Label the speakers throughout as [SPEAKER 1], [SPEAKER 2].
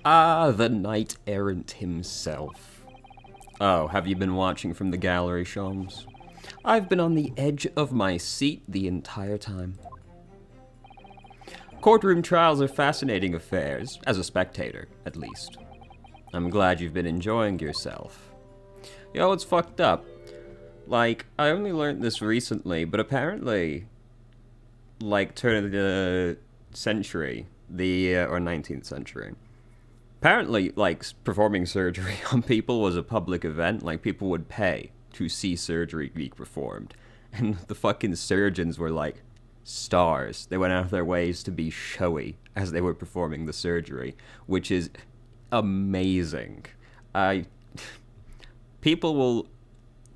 [SPEAKER 1] Ah, the knight-errant himself. Oh, have you been watching from the gallery, Shams? I've been on the edge of my seat the entire time. Courtroom trials are fascinating affairs, as a spectator, at least. I'm glad you've been enjoying yourself. You know, it's fucked up. Like, I only learned this recently, but apparently, like, turn of the century, or 19th century, apparently, like, performing surgery on people was a public event. Like, people would pay to see surgery be performed. And the fucking surgeons were, like, stars. They went out of their ways to be showy as they were performing the surgery, which is amazing. People will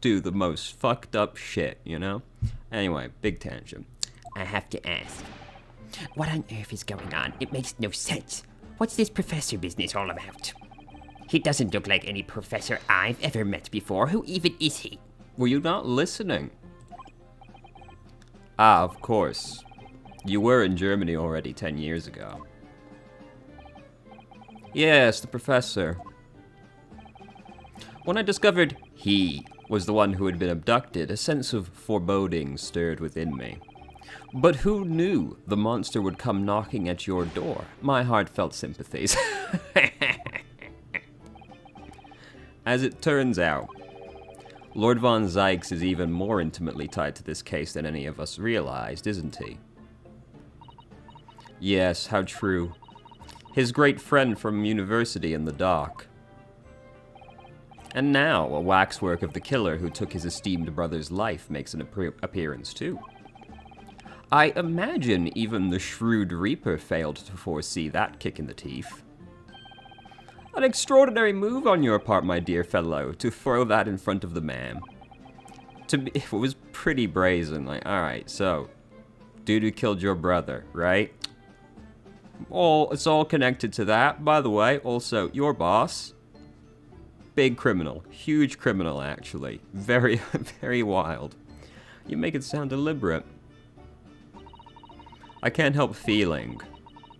[SPEAKER 1] do the most fucked up shit, you know? Anyway, big tangent.
[SPEAKER 2] I have to ask, what on earth is going on? It makes no sense. What's this professor business all about? He doesn't look like any professor I've ever met before. Who even is he?
[SPEAKER 1] Were you not listening? Ah, of course. You were in Germany already 10 years ago. Yes, the professor. When I discovered he was the one who had been abducted, a sense of foreboding stirred within me. But who knew the monster would come knocking at your door? My heart felt sympathies. As it turns out, Lord von Zykes is even more intimately tied to this case than any of us realized, isn't he? Yes, how true. His great friend from university in the dock. And now, a waxwork of the killer who took his esteemed brother's life makes an appearance too. I imagine even the shrewd Reaper failed to foresee that kick in the teeth. An extraordinary move on your part, my dear fellow, to throw that in front of the man. It was pretty brazen, like, alright, so, dude who killed your brother, right? It's all connected to that. By the way, also, your boss, big criminal, huge criminal, actually. Very, very wild. You make it sound deliberate. I can't help feeling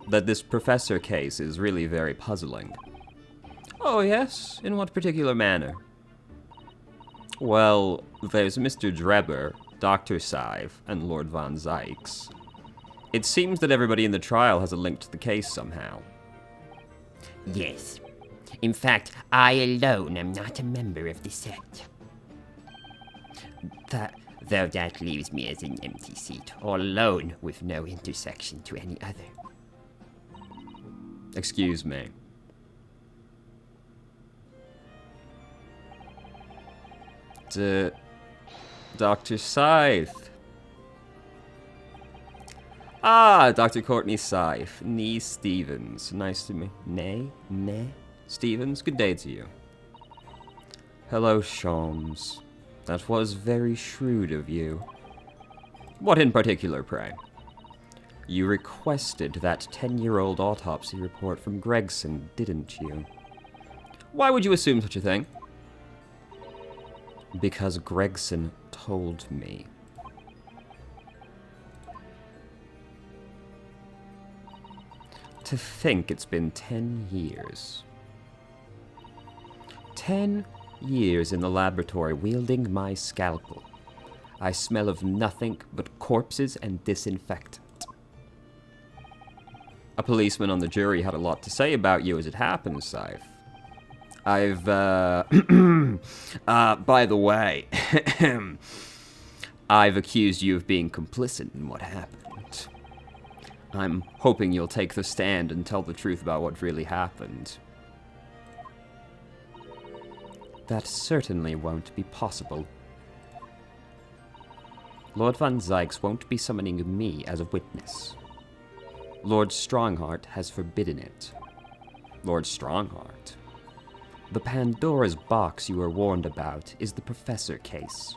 [SPEAKER 1] that this professor case is really very puzzling. Oh, yes? In what particular manner? Well, there's Mr. Dreber, Dr. Sive, and Lord von Zykes. It seems that everybody in the trial has a link to the case somehow.
[SPEAKER 2] Yes. In fact, I alone am not a member of the set. Though that leaves me as an empty seat, all alone with no intersection to any other.
[SPEAKER 1] Excuse me. Dr. Scythe. Ah, Dr. Courtney Scythe. Nee Stevens. Nice to meet you. Nay Stevens, good day to you. Hello, Shams. That was very shrewd of you. What in particular, pray? You requested that 10-year-old autopsy report from Gregson, didn't you? Why would you assume such a thing? Because Gregson told me. To think it's been 10 years. 10 years in the laboratory wielding my scalpel. I smell of nothing but corpses and disinfectant. A policeman on the jury had a lot to say about you as it happens, Scythe. By the way, I've accused you of being complicit in what happened. I'm hoping you'll take the stand and tell the truth about what really happened. That certainly won't be possible. Lord von Zykes won't be summoning me as a witness. Lord Strongheart has forbidden it. Lord Strongheart? The Pandora's box you were warned about is the Professor case.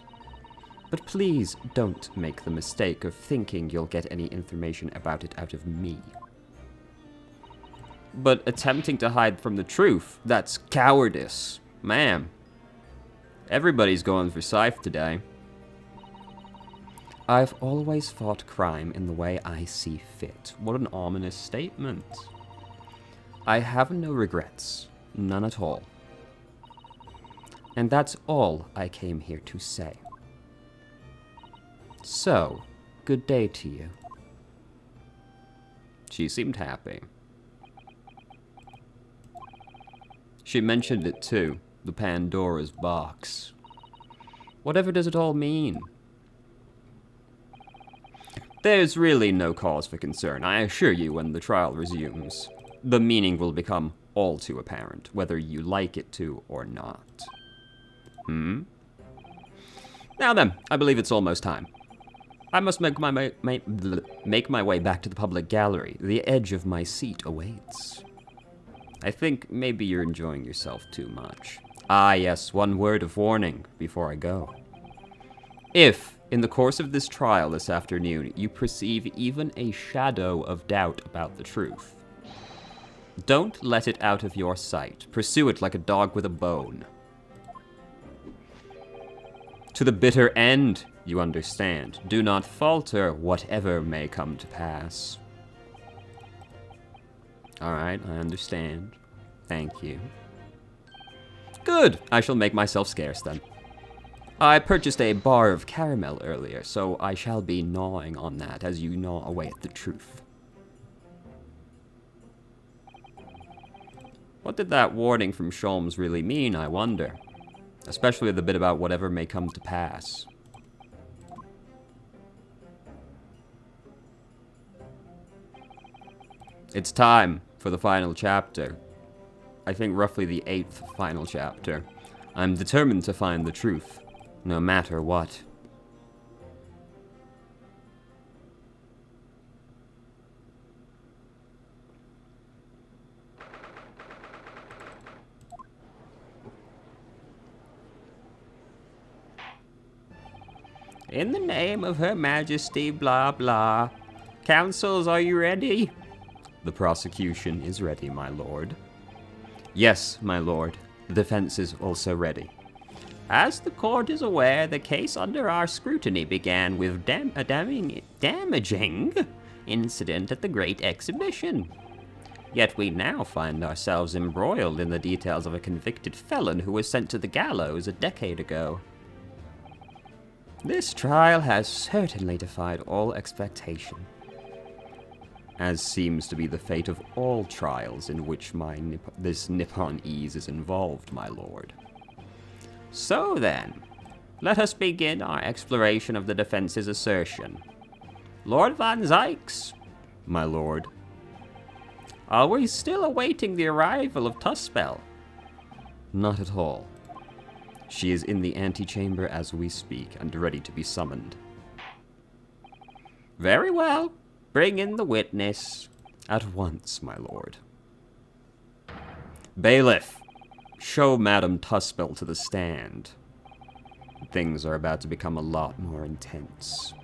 [SPEAKER 1] But please don't make the mistake of thinking you'll get any information about it out of me. But attempting to hide from the truth, that's cowardice. Ma'am. Everybody's going for Scythe today. I've always fought crime in the way I see fit. What an ominous statement. I have no regrets. None at all. And that's all I came here to say. So, good day to you. She seemed happy. She mentioned it too, the Pandora's box. Whatever does it all mean? There's really no cause for concern, I assure you, when the trial resumes. The meaning will become all too apparent, whether you like it to or not. Now then, I believe it's almost time. I must make my way back to the public gallery. The edge of my seat awaits. I think maybe you're enjoying yourself too much. Ah, yes, one word of warning before I go. If, in the course of this trial this afternoon, you perceive even a shadow of doubt about the truth, don't let it out of your sight. Pursue it like a dog with a bone. To the bitter end, you understand. Do not falter, whatever may come to pass. Alright, I understand. Thank you. Good! I shall make myself scarce then. I purchased a bar of caramel earlier, so I shall be gnawing on that as you gnaw away at the truth. What did that warning from Sholmes really mean, I wonder? Especially the bit about whatever may come to pass. It's time for the final chapter. I think roughly the 8th final chapter. I'm determined to find the truth, no matter what. In the name of Her Majesty, blah blah. Counsels, are you ready? The prosecution is ready, my lord. Yes, my lord. The defense is also ready. As the court is aware, the case under our scrutiny began with a damaging incident at the Great Exhibition. Yet we now find ourselves embroiled in the details of a convicted felon who was sent to the gallows a decade ago. This trial has certainly defied all expectation, as seems to be the fate of all trials in which this Nipponese is involved, my lord. So then, let us begin our exploration of the defense's assertion. Lord Van Zykes, my lord, are we still awaiting the arrival of Tuspel? Not at all. She is in the antechamber as we speak, and ready to be summoned. Very well. Bring in the witness. At once, my lord. Bailiff, show Madame Tuspel to the stand. Things are about to become a lot more intense.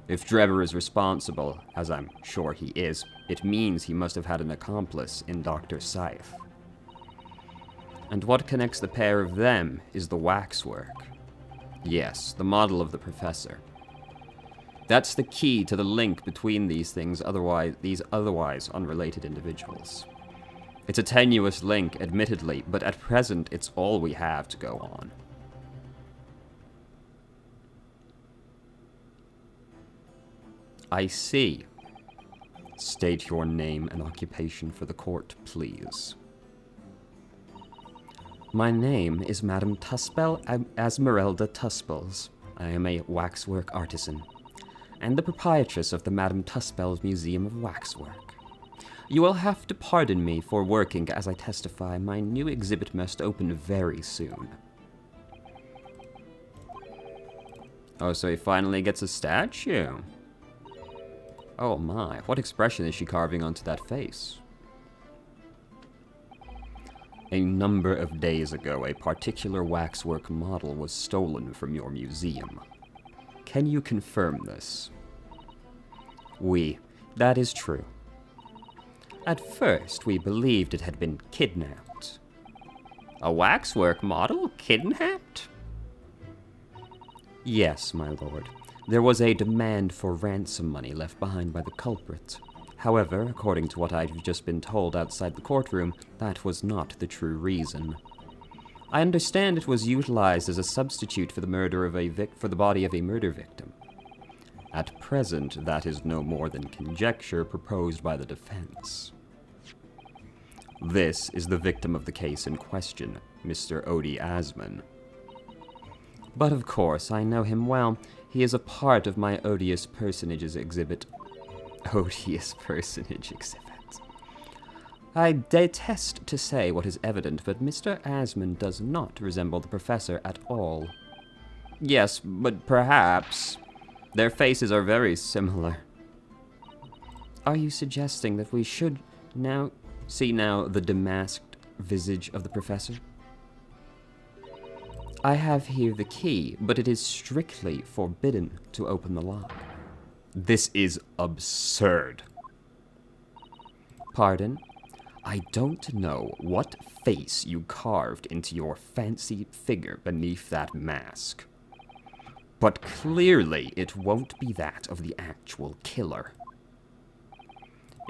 [SPEAKER 1] If Dreber is responsible, as I'm sure he is, it means he must have had an accomplice in Dr. Scythe. And what connects the pair of them is the waxwork. Yes, the model of the professor. That's the key to the link between these otherwise unrelated individuals. It's a tenuous link, admittedly, but at present it's all we have to go on. I see. State your name and occupation for the court, please. My name is Madame Tuspel Esmeralda Tuspels. I am a waxwork artisan, and the proprietress of the Madame Tuspel's Museum of Waxwork. You will have to pardon me for working as I testify. My new exhibit must open very soon. Oh, so he finally gets a statue. Oh my, what expression is she carving onto that face? A number of days ago, a particular waxwork model was stolen from your museum. Can you confirm this? Oui, that is true. At first, we believed it had been kidnapped. A waxwork model kidnapped? Yes, my lord. There was a demand for ransom money left behind by the culprit. However, according to what I've just been told outside the courtroom, that was not the true reason. I understand it was utilized as a substitute for the murder of for the body of a murder victim. At present, that is no more than conjecture proposed by the defense. This is the victim of the case in question, Mr. Odie Asman. But of course, I know him well. He is a part of my odious personages exhibit. Odious personage exhibit. I detest to say what is evident, but Mr. Asman does not resemble the professor at all. Yes, but perhaps. Their faces are very similar. Are you suggesting that we should now see the demasked visage of the professor? I have here the key, but it is strictly forbidden to open the lock. This is absurd. Pardon? I don't know what face you carved into your fancy figure beneath that mask. But clearly it won't be that of the actual killer.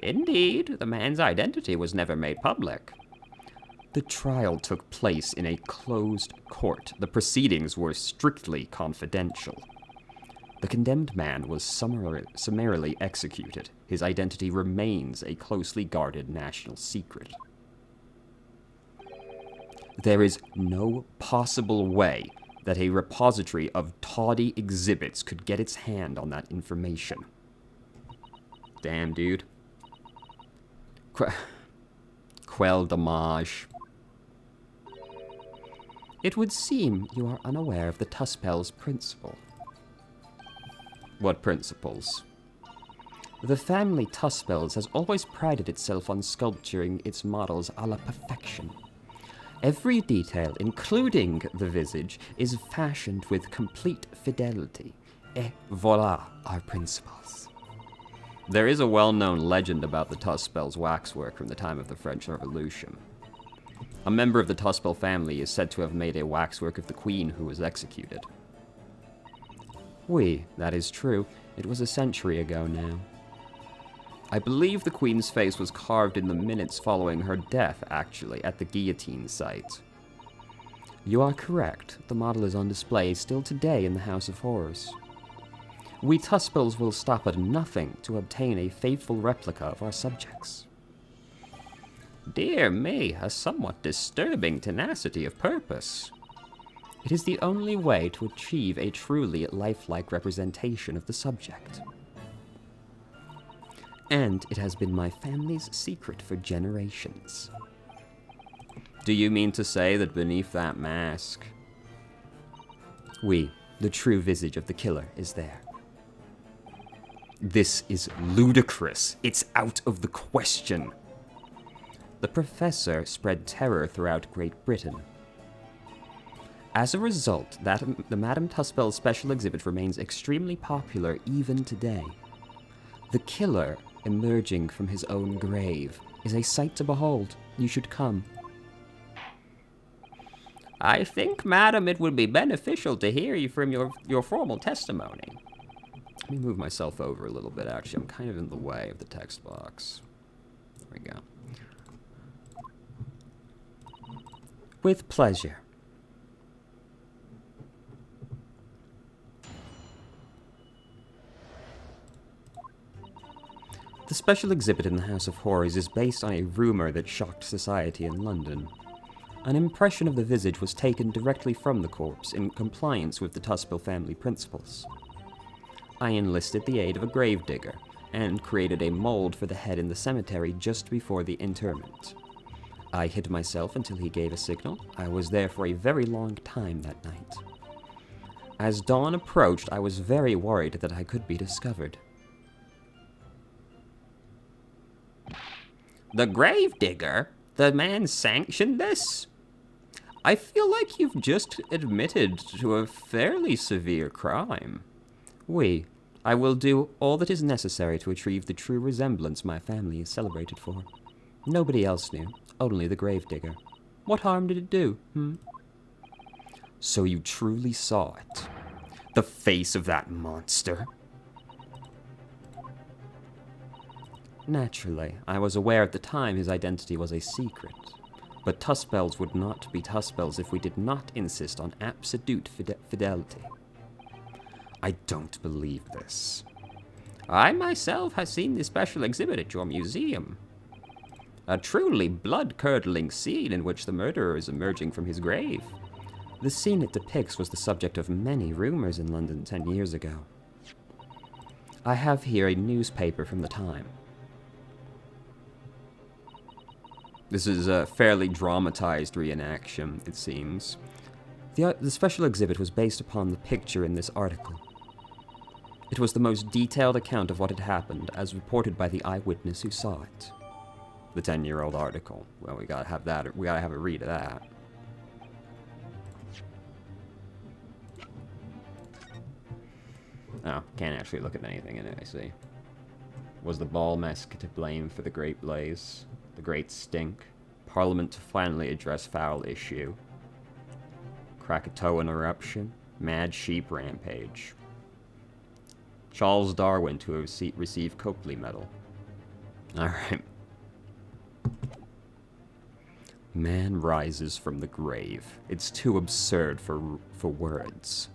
[SPEAKER 1] Indeed, the man's identity was never made public. The trial took place in a closed court. The proceedings were strictly confidential. The condemned man was summarily executed. His identity remains a closely guarded national secret. There is no possible way that a repository of tawdry exhibits could get its hand on that information. Damn, dude. Quelle dommage. It would seem you are unaware of the Tuspel's principle. What principles? The family Tuspels has always prided itself on sculpturing its models a la perfection. Every detail, including the visage, is fashioned with complete fidelity. Et voilà our principles. There is a well-known legend about the Tuspel's waxwork from the time of the French Revolution. A member of the Tuspel family is said to have made a waxwork of the queen who was executed. Oui, that is true. It was a century ago now. I believe the queen's face was carved in the minutes following her death, actually, at the guillotine site. You are correct. The model is on display still today in the House of Horrors. We Tuspels will stop at nothing to obtain a faithful replica of our subjects. Dear me, a somewhat disturbing tenacity of purpose. It is the only way to achieve a truly lifelike representation of the subject. And it has been my family's secret for generations. Do you mean to say that beneath that mask? Oui, the true visage of the killer is there. This is ludicrous. It's out of the question. The professor spread terror throughout Great Britain. As a result, the Madame Tuspel special exhibit remains extremely popular even today. The killer, emerging from his own grave, is a sight to behold. You should come. I think, madam, it would be beneficial to hear you from your formal testimony. Let me move myself over a little bit, actually. I'm kind of in the way of the text box. There we go. With pleasure. The special exhibit in the House of Horrors is based on a rumor that shocked society in London. An impression of the visage was taken directly from the corpse in compliance with the Tuspel family principles. I enlisted the aid of a gravedigger and created a mold for the head in the cemetery just before the interment. I hid myself until he gave a signal. I was there for a very long time that night. As dawn approached, I was very worried that I could be discovered. The gravedigger? The man sanctioned this? I feel like you've just admitted to a fairly severe crime. Oui, I will do all that is necessary to achieve the true resemblance my family is celebrated for. Nobody else knew, only the gravedigger. What harm did it do, So you truly saw it? The face of that monster? Naturally, I was aware at the time his identity was a secret. But Tuspels would not be Tuspels if we did not insist on absolute fidelity. I don't believe this. I myself have seen the special exhibit at your museum. A truly blood-curdling scene in which the murderer is emerging from his grave. The scene it depicts was the subject of many rumors in London 10 years ago. I have here a newspaper from the time. This is a fairly dramatized reenaction, it seems. The special exhibit was based upon the picture in this article. It was the most detailed account of what had happened, as reported by the eyewitness who saw it. The 10-year-old article. Well, we gotta have that. We gotta have a read of that. Oh, can't actually look at anything in it, I see. Was the ball mask to blame for the great blaze? The great stink? Parliament to finally address foul issue? Krakatoan eruption? Mad sheep rampage? Charles Darwin to receive Copley Medal. Alright. Man rises from the grave. It's too absurd for words.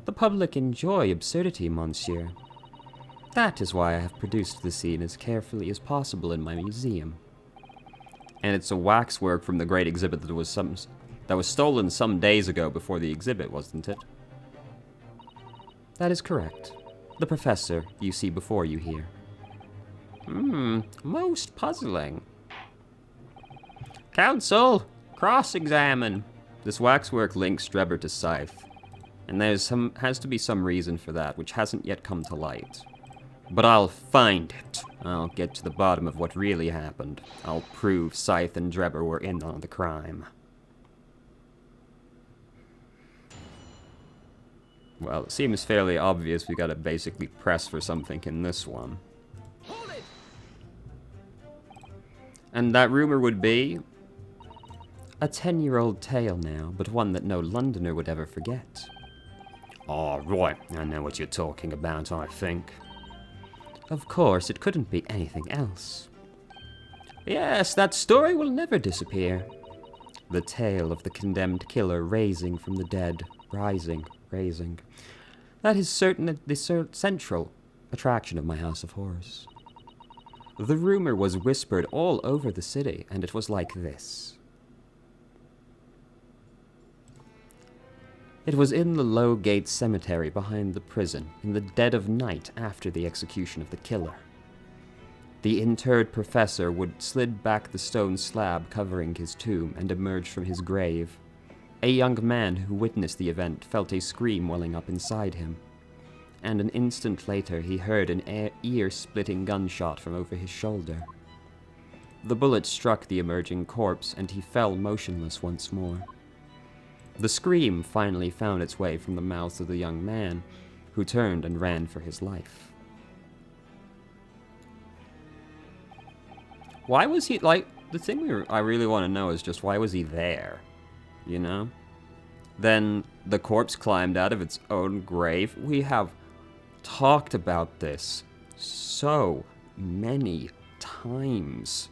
[SPEAKER 1] The public enjoy absurdity, monsieur. That is why I have produced the scene as carefully as possible in my museum. And it's a waxwork from the great exhibit that was stolen some days ago before the exhibit, wasn't it? That is correct. The professor you see before you here. Most puzzling. Counsel, cross-examine. This waxwork links Dreber to Scythe, and has to be some reason for that, which hasn't yet come to light. But I'll find it. I'll get to the bottom of what really happened. I'll prove Scythe and Dreber were in on the crime. Well, it seems fairly obvious we gotta basically press for something in this one. Hold it! And that rumor would be? A 10-year-old tale now, but one that no Londoner would ever forget. Oh, right. I know what you're talking about, I think. Of course, it couldn't be anything else. Yes, that story will never disappear. The tale of the condemned killer raising from the dead, rising. That is certainly the central attraction of my House of Horrors. The rumor was whispered all over the city, and it was like this. It was in the Low Gate Cemetery behind the prison, in the dead of night after the execution of the killer. The interred professor would slid back the stone slab covering his tomb and emerged from his grave. A young man who witnessed the event felt a scream welling up inside him, and an instant later he heard an ear-splitting gunshot from over his shoulder. The bullet struck the emerging corpse, and he fell motionless once more. The scream finally found its way from the mouth of the young man, who turned and ran for his life. Why was he, the thing I really want to know is just why was he there? You know? Then the corpse climbed out of its own grave. We have talked about this so many times,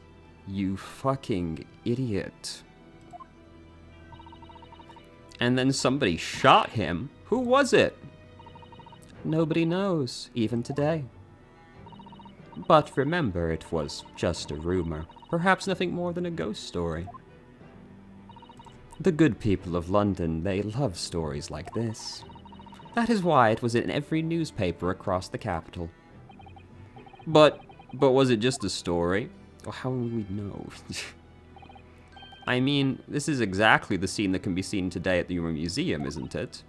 [SPEAKER 1] you fucking idiot. And then somebody shot him. Who was it? Nobody knows, even today. But remember, it was just a rumor. Perhaps nothing more than a ghost story. The good people of London, they love stories like this. That is why it was in every newspaper across the capital. But was it just a story? Or how will we know? I mean, this is exactly the scene that can be seen today at the museum, isn't it?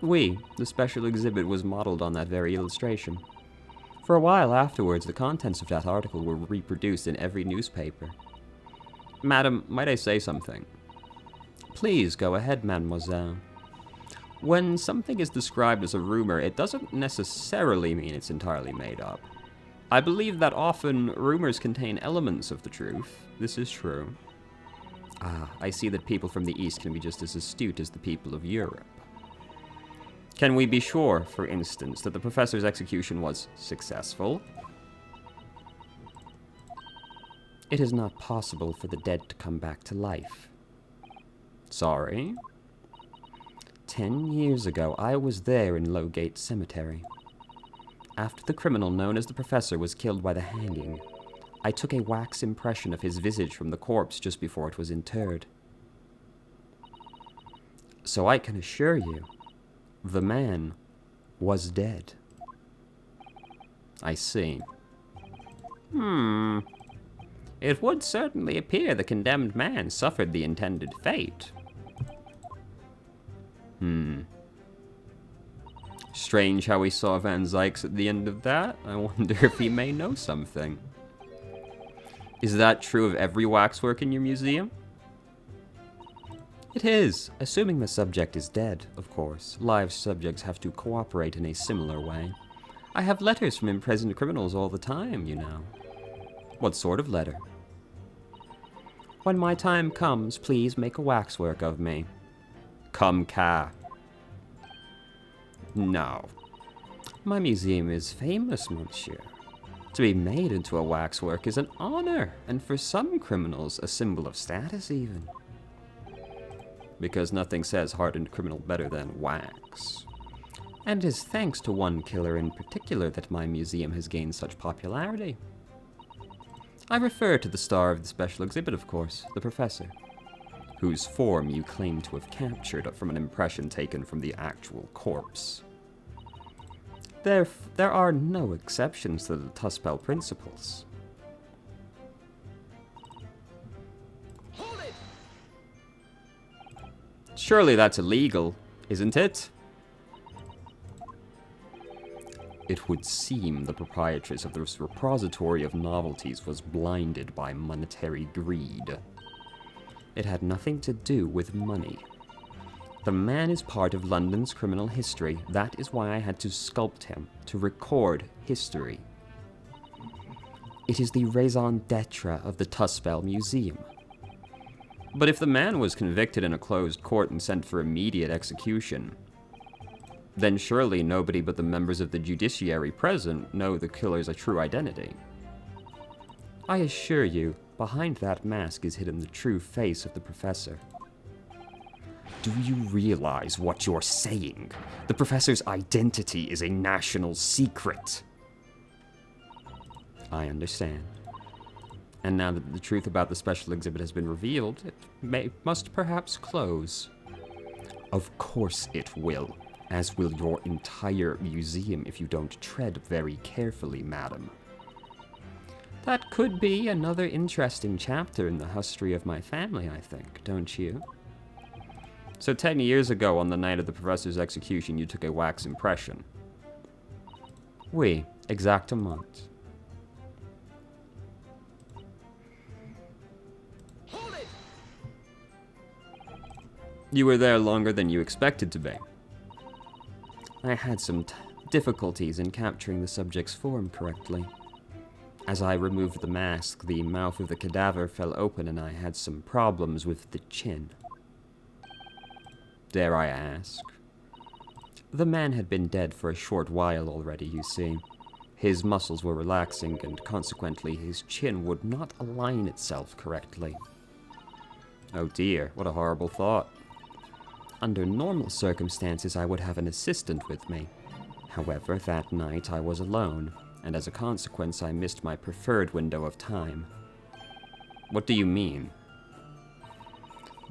[SPEAKER 1] The special exhibit was modeled on that very illustration. For a while afterwards, the contents of that article were reproduced in every newspaper. Madam, might I say something? Please go ahead, mademoiselle. When something is described as a rumor, it doesn't necessarily mean it's entirely made up. I believe that often rumors contain elements of the truth. This is true. I see that people from the East can be just as astute as the people of Europe. Can we be sure, for instance, that the professor's execution was successful? It is not possible for the dead to come back to life. Sorry? 10 years ago, I was there in Lowgate Cemetery. After the criminal known as the Professor was killed by the hanging, I took a wax impression of his visage from the corpse just before it was interred. So I can assure you, the man was dead. I see. It would certainly appear the condemned man suffered the intended fate. Strange how we saw Van Zykes at the end of that. I wonder if he may know something. Is that true of every waxwork in your museum? It is, assuming the subject is dead, of course. Live subjects have to cooperate in a similar way. I have letters from imprisoned criminals all the time, you know. What sort of letter? When my time comes, please make a waxwork of me. Come, Ka. No. My museum is famous, monsieur. To be made into a waxwork is an honor, and for some criminals, a symbol of status even. Because nothing says hardened criminal better than wax. And it is thanks to one killer in particular that my museum has gained such popularity. I refer to the star of the special exhibit, of course, the Professor, whose form you claim to have captured from an impression taken from the actual corpse. There are no exceptions to the Tuspel principles.
[SPEAKER 2] Hold it!
[SPEAKER 1] Surely that's illegal, isn't it? It would seem the proprietress of this repository of novelties was blinded by monetary greed. It had nothing to do with money. The man is part of London's criminal history. That is why I had to sculpt him, to record history. It is the raison d'etre of the Tuspel Museum. But if the man was convicted in a closed court and sent for immediate execution, then surely nobody but the members of the judiciary present know the killer's true identity. I assure you, behind that mask is hidden the true face of the Professor. Do you realize what you're saying? The Professor's identity is a national secret. I understand. And now that the truth about the special exhibit has been revealed, it must perhaps close. Of course it will, as will your entire museum if you don't tread very carefully, madam. That could be another interesting chapter in the history of my family, I think, don't you? So 10 years ago, on the night of the Professor's execution, you took a wax impression. Oui, exactement.
[SPEAKER 2] Hold it!
[SPEAKER 1] You were there longer than you expected to be. I had some difficulties in capturing the subject's form correctly. As I removed the mask, the mouth of the cadaver fell open and I had some problems with the chin. Dare I ask? The man had been dead for a short while already, you see. His muscles were relaxing, and consequently his chin would not align itself correctly. Oh dear, what a horrible thought. Under normal circumstances, I would have an assistant with me. However, that night I was alone, and as a consequence I missed my preferred window of time. What do you mean?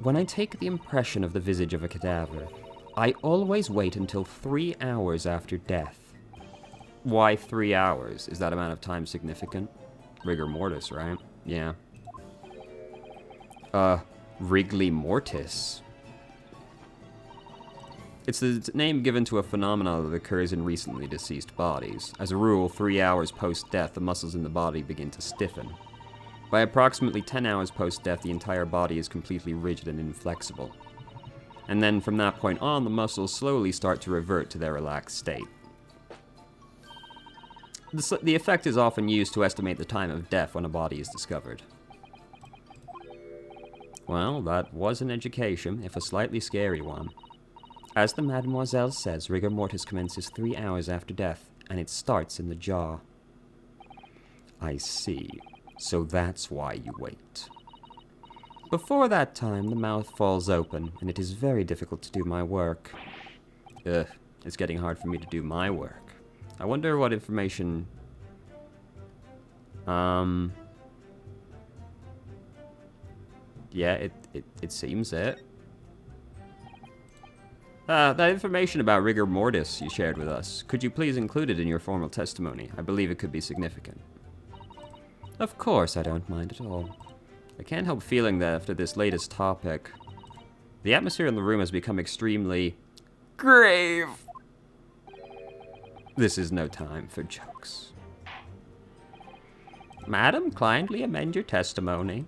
[SPEAKER 1] When I take the impression of the visage of a cadaver, I always wait until 3 hours after death. Why 3 hours? Is that amount of time significant? Rigor Mortis, right? Yeah. Rigor Mortis. It's the name given to a phenomenon that occurs in recently deceased bodies. As a rule, 3 hours post-death, the muscles in the body begin to stiffen. By approximately 10 hours post-death, the entire body is completely rigid and inflexible. And then from that point on, the muscles slowly start to revert to their relaxed state. The effect is often used to estimate the time of death when a body is discovered. Well, that was an education, if a slightly scary one. As the Mademoiselle says, rigor mortis commences 3 hours after death, and it starts in the jaw. I see. So that's why you wait. Before that time, the mouth falls open, and it is very difficult to do my work. Ugh, it's getting hard for me to do my work. I wonder what information... Yeah, it seems it. That information about Rigor Mortis you shared with us, could you please include it in your formal testimony? I believe it could be significant. Of course, I don't mind at all. I can't help feeling that after this latest topic, the atmosphere in the room has become extremely... grave! This is no time for jokes. Madam, kindly amend your testimony.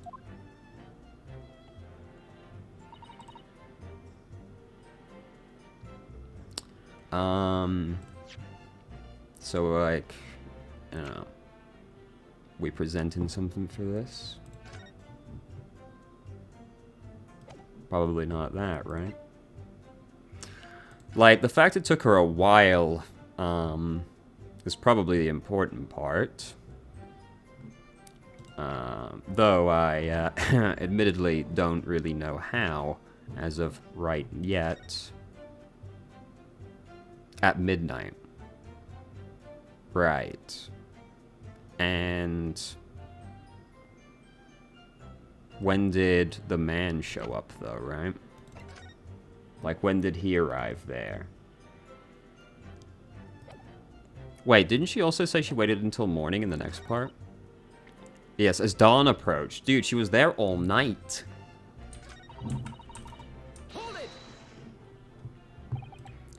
[SPEAKER 1] So, like, I don't know. We presenting something for this? Probably not that, right? Like, the fact it took her a while, is probably the important part. Though I, admittedly don't really know how, as of right yet. At midnight. Right. And... when did the man show up, though, right? Like, when did he arrive there? Wait, didn't she also say she waited until morning in the next part? Yes, as dawn approached. Dude, she was there all night.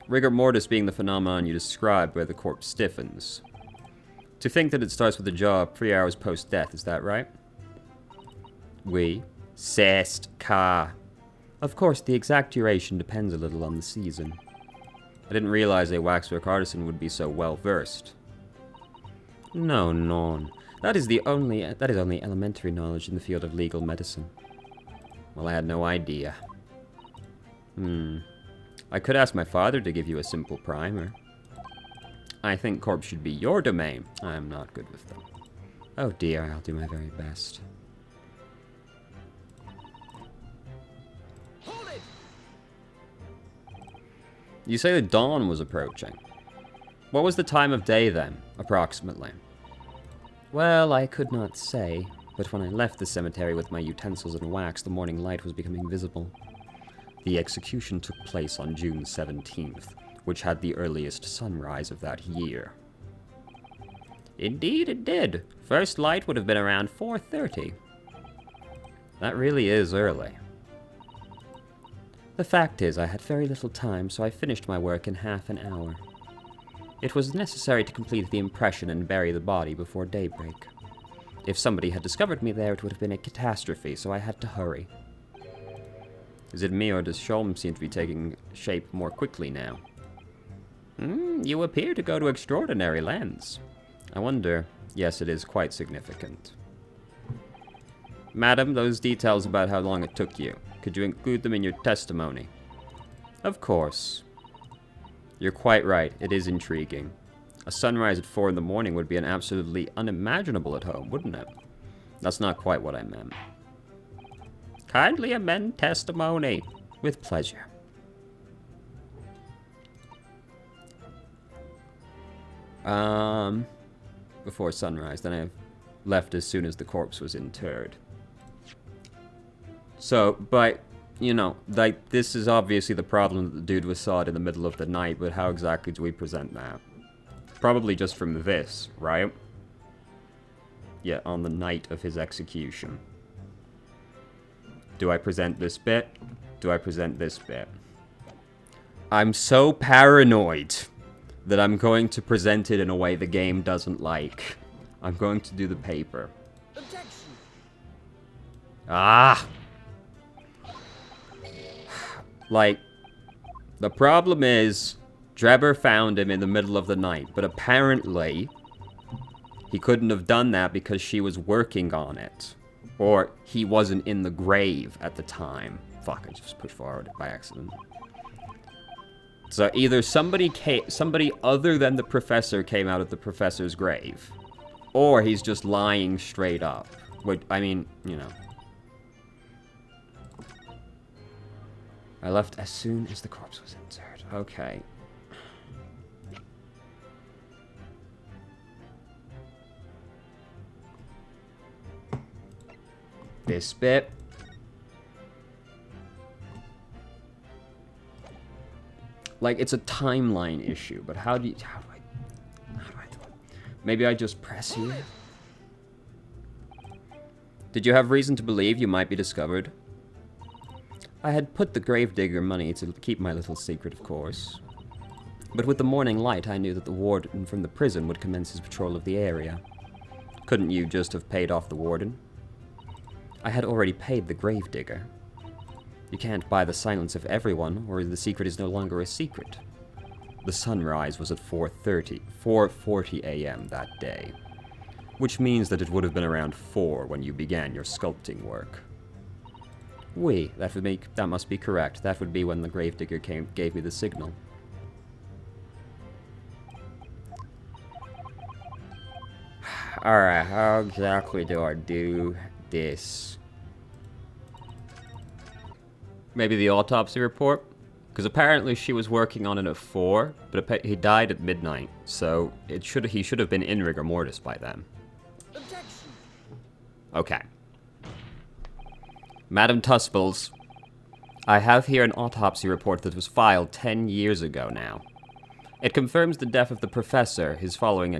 [SPEAKER 1] Rigor Mortis being the phenomenon you described where the corpse stiffens. To think that it starts with a jaw 3 hours post-death, is that right? Oui. C'est car. Of course, the exact duration depends a little on the season. I didn't realize a waxwork artisan would be so well-versed. No. That is only elementary knowledge in the field of legal medicine. Well, I had no idea. I could ask my father to give you a simple primer. I think corpse should be your domain. I am not good with them. Oh dear, I'll do my very best. Hold it! You say the dawn was approaching. What was the time of day then, approximately? Well, I could not say, but when I left the cemetery with my utensils and wax, the morning light was becoming visible. The execution took place on June 17th, which had the earliest sunrise of that year. Indeed it did. First light would have been around 4:30. That really is early. The fact is, I had very little time, so I finished my work in half an hour. It was necessary to complete the impression and bury the body before daybreak. If somebody had discovered me there, it would have been a catastrophe, so I had to hurry. Is it me, or does Sholm seem to be taking shape more quickly now? You appear to go to extraordinary lengths. I wonder... Yes, it is quite significant. Madam, those details about how long it took you, could you include them in your testimony? Of course. You're quite right, it is intriguing. A sunrise at 4 in the morning would be an absolutely unimaginable at home, wouldn't it? That's not quite what I meant. Kindly amend testimony. With pleasure. Before sunrise, then I left as soon as the corpse was interred. So, but, you know, like, this is obviously the problem that the dude was sawed in the middle of the night, but how exactly do we present that? Probably just from this, right? Yeah, on the night of his execution. Do I present this bit? Do I present this bit? I'm so paranoid that I'm going to present it in a way the game doesn't like. I'm going to do the paper. Objection. Ah! Like, the problem is, Dreber found him in the middle of the night, but apparently, he couldn't have done that because she was working on it. Or he wasn't in the grave at the time. Fuck, I just pushed forward by accident. So either somebody other than the professor came out of the professor's grave, or he's just lying straight up. I mean, you know. I left as soon as the corpse was interred. Okay. This bit. Like, it's a timeline issue, but how do I do it? Maybe I just press here? Did you have reason to believe you might be discovered? I had put the gravedigger money to keep my little secret, of course. But with the morning light, I knew that the warden from the prison would commence his patrol of the area. Couldn't you just have paid off the warden? I had already paid the gravedigger. You can't buy the silence of everyone, or the secret is no longer a secret. The sunrise was at 4:40 a.m. that day, which means that it would have been around 4 when you began your sculpting work. That must be correct. That would be when the gravedigger gave me the signal. Alright, how exactly do I do this? Maybe the autopsy report? Because apparently she was working on it at 4, but he died at midnight, so he should have been in Rigor Mortis by then. Objection. Okay. Madam Tuspels, I have here an autopsy report that was filed 10 years ago now. It confirms the death of the professor, following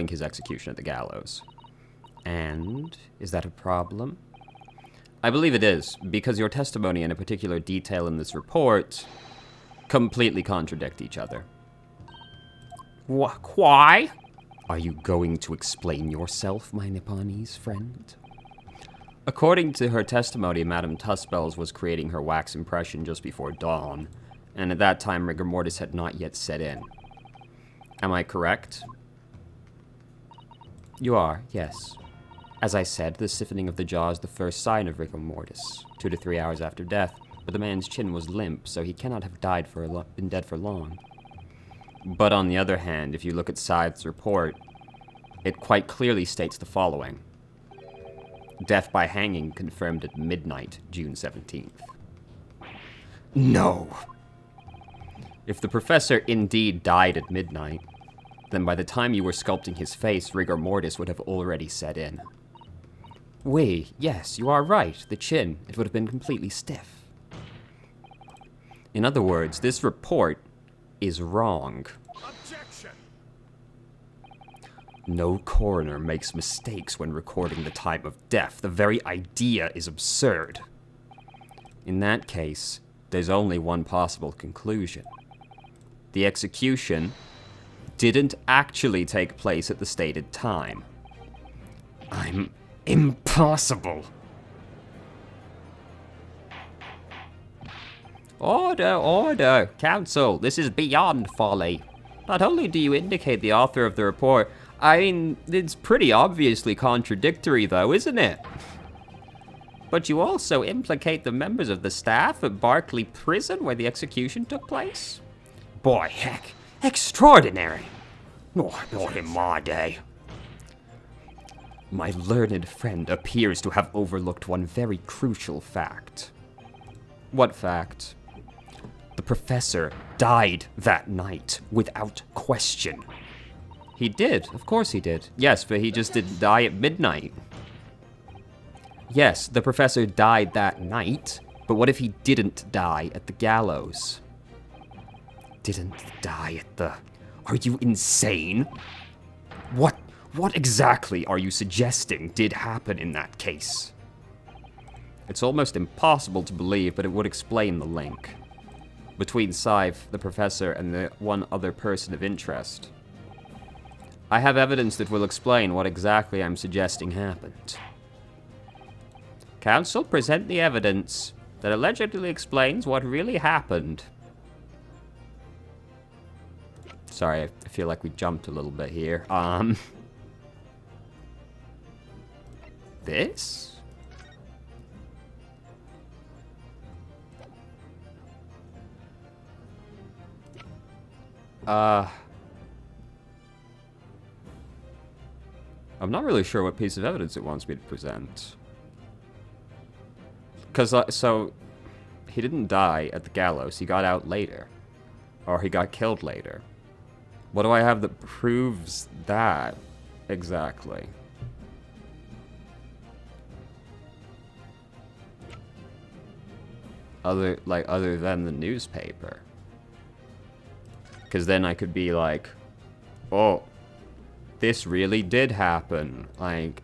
[SPEAKER 1] his execution at the gallows. And is that a problem? I believe it is, because your testimony and a particular detail in this report completely contradict each other. Why? Are you going to explain yourself, my Nipponese friend? According to her testimony, Madame Tuspels was creating her wax impression just before dawn, and at that time Rigor Mortis had not yet set in. Am I correct? You are, yes. As I said, the stiffening of the jaw is the first sign of rigor mortis, 2 to 3 hours after death, but the man's chin was limp, so he cannot have been dead for long. But on the other hand, if you look at Scythe's report, it quite clearly states the following. Death by hanging confirmed at midnight, June 17th. No! If the professor indeed died at midnight, then by the time you were sculpting his face, rigor mortis would have already set in. Yes, you are right. The chin, it would have been completely stiff. In other words, this report is wrong. Objection! No coroner makes mistakes when recording the time of death. The very idea is absurd. In that case, there's only one possible conclusion. The execution didn't actually take place at the stated time. Impossible. Order. Counsel, this is beyond folly. Not only do you indicate the author of the report, it's pretty obviously contradictory though, isn't it? But you also implicate the members of the staff at Barclay Prison where the execution took place? Boy, heck, extraordinary. Not in my day. My learned friend appears to have overlooked one very crucial fact. What fact? The professor died that night, without question. He did, of course he did. Yes, but he just didn't die at midnight. Yes, the professor died that night, but what if he didn't die at the gallows? Didn't die at the... Are you insane? What exactly are you suggesting did happen in that case? It's almost impossible to believe, but it would explain the link between Scythe, the professor, and the one other person of interest. I have evidence that will explain what exactly I'm suggesting happened. Counsel, present the evidence that allegedly explains what really happened. Sorry, I feel like we jumped a little bit here. This? I'm not really sure what piece of evidence it wants me to present. Because, so, he didn't die at the gallows. He got out later. Or he got killed later. What do I have that proves that exactly? Other than the newspaper. Because then I could be like, oh, this really did happen. Like,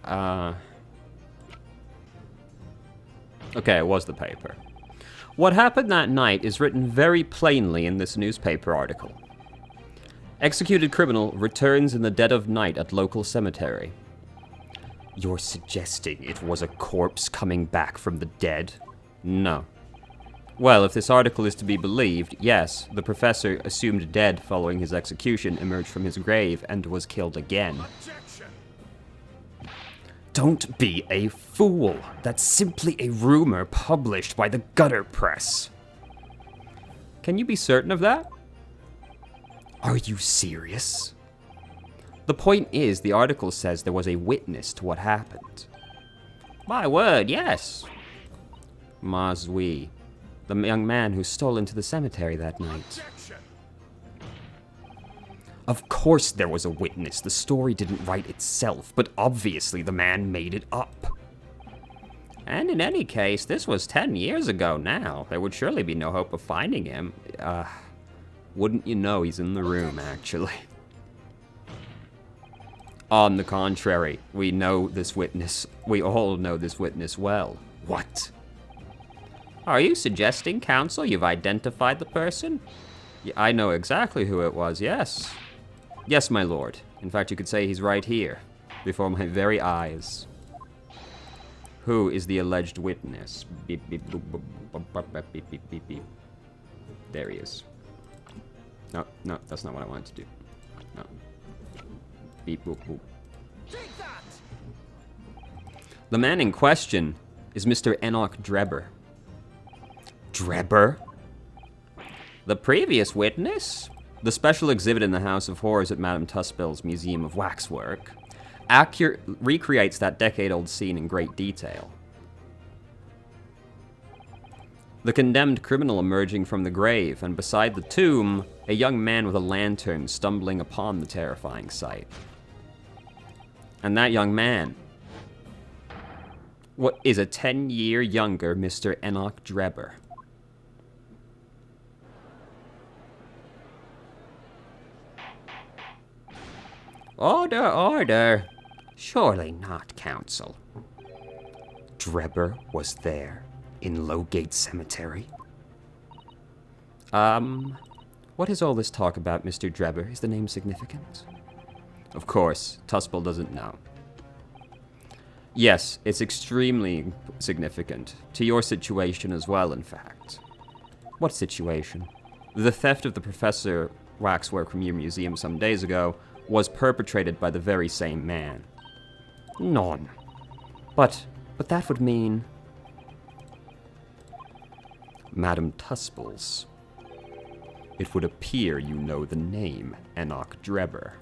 [SPEAKER 1] okay, it was the paper. What happened that night is written very plainly in this newspaper article. Executed criminal returns in the dead of night at local cemetery. You're suggesting it was a corpse coming back from the dead? No. Well, if this article is to be believed, yes, the professor, assumed dead following his execution, emerged from his grave and was killed again. Objection. Don't be a fool. That's simply a rumor published by the gutter press. Can you be certain of that? Are you serious? The point is, the article says there was a witness to what happened. My word, yes. Mais oui. The young man who stole into the cemetery that night. Objection. Of course there was a witness. The story didn't write itself, but obviously the man made it up. And in any case, this was 10 years ago now. There would surely be no hope of finding him. Wouldn't you know he's in the room, actually. On the contrary, we know this witness. We all know this witness well. What? Are you suggesting, counsel, you've identified the person? Yeah, I know exactly who it was, yes. Yes, my lord. In fact, you could say he's right here, before my very eyes. Who is the alleged witness? Beep, beep, boop, boop, boop, boop, boop, beep, beep, beep, beep. There he is. No, no, that's not what I wanted to do. No. Beep, boop, boop. Take that! The man in question is Mr. Enoch Dreber. Dreber? The previous witness? The special exhibit in the House of Horrors at Madame Tussbill's Museum of Waxwork recreates that decade-old scene in great detail. The condemned criminal emerging from the grave, and beside the tomb, a young man with a lantern stumbling upon the terrifying sight. And that young man, what is a 10-year younger Mr. Enoch Dreber. Order, order. Surely not, counsel. Dreber was there, in Lowgate Cemetery. What is all this talk about, Mr. Dreber? Is the name significant? Of course, Tussbill doesn't know. Yes, it's extremely significant. To your situation as well, in fact. What situation? The theft of the Professor Waxwork from your museum some days ago was perpetrated by the very same man. None. But that would mean... Madame Tussbill's. It would appear you know the name Enoch Dreber.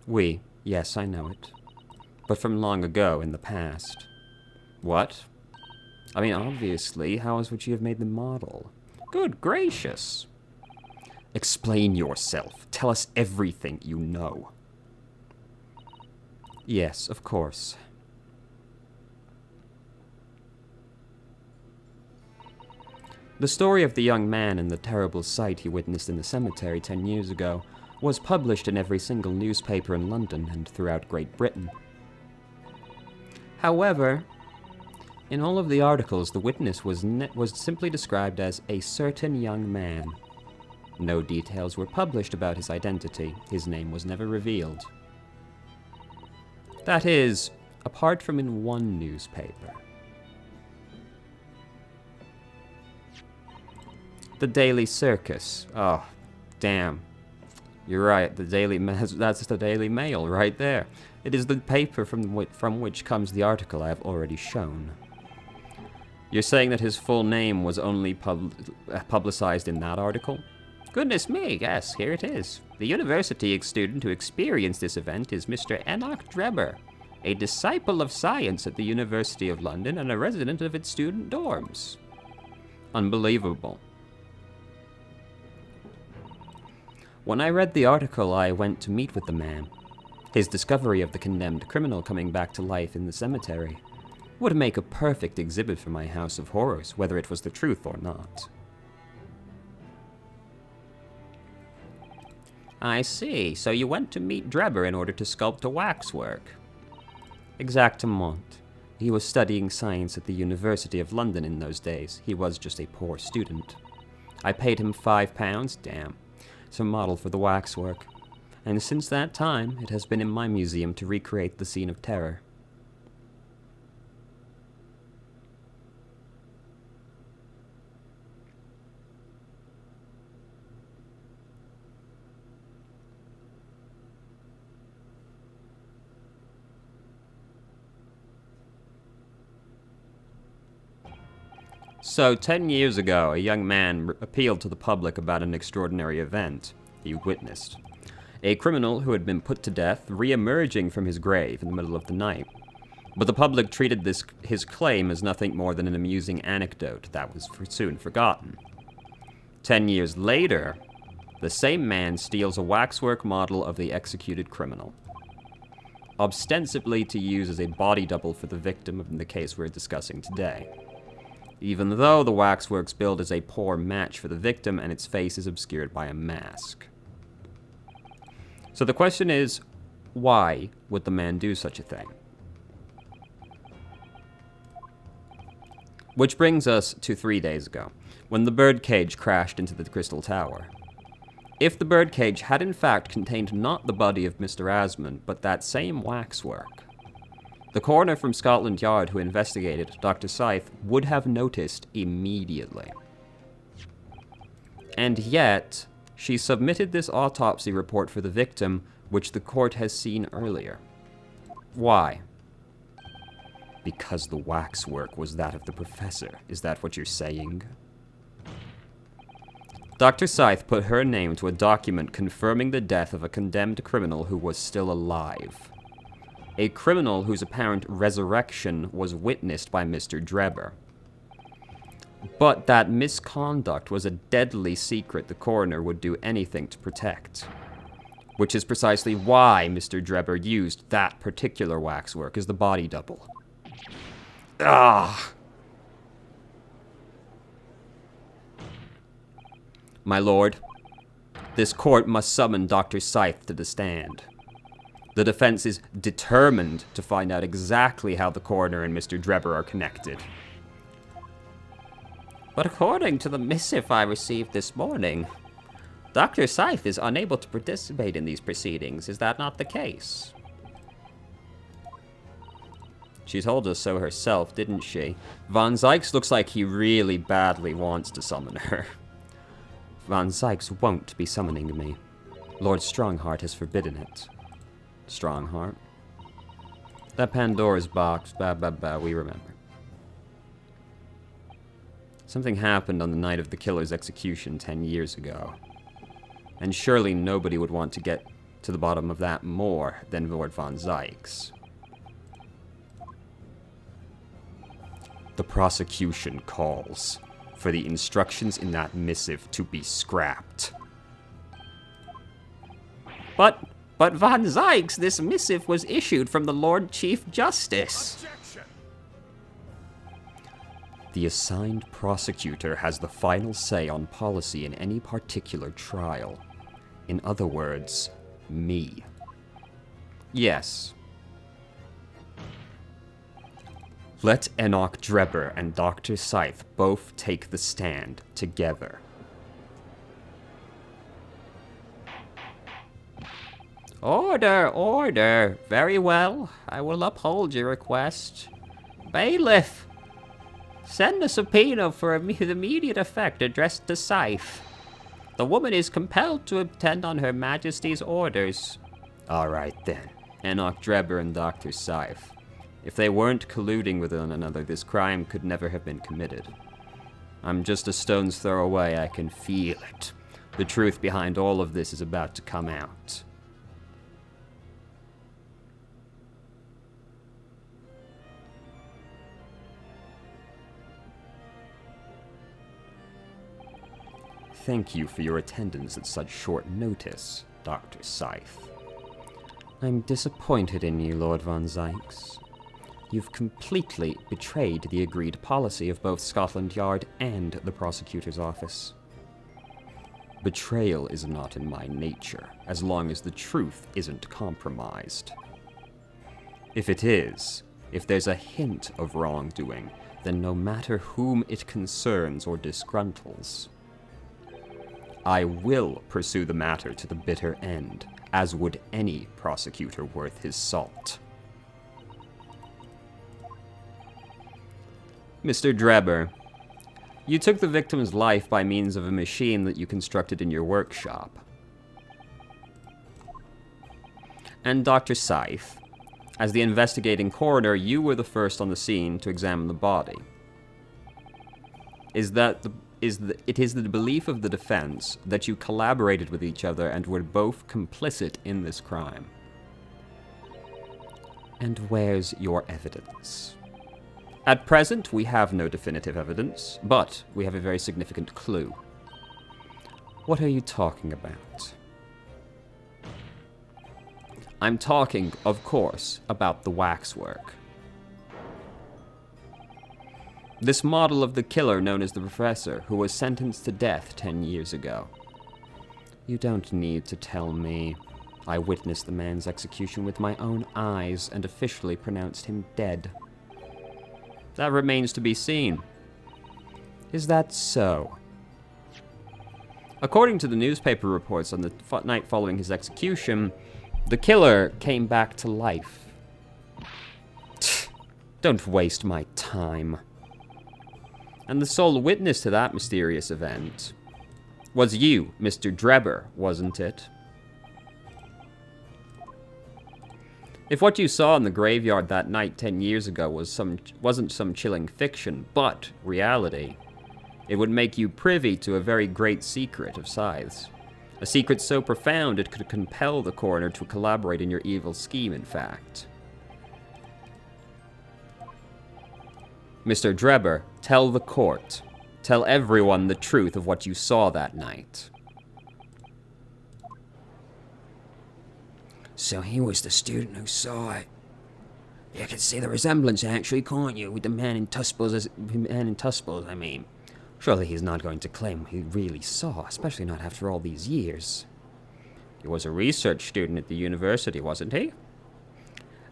[SPEAKER 1] Oui, yes, I know it. But from long ago in the past. What? I mean, obviously, how else would you have made the model? Good gracious. Explain yourself. Tell us everything you know. Yes, of course. The story of the young man and the terrible sight he witnessed in the cemetery 10 years ago was published in every single newspaper in London and throughout Great Britain. However, in all of the articles, the witness was simply described as a certain young man. No details were published about his identity. His name was never revealed. That is, apart from in one newspaper. The Daily Circus. Oh, damn. You're right, that's the Daily Mail right there. It is the paper from which comes the article I have already shown. You're saying that his full name was only publicized in that article? Goodness me, yes, here it is. The university student who experienced this event is Mr. Enoch Dreber, a disciple of science at the University of London and a resident of its student dorms. Unbelievable. When I read the article, I went to meet with the man. His discovery of the condemned criminal coming back to life in the cemetery would make a perfect exhibit for my house of horrors, whether it was the truth or not. I see. So you went to meet Dreber in order to sculpt a waxwork. Exactement. He was studying science at the University of London in those days. He was just a poor student. I paid him £5, damn, as a model for the waxwork. And since that time, it has been in my museum to recreate the scene of terror. So, 10 years ago, a young man appealed to the public about an extraordinary event he witnessed. A criminal who had been put to death re-emerging from his grave in the middle of the night. But the public treated his claim as nothing more than an amusing anecdote that was soon forgotten. 10 years later, the same man steals a waxwork model of the executed criminal, ostensibly to use as a body double for the victim in the case we're discussing today. Even though the waxwork's build is a poor match for the victim and its face is obscured by a mask. So the question is, why would the man do such a thing? Which brings us to 3 days ago, when the birdcage crashed into the Crystal Tower. If the birdcage had in fact contained not the body of Mr. Asmund, but that same waxwork, the coroner from Scotland Yard who investigated, Dr. Scythe, would have noticed immediately. And yet, she submitted this autopsy report for the victim, which the court has seen earlier. Why? Because the waxwork was that of the professor. Is that what you're saying? Dr. Scythe put her name to a document confirming the death of a condemned criminal who was still alive. A criminal whose apparent resurrection was witnessed by Mr. Dreber. But that misconduct was a deadly secret the coroner would do anything to protect. Which is precisely why Mr. Dreber used that particular waxwork as the body double. Ah! My lord, this court must summon Dr. Scythe to the stand. The defense is determined to find out exactly how the coroner and Mr. Dreber are connected. But according to the missive I received this morning, Dr. Scythe is unable to participate in these proceedings. Is that not the case? She told us so herself, didn't she? Von Zykes looks like he really badly wants to summon her. Von Zykes won't be summoning me. Lord Strongheart has forbidden it. Strongheart? That Pandora's box, we remember. Something happened on the night of the killer's execution 10 years ago. And surely nobody would want to get to the bottom of that more than Lord Von Zykes. The prosecution calls for the instructions in that missive to be scrapped. But Von Zykes, this missive was issued from the Lord Chief Justice. Objection. The assigned prosecutor has the final say on policy in any particular trial. In other words, me. Yes. Let Enoch Dreber and Dr. Scythe both take the stand together. Order, order. Very well. I will uphold your request. Bailiff, send a subpoena for the immediate effect addressed to Scythe. The woman is compelled to attend on Her Majesty's orders. All right, then. Enoch Dreber and Dr. Scythe. If they weren't colluding with one another, this crime could never have been committed. I'm just a stone's throw away. I can feel it. The truth behind all of this is about to come out. Thank you for your attendance at such short notice, Dr. Scythe. I'm disappointed in you, Lord Von Zykes. You've completely betrayed the agreed policy of both Scotland Yard and the prosecutor's office. Betrayal is not in my nature, as long as the truth isn't compromised. If it is, if there's a hint of wrongdoing, then no matter whom it concerns or disgruntles, I will pursue the matter to the bitter end, as would any prosecutor worth his salt. Mr. Dreber, you took the victim's life by means of a machine that you constructed in your workshop. And Dr. Scythe, as the investigating coroner, you were the first on the scene to examine the body. It is the belief of the defense that you collaborated with each other and were both complicit in this crime. And where's your evidence? At present, we have no definitive evidence, but we have a very significant clue. What are you talking about? I'm talking, of course, about the waxwork. This model of the killer known as the Professor, who was sentenced to death 10 years ago. You don't need to tell me. I witnessed the man's execution with my own eyes and officially pronounced him dead. That remains to be seen. Is that so? According to the newspaper reports on the night following his execution, the killer came back to life. Don't waste my time. And the sole witness to that mysterious event was you, Mr. Dreber, wasn't it? If what you saw in the graveyard that night 10 years ago wasn't some chilling fiction, but reality, it would make you privy to a very great secret of Scythe's. A secret so profound it could compel the coroner to collaborate in your evil scheme, in fact. Mr. Dreber, tell the court. Tell everyone the truth of what you saw that night.
[SPEAKER 2] So he was the student who saw it. You can see the resemblance, actually, can't you, with the man in Tusples, I mean. Surely he's not going to claim he really saw, especially not after all these years.
[SPEAKER 1] He was a research student at the university, wasn't he?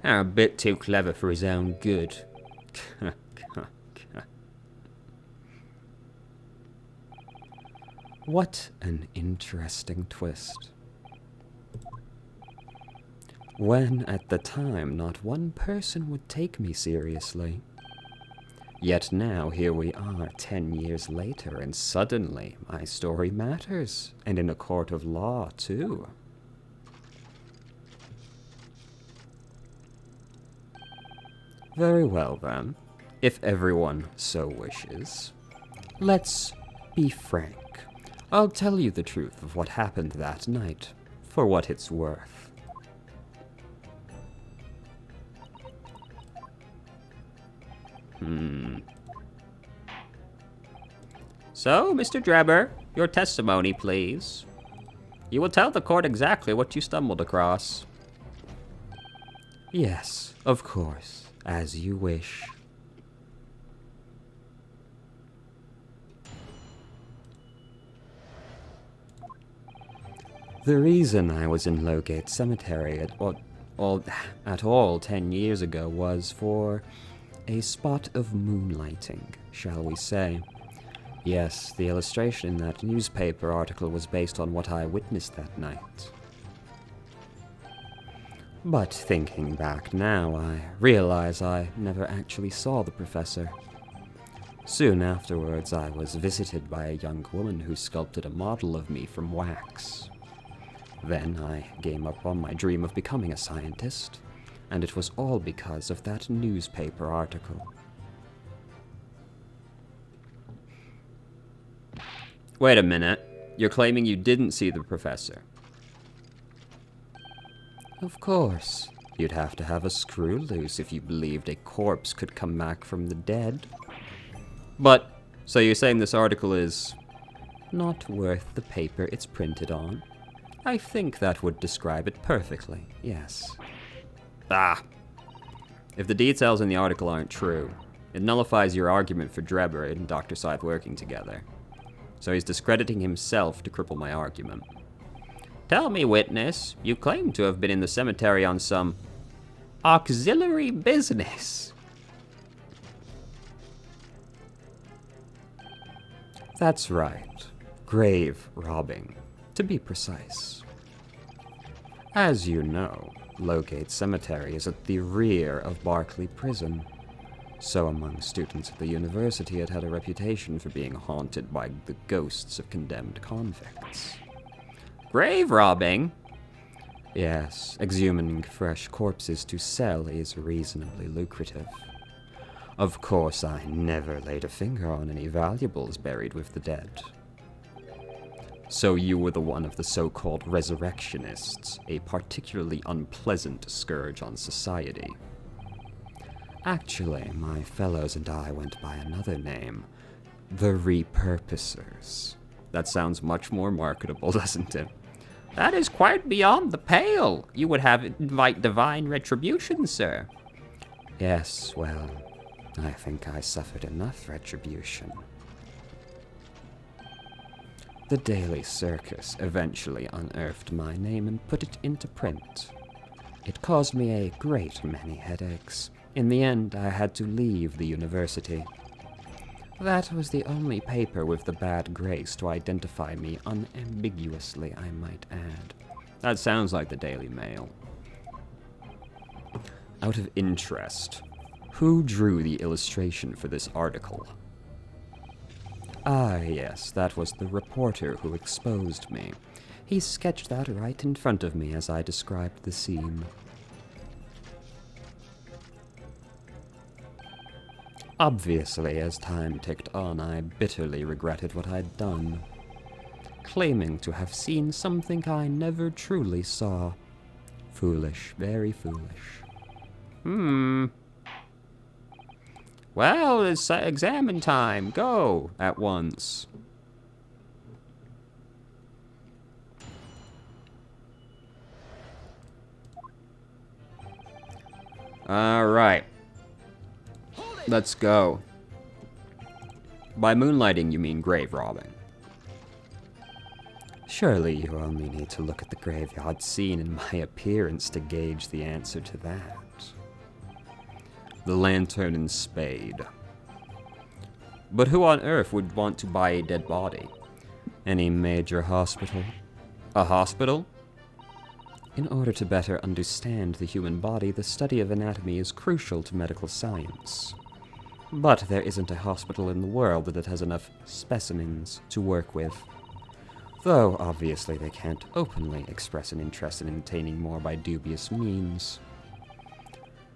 [SPEAKER 2] A bit too clever for his own good.
[SPEAKER 1] What an interesting twist. When, at the time, not one person would take me seriously. Yet now, here we are, 10 years later, and suddenly my story matters, and in a court of law, too. Very well, then, if everyone so wishes. Let's be frank. I'll tell you the truth of what happened that night, for what it's worth. So, Mr. Dreber, your testimony, please. You will tell the court exactly what you stumbled across. Yes, of course, as you wish. The reason I was in Lowgate Cemetery at all 10 years ago was for a spot of moonlighting, shall we say. Yes, the illustration in that newspaper article was based on what I witnessed that night. But thinking back now, I realize I never actually saw the professor. Soon afterwards, I was visited by a young woman who sculpted a model of me from wax. Then I gave up on my dream of becoming a scientist, and it was all because of that newspaper article. Wait a minute. You're claiming you didn't see the professor. Of course. You'd have to have a screw loose if you believed a corpse could come back from the dead. But, so you're saying this article is not worth the paper it's printed on? I think that would describe it perfectly, yes. Ah. If the details in the article aren't true, it nullifies your argument for Dreber and Dr. Scythe working together. So he's discrediting himself to cripple my argument. Tell me, witness, you claim to have been in the cemetery on some auxiliary business. That's right. Grave robbing, to be precise. As you know, Lowgate Cemetery is at the rear of Barclay Prison. So among students at the university, it had a reputation for being haunted by the ghosts of condemned convicts. Grave robbing? Yes, exhuming fresh corpses to sell is reasonably lucrative. Of course, I never laid a finger on any valuables buried with the dead. So you were the one of the so-called resurrectionists, a particularly unpleasant scourge on society. Actually, my fellows and I went by another name, the Repurposers. That sounds much more marketable, doesn't it? That is quite beyond the pale. You would have invite divine retribution, sir. Yes, well, I think I suffered enough retribution. The Daily Circus eventually unearthed my name and put it into print. It caused me a great many headaches. In the end, I had to leave the university. That was the only paper with the bad grace to identify me unambiguously, I might add. That sounds like the Daily Mail. Out of interest, who drew the illustration for this article? Ah, yes, that was the reporter who exposed me. He sketched that right in front of me as I described the scene. Obviously, as time ticked on, I bitterly regretted what I'd done, claiming to have seen something I never truly saw. Foolish, very foolish. Well, it's examine time. Go at once. All right. Let's go. By moonlighting, you mean grave robbing. Surely you only need to look at the graveyard scene and my appearance to gauge the answer to that. The lantern and spade. But who on earth would want to buy a dead body? Any major hospital? A hospital? In order to better understand the human body, the study of anatomy is crucial to medical science. But there isn't a hospital in the world that has enough specimens to work with. Though, obviously, they can't openly express an interest in obtaining more by dubious means.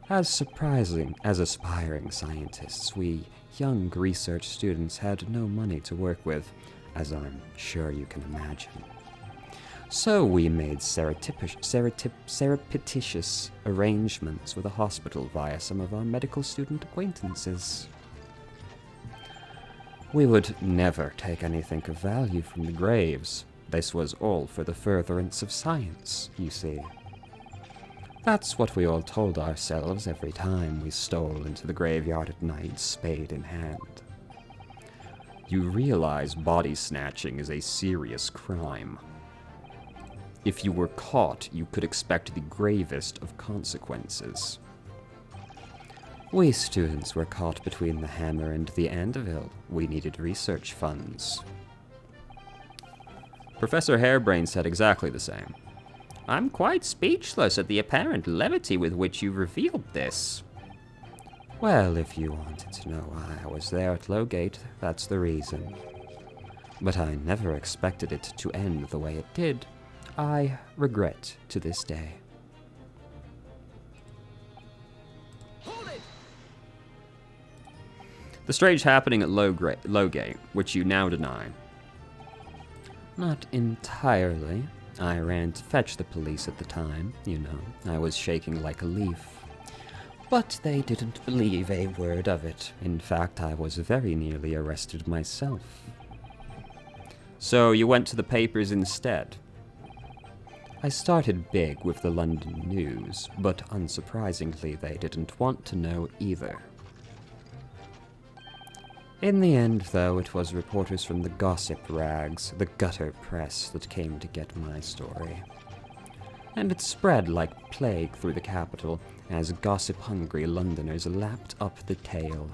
[SPEAKER 1] As surprising as aspiring scientists, we young research students had no money to work with, as I'm sure you can imagine. So we made surreptitious arrangements with a hospital via some of our medical student acquaintances. We would never take anything of value from the graves. This was all for the furtherance of science, you see. That's what we all told ourselves every time we stole into the graveyard at night, spade in hand. You realize body snatching is a serious crime. If you were caught, you could expect the gravest of consequences. We students were caught between the hammer and the anvil. We needed research funds. Professor Harebrain said exactly the same. I'm quite speechless at the apparent levity with which you revealed this. Well, if you wanted to know why I was there at Lowgate, that's the reason. But I never expected it to end the way it did. I regret to this day. The strange happening at Lowgate, which you now deny. Not entirely. I ran to fetch the police at the time, you know. I was shaking like a leaf. But they didn't believe a word of it. In fact, I was very nearly arrested myself. So you went to the papers instead? I started big with the London News, but unsurprisingly they didn't want to know either. In the end, though, it was reporters from the gossip rags, the gutter press, that came to get my story. And it spread like plague through the capital as gossip-hungry Londoners lapped up the tale.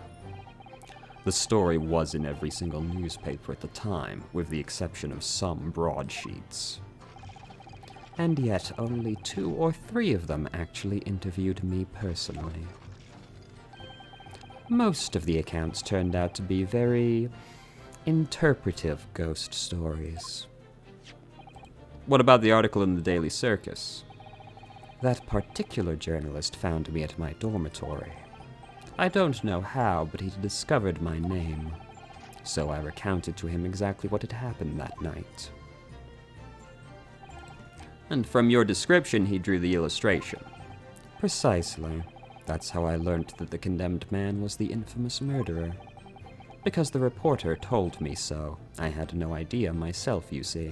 [SPEAKER 1] The story was in every single newspaper at the time, with the exception of some broadsheets. And yet only 2 or 3 of them actually interviewed me personally. Most of the accounts turned out to be very interpretive ghost stories. What about the article in the Daily Circus? That particular journalist found me at my dormitory. I don't know how, but he discovered my name. So I recounted to him exactly what had happened that night. And from your description, he drew the illustration. Precisely. That's how I learnt that the condemned man was the infamous murderer. Because the reporter told me so. I had no idea myself, you see.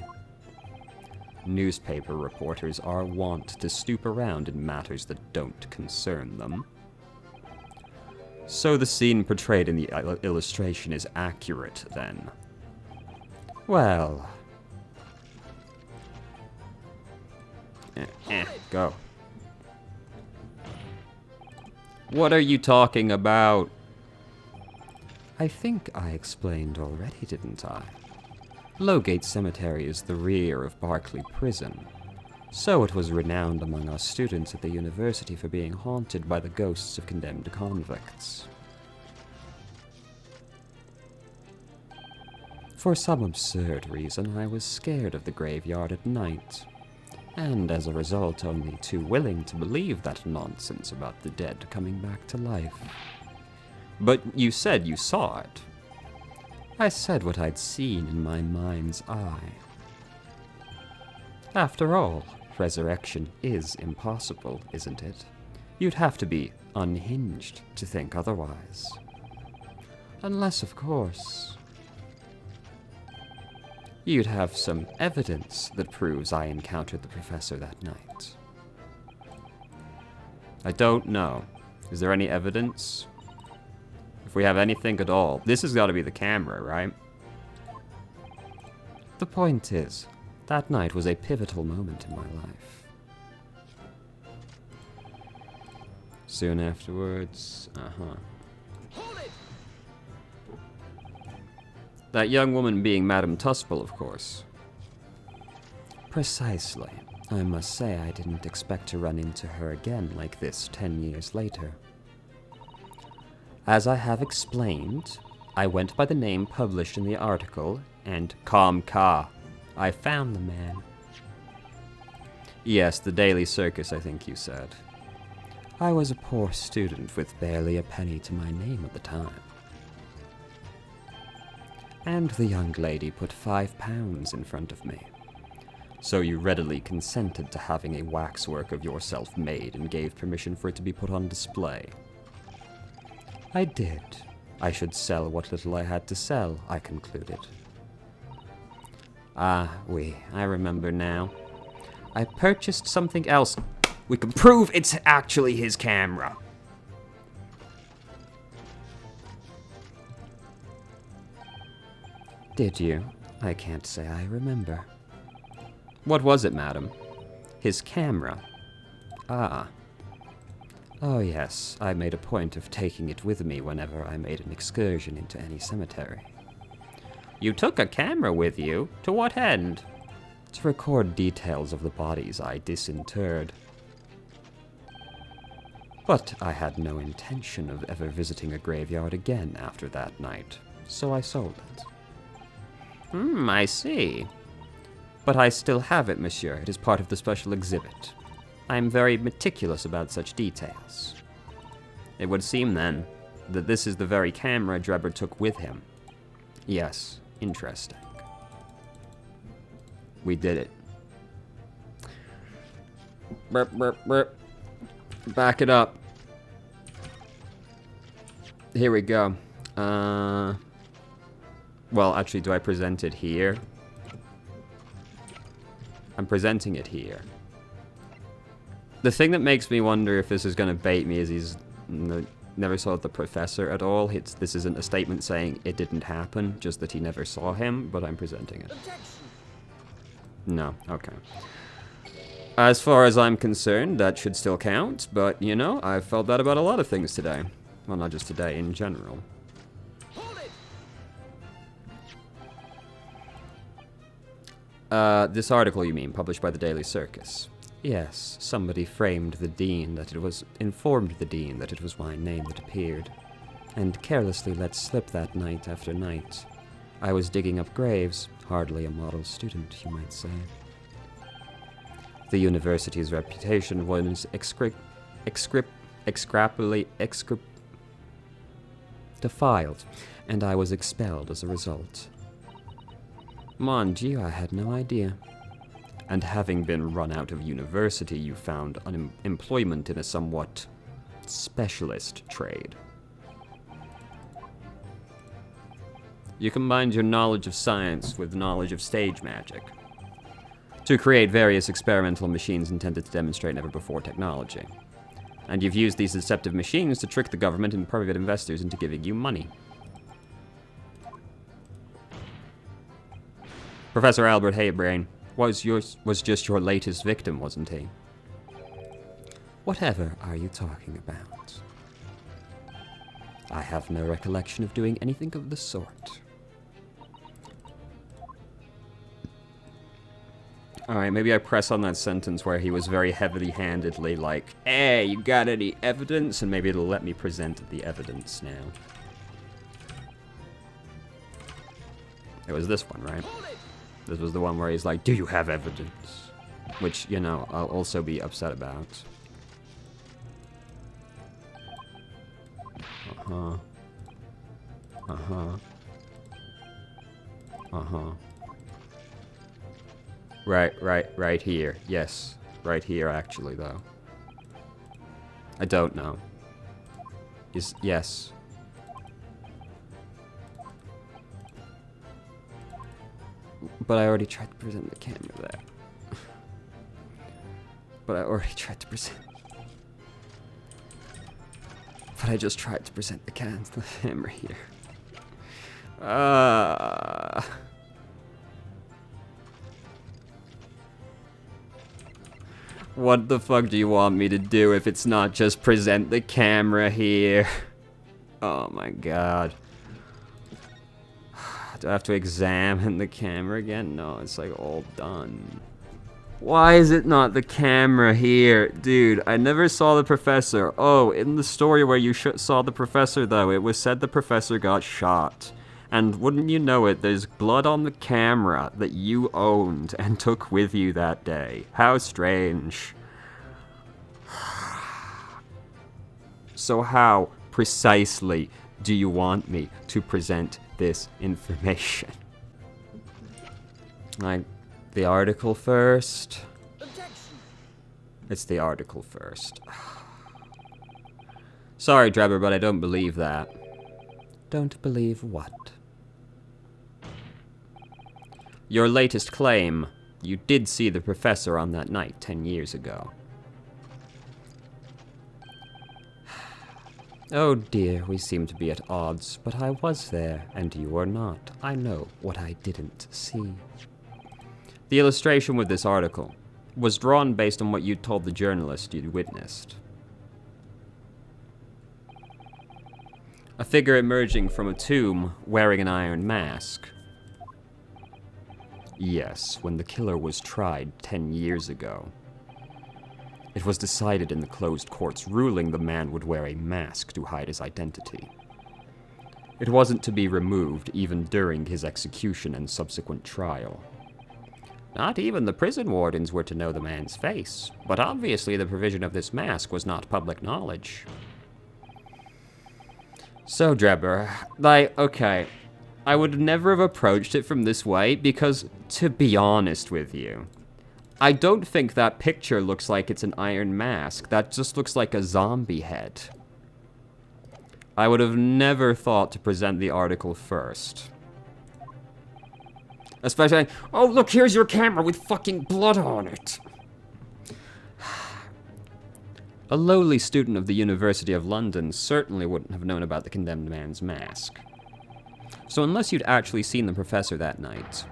[SPEAKER 1] Newspaper reporters are wont to stoop around in matters that don't concern them. So the scene portrayed in the illustration is accurate, then? Well... Go. What are you talking about? I think I explained already, didn't I? Lowgate Cemetery is the rear of Barclay Prison, so it was renowned among us students at the university for being haunted by the ghosts of condemned convicts. For some absurd reason, I was scared of the graveyard at night, and as a result only too willing to believe that nonsense about the dead coming back to life. But you said you saw it. I said what I'd seen in my mind's eye. After all, resurrection is impossible, isn't it? You'd have to be unhinged to think otherwise. Unless, of course, you'd have some evidence that proves I encountered the professor that night. I don't know. Is there any evidence? If we have anything at all, this has got to be the camera, right? The point is, that night was a pivotal moment in my life. Soon afterwards, That young woman being Madame Tuspel, of course. Precisely. I must say I didn't expect to run into her again like this 10 years later. As I have explained, I went by the name published in the article, and Ka. I found the man. Yes, the Daily Circus, I think you said. I was a poor student with barely a penny to my name at the time. And the young lady put £5 in front of me. So you readily consented to having a waxwork of yourself made and gave permission for it to be put on display. I did. I should sell what little I had to sell, I concluded. Ah, oui, I remember now. I purchased something else. We can prove it's actually his camera. Did you? I can't say I remember. What was it, madam? His camera. Ah. Oh yes, I made a point of taking it with me whenever I made an excursion into any cemetery. You took a camera with you? To what end? To record details of the bodies I disinterred. But I had no intention of ever visiting a graveyard again after that night, so I sold it. I see. But I still have it, monsieur. It is part of the special exhibit. I am very meticulous about such details. It would seem, then, that this is the very camera Dreber took with him. Yes, interesting. We did it. Burp, burp, burp. Back it up. Here we go. Well, actually, do I present it here? I'm presenting it here. The thing that makes me wonder if this is going to bait me is he's never saw the professor at all. This isn't a statement saying it didn't happen, just that he never saw him, but I'm presenting it. No, okay. As far as I'm concerned, that should still count, but, you know, I've felt that about a lot of things today. Well, not just today, in general. This article, you mean, published by the Daily Circus? Yes, somebody informed the dean that it was my name that appeared, and carelessly let slip that night after night. I was digging up graves, hardly a model student, you might say. The university's reputation was defiled, and I was expelled as a result. Mon Dieu, I had no idea. And having been run out of university, you found employment in a somewhat specialist trade. You combined your knowledge of science with knowledge of stage magic to create various experimental machines intended to demonstrate never-before technology. And you've used these deceptive machines to trick the government and private investors into giving you money. Professor Albert Haybrain was just your latest victim, wasn't he? Whatever are you talking about? I have no recollection of doing anything of the sort. Alright, maybe I press on that sentence where he was very heavy-handedly like, hey, you got any evidence? And maybe it'll let me present the evidence now. It was this one, right? This was the one where he's like, do you have evidence? Which, you know, I'll also be upset about. Uh-huh. Uh-huh. Uh-huh. Right here. Yes. Right here, actually, though. I don't know. Yes. But I already tried to present the camera there. But I just tried to present the camera here. What the fuck do you want me to do if it's not just present the camera here? Oh my god. Do I have to examine the camera again? No, it's like all done. Why is it not the camera here? Dude, I never saw the professor. Oh, in the story where you saw the professor, though, it was said the professor got shot. And wouldn't you know it, there's blood on the camera that you owned and took with you that day. How strange. So how, precisely, do you want me to present this information? Like, the article first? Objection. It's the article first. Sorry, Dreber, but I don't believe that. Don't believe what? Your latest claim. You did see the professor on that night 10 years ago. Oh dear, we seem to be at odds, but I was there, and you are not. I know what I didn't see. The illustration with this article was drawn based on what you told the journalist you'd witnessed. A figure emerging from a tomb wearing an iron mask. Yes, when the killer was tried 10 years ago. It was decided in the closed court's ruling the man would wear a mask to hide his identity. It wasn't to be removed even during his execution and subsequent trial. Not even the prison wardens were to know the man's face, but obviously the provision of this mask was not public knowledge. So, Dreber, okay. I would never have approached it from this way because, to be honest with you, I don't think that picture looks like it's an iron mask. That just looks like a zombie head. I would have never thought to present the article first. Especially, oh look, here's your camera with fucking blood on it. A lowly student of the University of London certainly wouldn't have known about the condemned man's mask. So unless you'd actually seen the professor that night,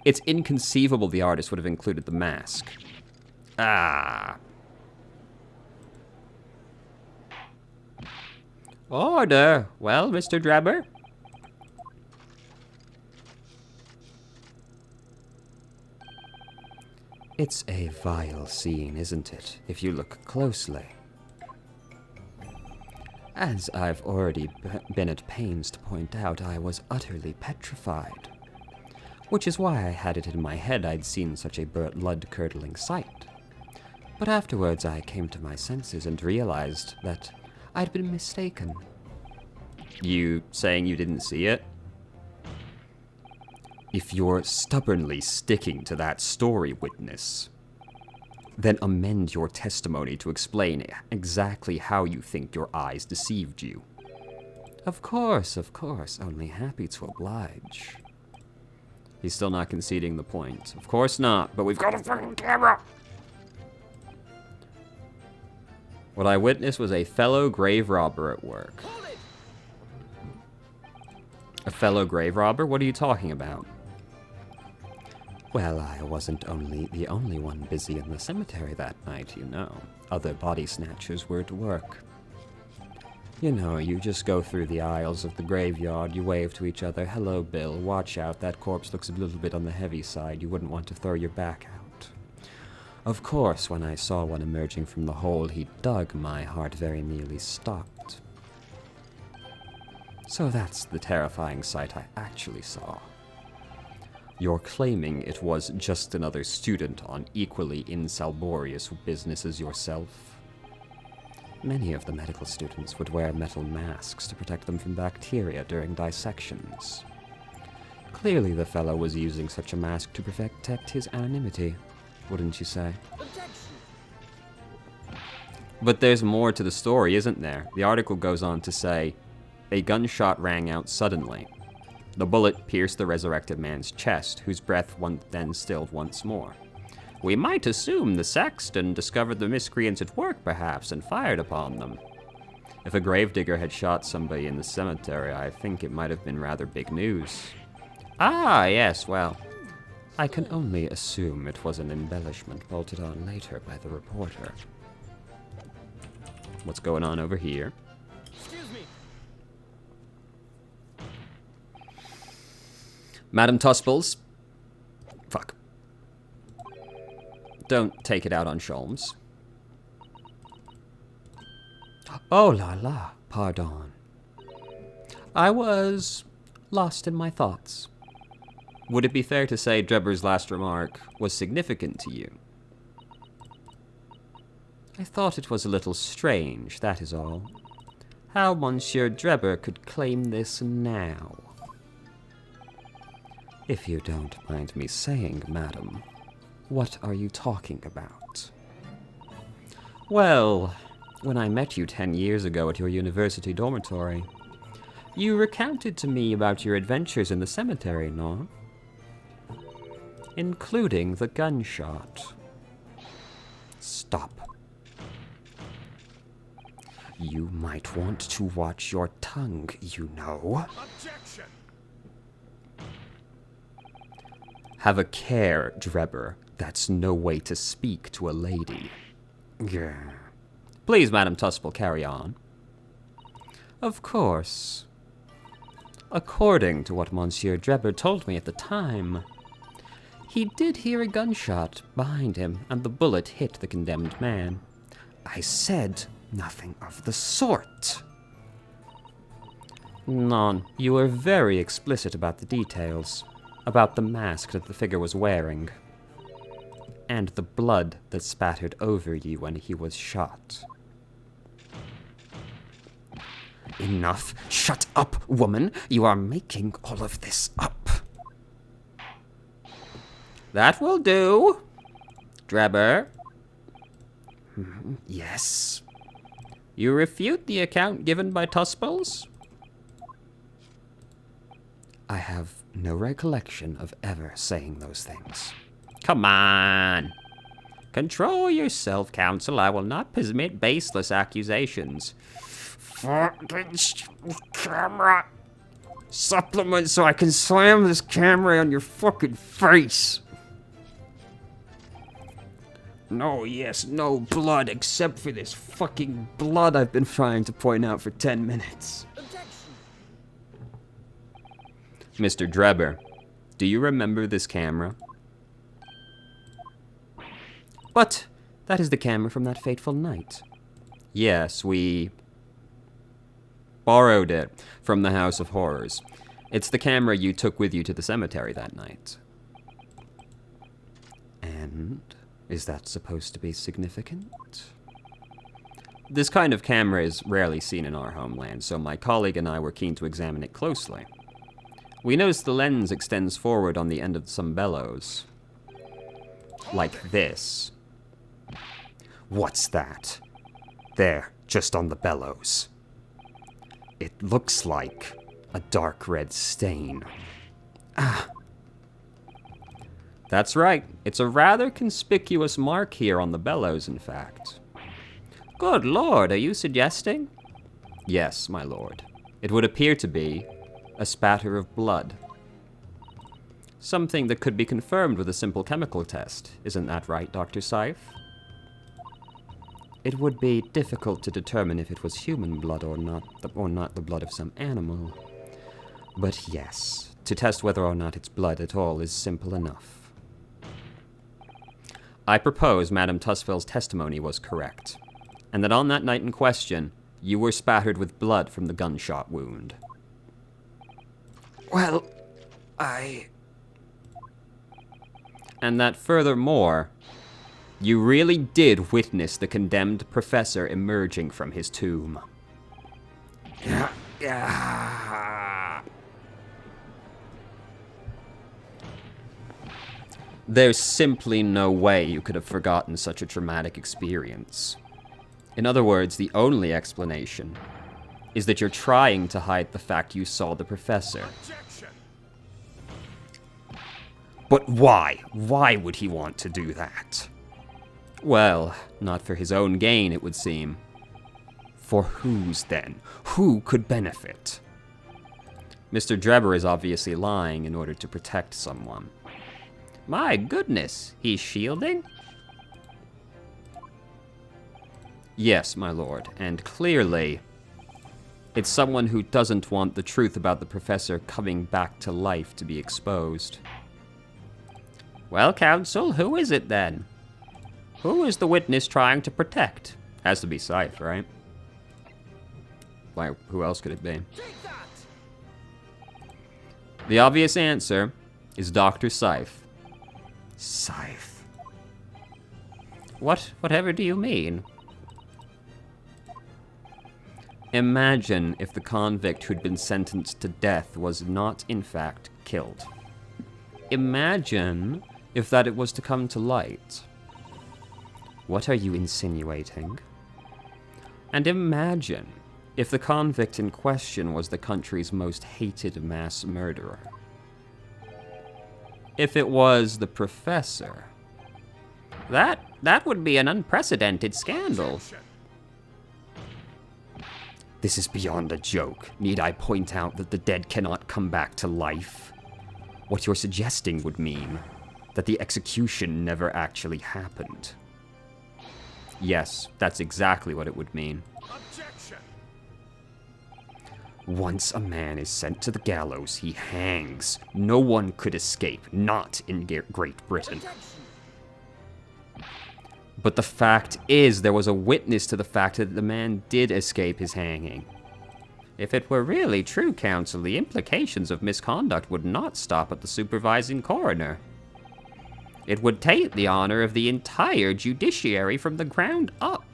[SPEAKER 1] it's inconceivable the artist would have included the mask. Ah. Order. Well, Mr. Dreber? It's a vile scene, isn't it, if you look closely? As I've already been at pains to point out, I was utterly petrified. Which is why I had it in my head I'd seen such a blood-curdling sight. But afterwards I came to my senses and realized that I'd been mistaken. You saying you didn't see it? If you're stubbornly sticking to that story, witness, then amend your testimony to explain exactly how you think your eyes deceived you. Of course, only happy to oblige. He's still not conceding the point. Of course not, but we've got a fucking camera! What I witnessed was a fellow grave robber at work. A fellow grave robber? What are you talking about? Well, I wasn't the only one busy in the cemetery that night, you know. Other body snatchers were at work. You know, you just go through the aisles of the graveyard, you wave to each other, hello Bill, watch out, that corpse looks a little bit on the heavy side, you wouldn't want to throw your back out. Of course, when I saw one emerging from the hole he dug, my heart very nearly stopped. So that's the terrifying sight I actually saw. You're claiming it was just another student on equally insalubrious business as yourself? Many of the medical students would wear metal masks to protect them from bacteria during dissections. Clearly the fellow was using such a mask to protect his anonymity, wouldn't you say? But there's more to the story, isn't there? The article goes on to say, a gunshot rang out suddenly. The bullet pierced the resurrected man's chest, whose breath then stilled once more. We might assume the sexton discovered the miscreants at work, perhaps, and fired upon them. If a gravedigger had shot somebody in the cemetery, I think it might have been rather big news. Ah, yes, well, I can only assume it was an embellishment bolted on later by the reporter. What's going on over here?
[SPEAKER 3] Excuse me.
[SPEAKER 1] Madam Tusples. Fuck. Don't take it out on Sholmes. Oh la la, pardon. I was lost in my thoughts. Would it be fair to say Dreber's last remark was significant to you? I thought it was a little strange, that is all. How Monsieur Dreber could claim this now. If you don't mind me saying, madam, what are you talking about? Well, when I met you 10 years ago at your university dormitory, you recounted to me about your adventures in the cemetery, no? Including the gunshot. Stop. You might want to watch your tongue, you know.
[SPEAKER 3] Objection!
[SPEAKER 1] Have a care, Dreber. That's no way to speak to a lady. Grr. Please, Madam Tuspel, carry on. Of course. According to what Monsieur Dreber told me at the time, he did hear a gunshot behind him, and the bullet hit the condemned man. I said nothing of the sort. Non, you were very explicit about the details. About the mask that the figure was wearing. And the blood that spattered over you when he was shot. Enough. Shut up, woman. You are making all of this up. That will do. Dreber. Yes. You refute the account given by Tuspels? I have no recollection of ever saying those things. Come on. Control yourself, Counsel. I will not permit baseless accusations. Fucking camera. Supplement so I can slam this camera on your fucking face. No, yes, no blood except for this fucking blood I've been trying to point out for 10 minutes.
[SPEAKER 3] Objection.
[SPEAKER 1] Mr. Dreber, do you remember this camera? But that is the camera from that fateful night. Yes, we borrowed it from the House of Horrors. It's the camera you took with you to the cemetery that night. And is that supposed to be significant? This kind of camera is rarely seen in our homeland, so my colleague and I were keen to examine it closely. We noticed the lens extends forward on the end of some bellows. Like this. What's that? There, just on the bellows. It looks like a dark red stain. Ah. That's right. It's a rather conspicuous mark here on the bellows, in fact. Good lord, are you suggesting? Yes, my lord. It would appear to be a spatter of blood. Something that could be confirmed with a simple chemical test. Isn't that right, Dr. Seif? It would be difficult to determine if it was human blood or not the blood of some animal. But yes, to test whether or not it's blood at all is simple enough. I propose Madame Tusfel's testimony was correct, and that on that night in question, you were spattered with blood from the gunshot wound. Well, And that furthermore, you really did witness the condemned professor emerging from his tomb. There's simply no way you could have forgotten such a traumatic experience. In other words, the only explanation is that you're trying to hide the fact you saw the professor.
[SPEAKER 3] Objection.
[SPEAKER 1] But why? Why would he want to do that? Well, not for his own gain, it would seem. For whose, then? Who could benefit? Mr. Dreber is obviously lying in order to protect someone. My goodness, he's shielding? Yes, my lord, and clearly, it's someone who doesn't want the truth about the professor coming back to life to be exposed. Well, Counsel, who is it then? Who is the witness trying to protect? Has to be Seif, right? Why, who else could it be?
[SPEAKER 3] Take that.
[SPEAKER 1] The obvious answer is Dr. Seif. Seif. Whatever do you mean? Imagine if the convict who'd been sentenced to death was not, in fact, killed. Imagine if that it was to come to light. What are you insinuating? And imagine if the convict in question was the country's most hated mass murderer. If it was the professor. That would be an unprecedented scandal.
[SPEAKER 3] Objection.
[SPEAKER 1] This is beyond a joke. Need I point out that the dead cannot come back to life? What you're suggesting would mean that the execution never actually happened. Yes, that's exactly what it would mean.
[SPEAKER 3] Objection.
[SPEAKER 1] Once a man is sent to the gallows, he hangs. No one could escape, not in Great Britain.
[SPEAKER 3] Objection.
[SPEAKER 1] But the fact is, there was a witness to the fact that the man did escape his hanging. If it were really true, Counsel, the implications of misconduct would not stop at the supervising coroner. It would taint the honor of the entire judiciary from the ground up.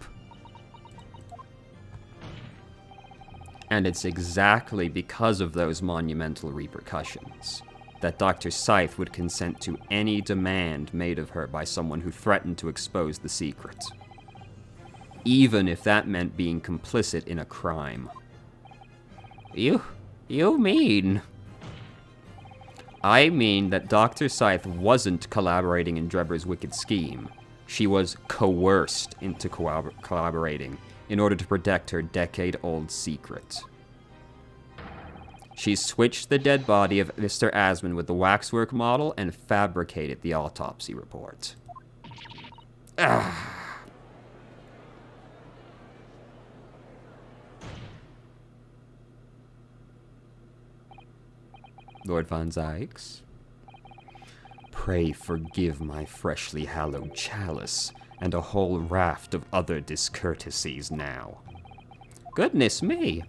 [SPEAKER 1] And it's exactly because of those monumental repercussions that Dr. Scythe would consent to any demand made of her by someone who threatened to expose the secret, even if that meant being complicit in a crime. You mean? I mean that Dr. Scythe wasn't collaborating in Dreber's wicked scheme. She was coerced into collaborating in order to protect her decade-old secret. She switched the dead body of Mr. Asmund with the waxwork model and fabricated the autopsy report. Lord Von Zykes, pray forgive my freshly hallowed chalice and a whole raft of other discourtesies now. Goodness me!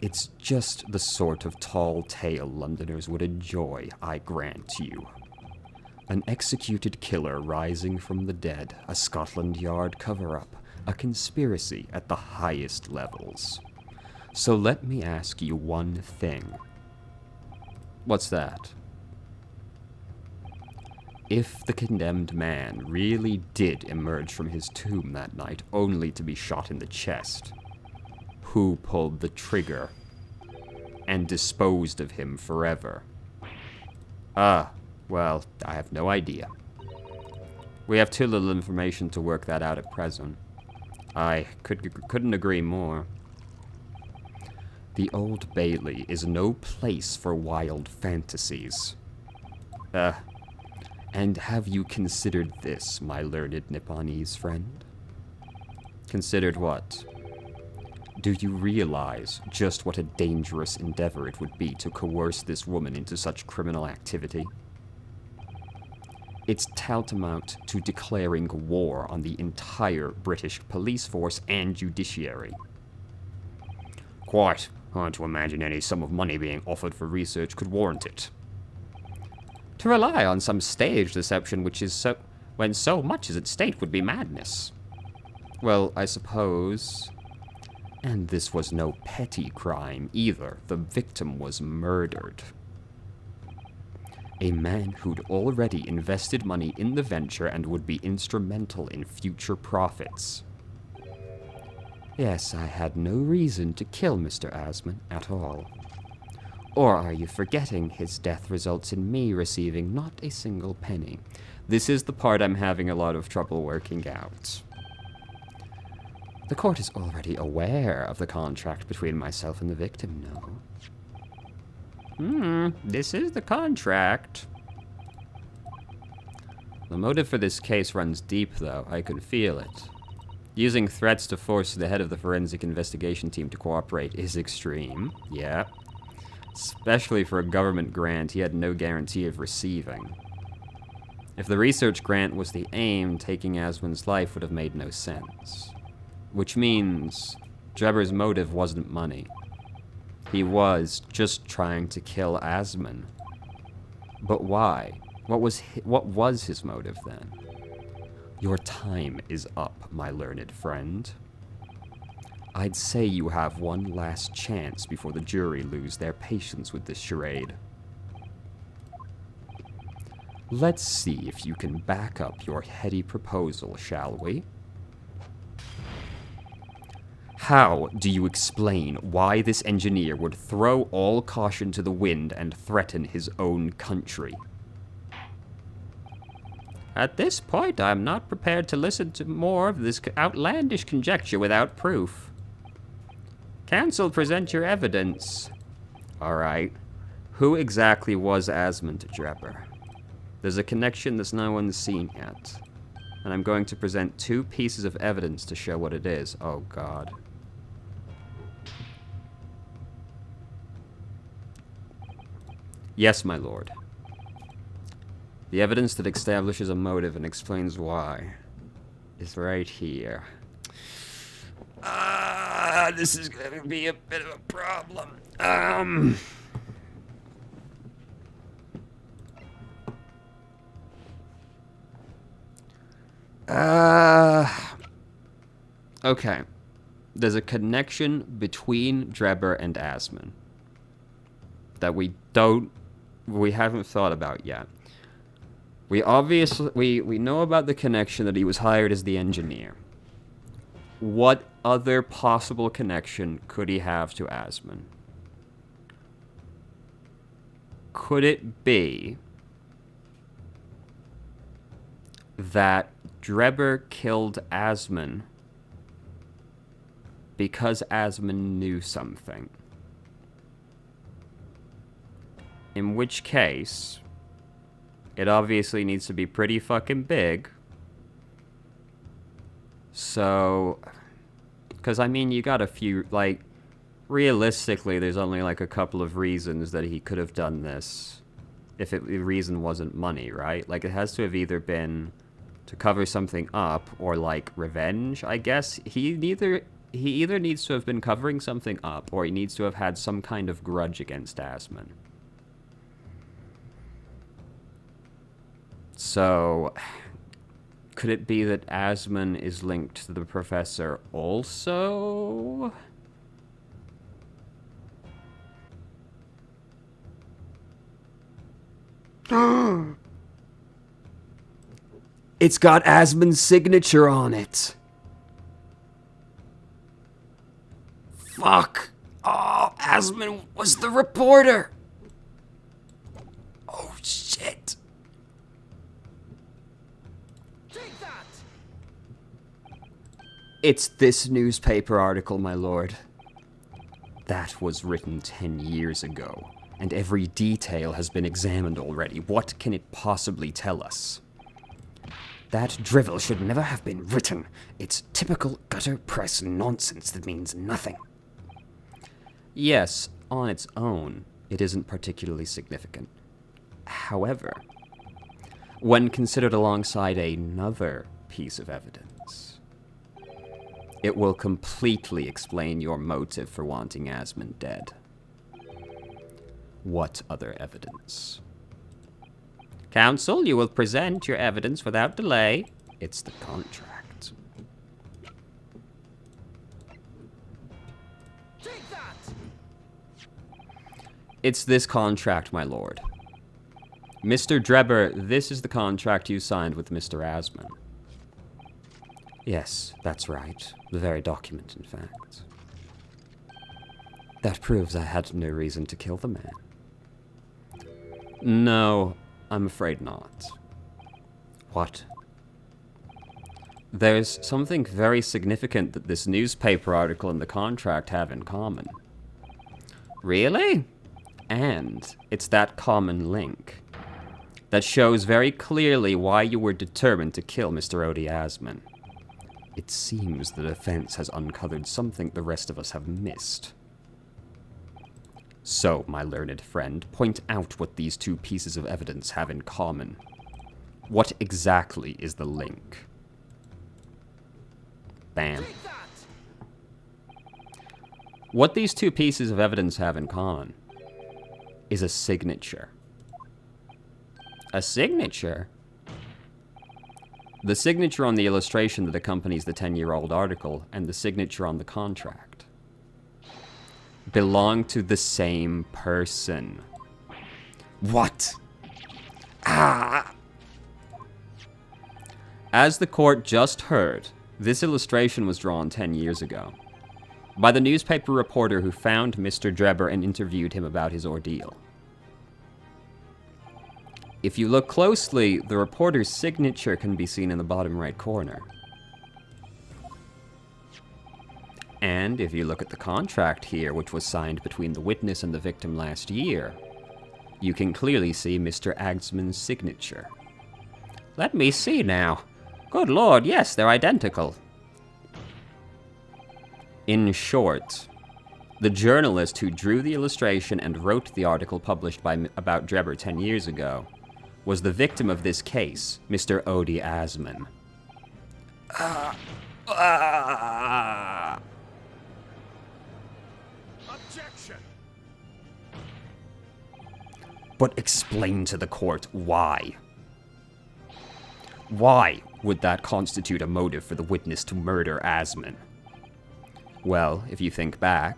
[SPEAKER 1] It's just the sort of tall tale Londoners would enjoy, I grant you. An executed killer rising from the dead, a Scotland Yard cover-up, a conspiracy at the highest levels. So let me ask you one thing. What's that? If the condemned man really did emerge from his tomb that night only to be shot in the chest, who pulled the trigger and disposed of him forever? Well, I have no idea. We have too little information to work that out at present. I couldn't agree more. The Old Bailey is no place for wild fantasies. And have you considered this, my learned Nipponese friend? Considered what? Do you realize just what a dangerous endeavor it would be to coerce this woman into such criminal activity? It's tantamount to declaring war on the entire British police force and judiciary. Quite hard to imagine any sum of money being offered for research could warrant it. To rely on some stage deception when so much is at stake would be madness. Well, I suppose. And this was no petty crime either. The victim was murdered. A man who'd already invested money in the venture and would be instrumental in future profits. Yes, I had no reason to kill Mr. Asmund at all. Or are you forgetting his death results in me receiving not a single penny? This is the part I'm having a lot of trouble working out. The court is already aware of the contract between myself and the victim, no? This is the contract. The motive for this case runs deep, though. I can feel it. Using threats to force the head of the forensic investigation team to cooperate is extreme, yeah. Especially for a government grant he had no guarantee of receiving. If the research grant was the aim, taking Asmund's life would have made no sense. Which means Dreber's motive wasn't money. He was just trying to kill Asmund. But why? What was his motive then? Your time is up, my learned friend. I'd say you have one last chance before the jury lose their patience with this charade. Let's see if you can back up your heady proposal, shall we? How do you explain why this engineer would throw all caution to the wind and threaten his own country? At this point, I'm not prepared to listen to more of this outlandish conjecture without proof. Counsel, present your evidence. All right. Who exactly was Asmund Dreber? There's a connection that no one's seen yet. And I'm going to present 2 pieces of evidence to show what it is. Oh, God. Yes, my lord. The evidence that establishes a motive and explains why is right here. This is going to be a bit of a problem. Okay. there's a connection between Dreber and Asman that we haven't thought about yet. We know about the connection that he was hired as the engineer. What other possible connection could he have to Asman? Could it be that Dreber killed Asman because Asman knew something? In which case, it obviously needs to be pretty fucking big. So, because I mean, you got a few, like, realistically, there's only like a couple of reasons that he could have done this if the reason wasn't money, right? Like, it has to have either been to cover something up or, like, revenge, I guess. He either needs to have been covering something up or he needs to have had some kind of grudge against Asman. So, could it be that Asman is linked to the professor also? It's got Asman's signature on it. Fuck. Oh, Asman was the reporter. Oh, shit.
[SPEAKER 3] Take that!
[SPEAKER 1] It's this newspaper article, my lord. That was written 10 years ago, and every detail has been examined already. What can it possibly tell us?
[SPEAKER 2] That drivel should never have been written. It's typical gutter press nonsense that means nothing.
[SPEAKER 1] Yes, on its own, it isn't particularly significant. However, when considered alongside another piece of evidence, it will completely explain your motive for wanting Asman dead. What other evidence? Counsel, you will present your evidence without delay. It's the contract.
[SPEAKER 3] Take that!
[SPEAKER 1] It's this contract, my lord. Mr. Dreber, this is the contract you signed with Mr. Asman. Yes, that's right. The very document, in fact. That proves I had no reason to kill the man. No, I'm afraid not. What? There's something very significant that this newspaper article and the contract have in common. Really? And it's that common link that shows very clearly why you were determined to kill Mr. Odie Asman. It seems the defense has uncovered something the rest of us have missed. So, my learned friend, point out what these two pieces of evidence have in common. What exactly is the link? Bam.
[SPEAKER 3] Take that!
[SPEAKER 1] What these two pieces of evidence have in common is a signature. A signature? The signature on the illustration that accompanies the 10-year-old article and the signature on the contract belong to the same person. What? Ah! As the court just heard, this illustration was drawn 10 years ago by the newspaper reporter who found Mr. Dreber and interviewed him about his ordeal. If you look closely, the reporter's signature can be seen in the bottom right corner. And if you look at the contract here, which was signed between the witness and the victim last year, you can clearly see Mr. Asman's signature. Let me see now. Good lord, yes, they're identical. In short, the journalist who drew the illustration and wrote the article published about Dreber 10 years ago was the victim of this case, Mr. Odie Asman.
[SPEAKER 3] Objection!
[SPEAKER 1] But explain to the court why. Why would that constitute a motive for the witness to murder Asman? Well, if you think back,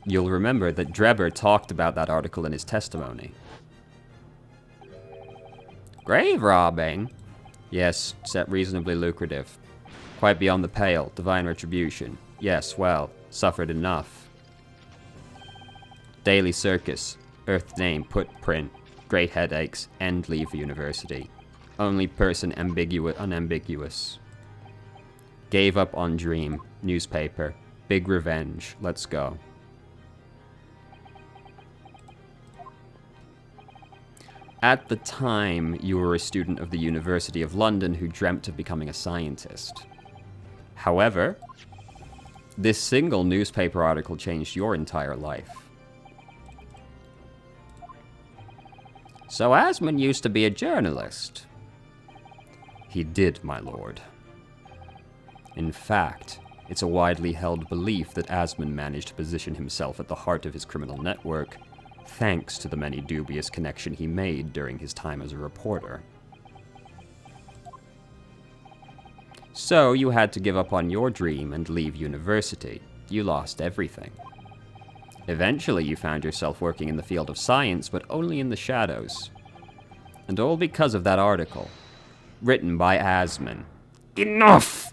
[SPEAKER 1] you'll remember that Dreber talked about that article in his testimony. Grave robbing? Yes, set reasonably lucrative. Quite beyond the pale, divine retribution. Yes, well, suffered enough. Daily circus, earth name, put print, great headaches, end leave university. Only person unambiguous. Gave up on dream, newspaper, big revenge, let's go. At the time, you were a student of the University of London who dreamt of becoming a scientist. However, this single newspaper article changed your entire life. So Asmund used to be a journalist. He did, my lord. In fact, it's a widely held belief that Asmund managed to position himself at the heart of his criminal network, thanks to the many dubious connections he made during his time as a reporter. So you had to give up on your dream and leave university. You lost everything. Eventually you found yourself working in the field of science, but only in the shadows. And all because of that article, written by Asmund. Enough!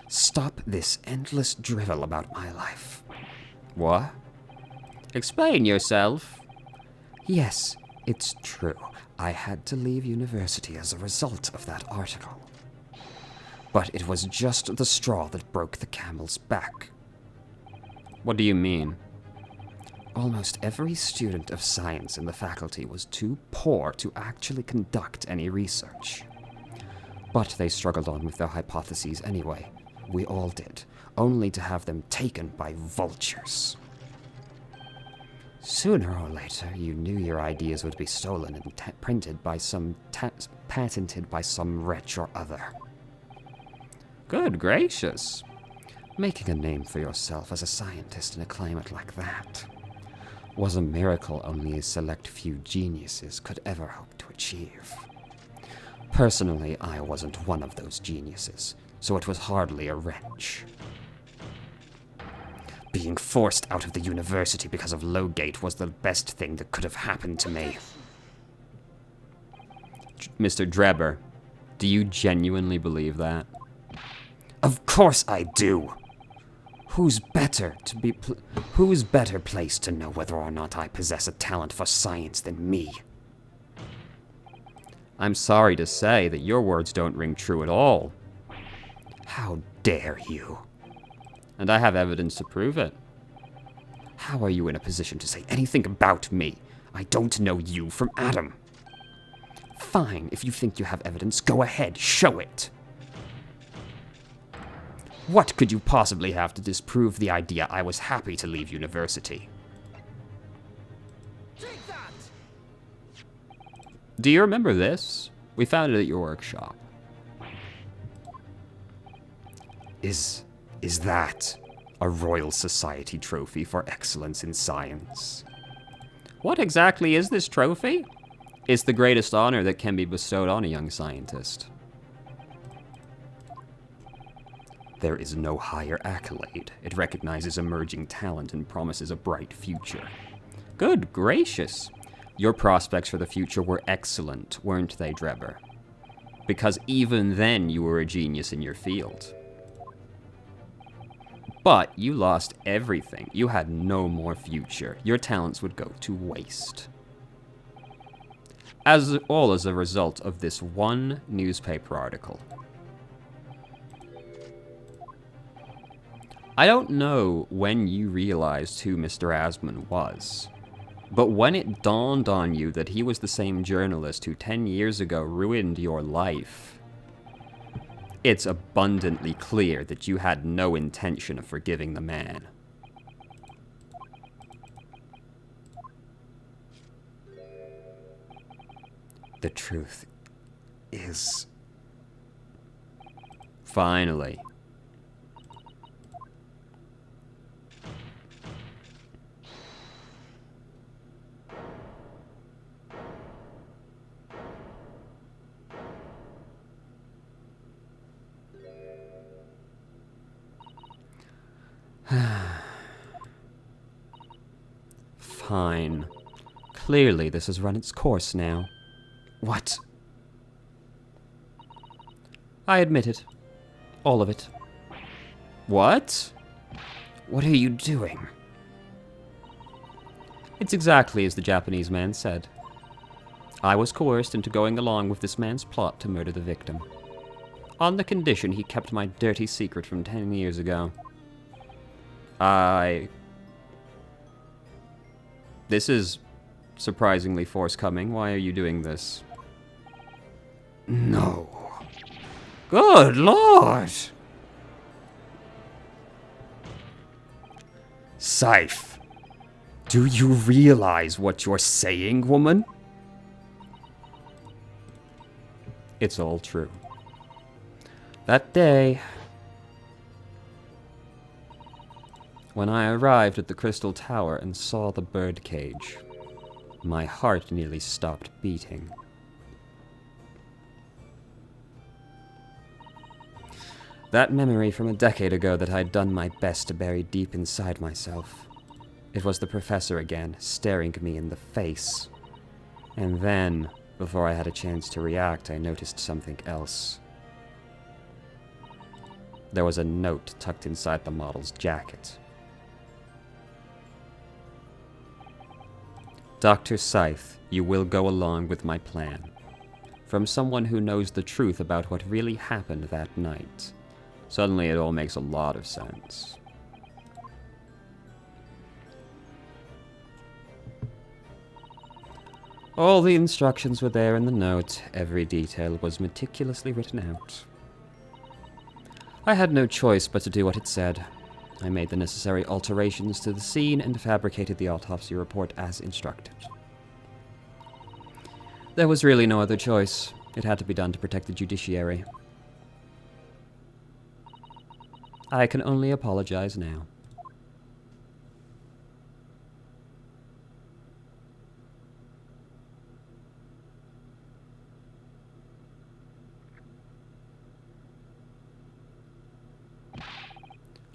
[SPEAKER 1] Stop this endless drivel about my life. What? Explain yourself. Yes, it's true. I had to leave university as a result of that article. But it was just the straw that broke the camel's back. What do you mean? Almost every student of science in the faculty was too poor to actually conduct any research. But they struggled on with their hypotheses anyway. We all did, only to have them taken by vultures. Sooner or later, you knew your ideas would be stolen and printed by patented by some wretch or other. Good gracious. Making a name for yourself as a scientist in a climate like that was a miracle only a select few geniuses could ever hope to achieve. Personally, I wasn't one of those geniuses, so it was hardly a wrench. Being forced out of the university because of Lowgate was the best thing that could have happened to me. Mr. Dreber, do you genuinely believe that? Of course I do! Who's better placed to know whether or not I possess a talent for science than me? I'm sorry to say that your words don't ring true at all. How dare you? And I have evidence to prove it. How are you in a position to say anything about me? I don't know you from Adam. Fine, if you think you have evidence, go ahead, show it. What could you possibly have to disprove the idea I was happy to leave university?
[SPEAKER 3] Take that!
[SPEAKER 1] Do you remember this? We found it at your workshop. Is that a Royal Society trophy for excellence in science? What exactly is this trophy? It's the greatest honor that can be bestowed on a young scientist. There is no higher accolade. It recognizes emerging talent and promises a bright future. Good gracious! Your prospects for the future were excellent, weren't they, Dreber? Because even then you were a genius in your field. But you lost everything. You had no more future. Your talents would go to waste. All as a result of this one newspaper article. I don't know when you realized who Mr. Asmund was, but when it dawned on you that he was the same journalist who 10 years ago ruined your life, it's abundantly clear that you had no intention of forgiving the man. The truth is... Finally. Fine. Clearly, this has run its course now. What? I admit it. All of it. What? What are you doing? It's exactly as the Japanese man said. I was coerced into going along with this man's plot to murder the victim, on the condition he kept my dirty secret from 10 years ago. This is surprisingly forthcoming. Why are you doing this? No. Good Lord! Scythe, do you realize what you're saying, woman? It's all true. That day, when I arrived at the Crystal Tower and saw the birdcage, my heart nearly stopped beating. That memory from a decade ago that I'd done my best to bury deep inside myself. It was the professor again, staring me in the face. And then, before I had a chance to react, I noticed something else. There was a note tucked inside the model's jacket. Dr. Scythe, you will go along with my plan. From someone who knows the truth about what really happened that night. Suddenly it all makes a lot of sense. All the instructions were there in the note. Every detail was meticulously written out. I had no choice but to do what it said. I made the necessary alterations to the scene and fabricated the autopsy report as instructed. There was really no other choice. It had to be done to protect the judiciary. I can only apologize now.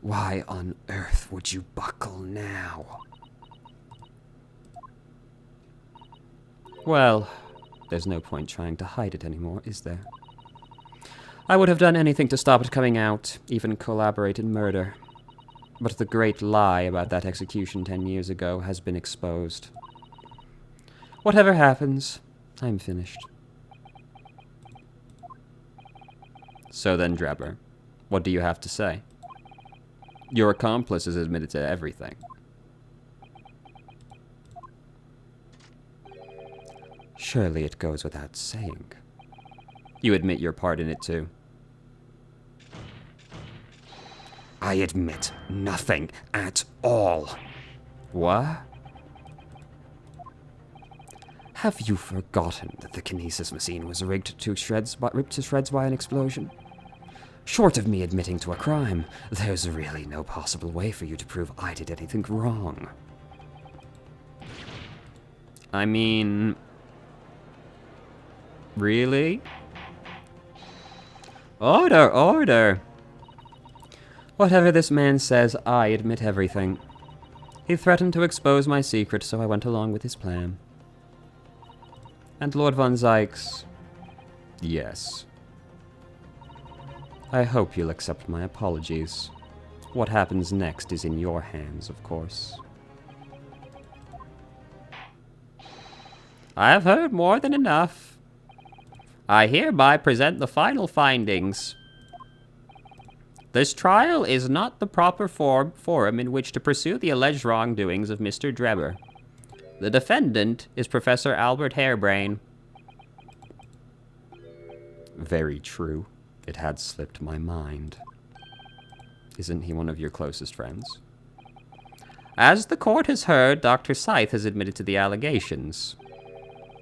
[SPEAKER 1] Why on earth would you buckle now? Well, there's no point trying to hide it anymore, is there? I would have done anything to stop it coming out, even collaborate in murder. But the great lie about that execution 10 years ago has been exposed. Whatever happens, I'm finished. So then, Dreber, what do you have to say? Your accomplice has admitted to everything. Surely it goes without saying. You admit your part in it too. I admit nothing at all. What? Have you forgotten that the kinesis machine was ripped to shreds by an explosion? Short of me admitting to a crime, there's really no possible way for you to prove I did anything wrong. I mean... really? Order, order! Whatever this man says, I admit everything. He threatened to expose my secret, so I went along with his plan. And Lord von Zykes... yes. I hope you'll accept my apologies. What happens next is in your hands, of course. I have heard more than enough. I hereby present the final findings. This trial is not the proper forum in which to pursue the alleged wrongdoings of Mr. Dreber. The defendant is Professor Albert Harebrain. Very true. It had slipped my mind. Isn't he one of your closest friends? As the court has heard, Dr. Scythe has admitted to the allegations,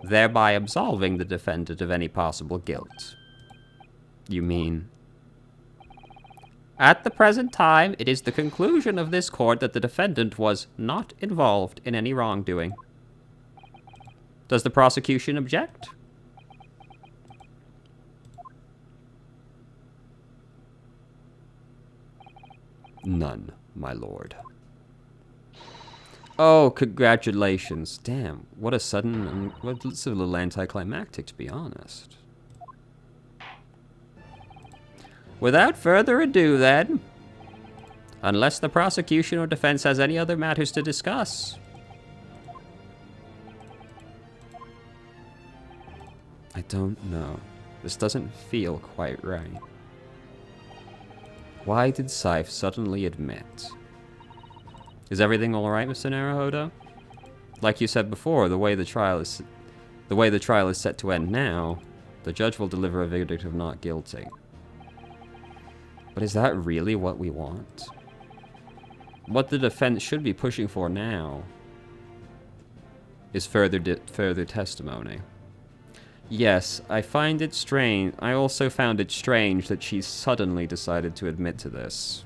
[SPEAKER 1] thereby absolving the defendant of any possible guilt. You mean... At the present time, it is the conclusion of this court that the defendant was not involved in any wrongdoing. Does the prosecution object? None, my lord. Oh, congratulations. Damn, what a sudden and what's a little anticlimactic, to be honest. Without further ado, then, unless the prosecution or defense has any other matters to discuss. I don't know. This doesn't feel quite right. Why did Scythe suddenly admit? Is everything all right, Mr. Naruhodo? Like you said before, the way the trial is set to end now, the judge will deliver a verdict of not guilty. But is that really what we want? What the defense should be pushing for now is further testimony. Yes, I find it strange. I also found it strange that she suddenly decided to admit to this.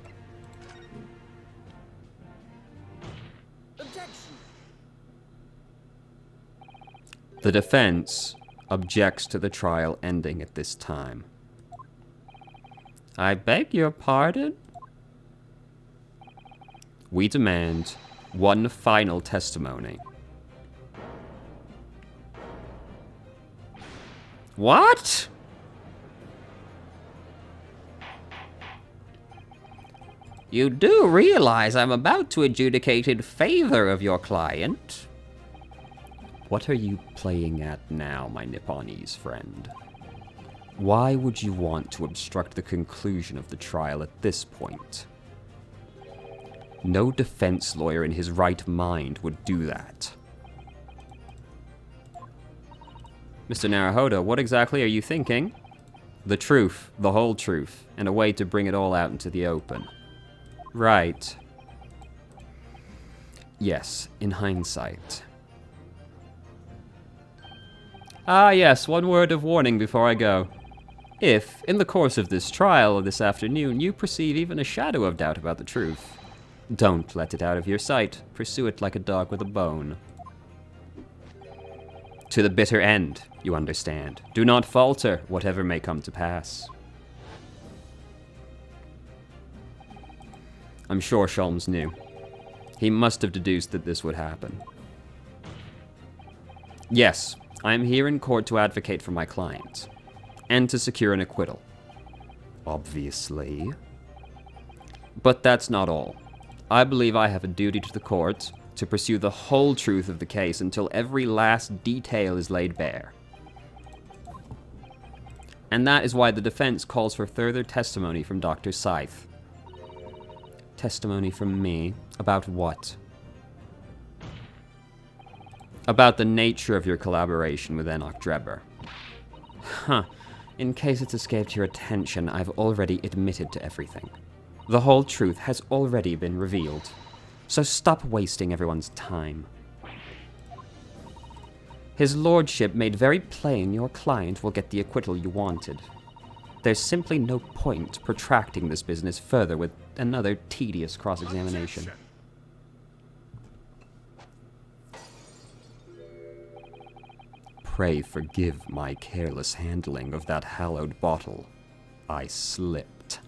[SPEAKER 3] Objection.
[SPEAKER 1] The defense objects to the trial ending at this time. I beg your pardon? We demand one final testimony. What? You do realize I'm about to adjudicate in favor of your client? What are you playing at now, my Nipponese friend? Why would you want to obstruct the conclusion of the trial at this point? No defense lawyer in his right mind would do that. Mr. Naruhodo, what exactly are you thinking? The truth, the whole truth, and a way to bring it all out into the open. Right. Yes, in hindsight. Ah yes, one word of warning before I go. If, in the course of this trial this afternoon, you perceive even a shadow of doubt about the truth, don't let it out of your sight. Pursue it like a dog with a bone. To the bitter end, you understand. Do not falter, whatever may come to pass. I'm sure Sholmes knew. He must have deduced that this would happen. Yes, I am here in court to advocate for my client, and to secure an acquittal. Obviously. But that's not all. I believe I have a duty to the court to pursue the whole truth of the case until every last detail is laid bare. And that is why the defense calls for further testimony from Dr. Scythe. Testimony from me? About what? About the nature of your collaboration with Enoch Dreber. Huh. In case it's escaped your attention, I've already admitted to everything. The whole truth has already been revealed. So stop wasting everyone's time. His lordship made very plain your client will get the acquittal you wanted. There's simply no point protracting this business further with another tedious cross-examination.
[SPEAKER 3] Objection.
[SPEAKER 1] Pray forgive my careless handling of that hallowed bottle. I slipped.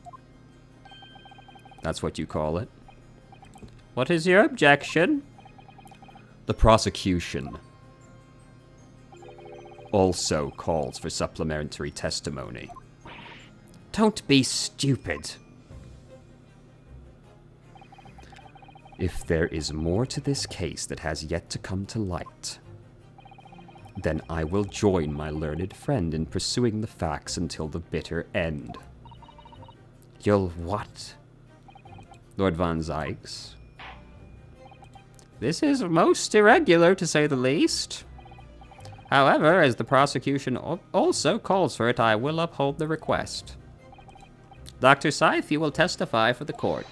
[SPEAKER 1] That's what you call it? What is your objection? The prosecution also calls for supplementary testimony. Don't be stupid. If there is more to this case that has yet to come to light, then I will join my learned friend in pursuing the facts until the bitter end. You'll what? Lord Von Zykes? This is most irregular, to say the least. However, as the prosecution also calls for it, I will uphold the request. Dr. Scythe, you will testify for the court,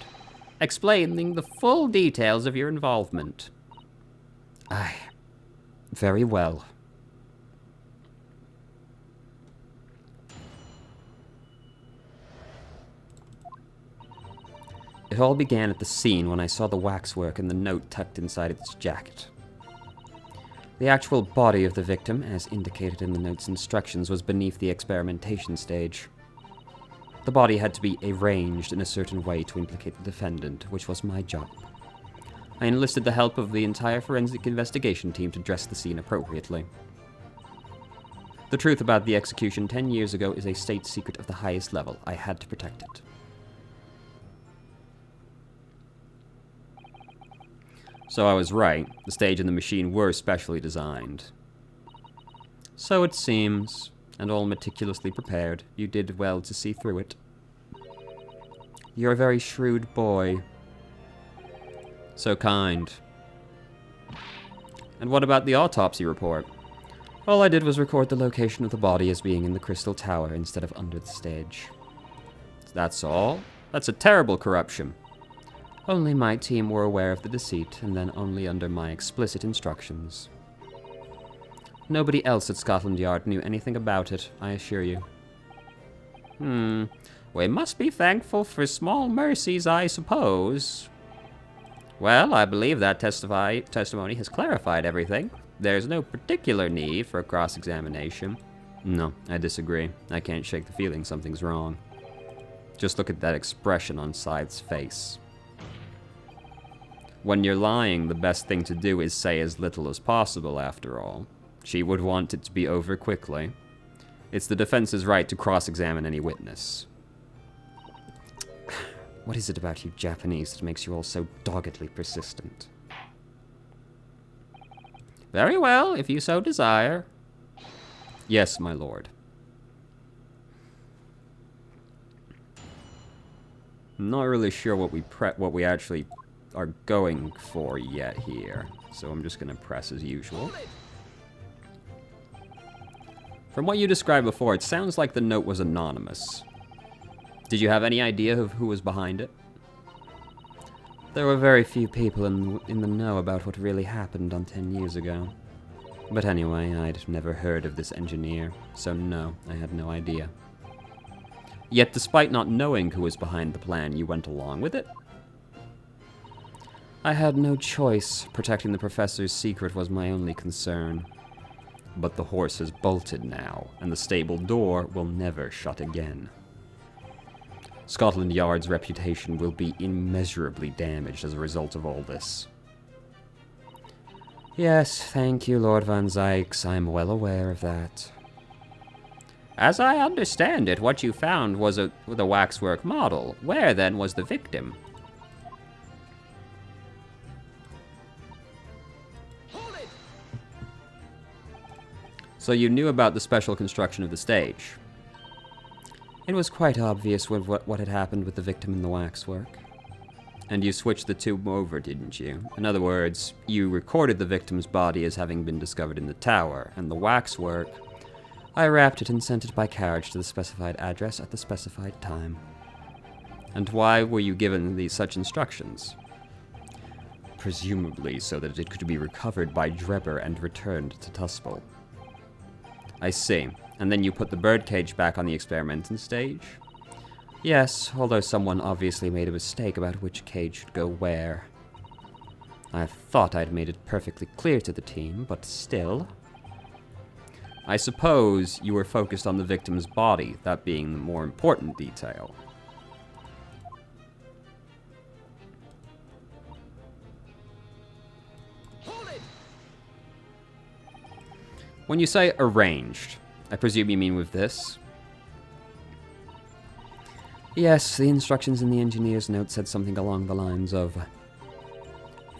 [SPEAKER 1] explaining the full details of your involvement. Aye, very well. It all began at the scene when I saw the waxwork and the note tucked inside its jacket. The actual body of the victim, as indicated in the note's instructions, was beneath the experimentation stage. The body had to be arranged in a certain way to implicate the defendant, which was my job. I enlisted the help of the entire forensic investigation team to dress the scene appropriately. The truth about the execution 10 years ago is a state secret of the highest level. I had to protect it. So I was right. The stage and the machine were specially designed. So it seems, and all meticulously prepared. You did well to see through it. You're a very shrewd boy. So kind. And what about the autopsy report? All I did was record the location of the body as being in the Crystal Tower instead of under the stage. That's all? That's a terrible corruption. Only my team were aware of the deceit, and then only under my explicit instructions. Nobody else at Scotland Yard knew anything about it, I assure you. We must be thankful for small mercies, I suppose. Well, I believe that testimony has clarified everything. There's no particular need for a cross-examination. No, I disagree. I can't shake the feeling something's wrong. Just look at that expression on Scythe's face. When you're lying, the best thing to do is say as little as possible, after all. She would want it to be over quickly. It's the defense's right to cross-examine any witness. What is it about you Japanese that makes you all so doggedly persistent? Very well, if you so desire. Yes, my lord. I'm not really sure what we actually are going for yet here, so I'm just gonna press as usual. From what you described before, it sounds like the note was anonymous. Did you have any idea of who was behind it? There were very few people in the know about what really happened on 10 years ago. But anyway, I'd never heard of this engineer, so no, I had no idea. Yet despite not knowing who was behind the plan, you went along with it? I had no choice. Protecting the professor's secret was my only concern. But the horse has bolted now, and the stable door will never shut again. Scotland Yard's reputation will be immeasurably damaged as a result of all this. Yes, thank you, Lord Van Zykes. I'm well aware of that. As I understand it, what you found was the waxwork model. Where, then, was the victim? So you knew about the special construction of the stage. It was quite obvious what had happened with the victim in the waxwork. And you switched the two over, didn't you? In other words, you recorded the victim's body as having been discovered in the tower, and the waxwork, I wrapped it and sent it by carriage to the specified address at the specified time. And why were you given such instructions? Presumably so that it could be recovered by Dreber and returned to Tuspel. I see. And then you put the birdcage back on the experimenting stage? Yes, although someone obviously made a mistake about which cage should go where. I thought I'd made it perfectly clear to the team, but still. I suppose you were focused on the victim's body, that being the more important detail. When you say arranged, I presume you mean with this? Yes, the instructions in the engineer's note said something along the lines of,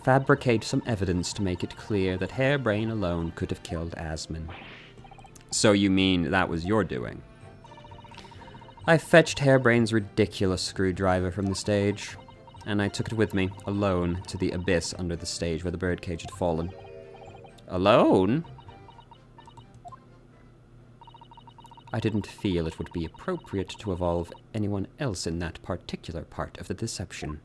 [SPEAKER 1] fabricate some evidence to make it clear that Harebrain alone could have killed Asmin. So you mean that was your doing? I fetched Harebrain's ridiculous screwdriver from the stage, and I took it with me, alone, to the abyss under the stage where the birdcage had fallen. Alone? I didn't feel it would be appropriate to involve anyone else in that particular part of the deception.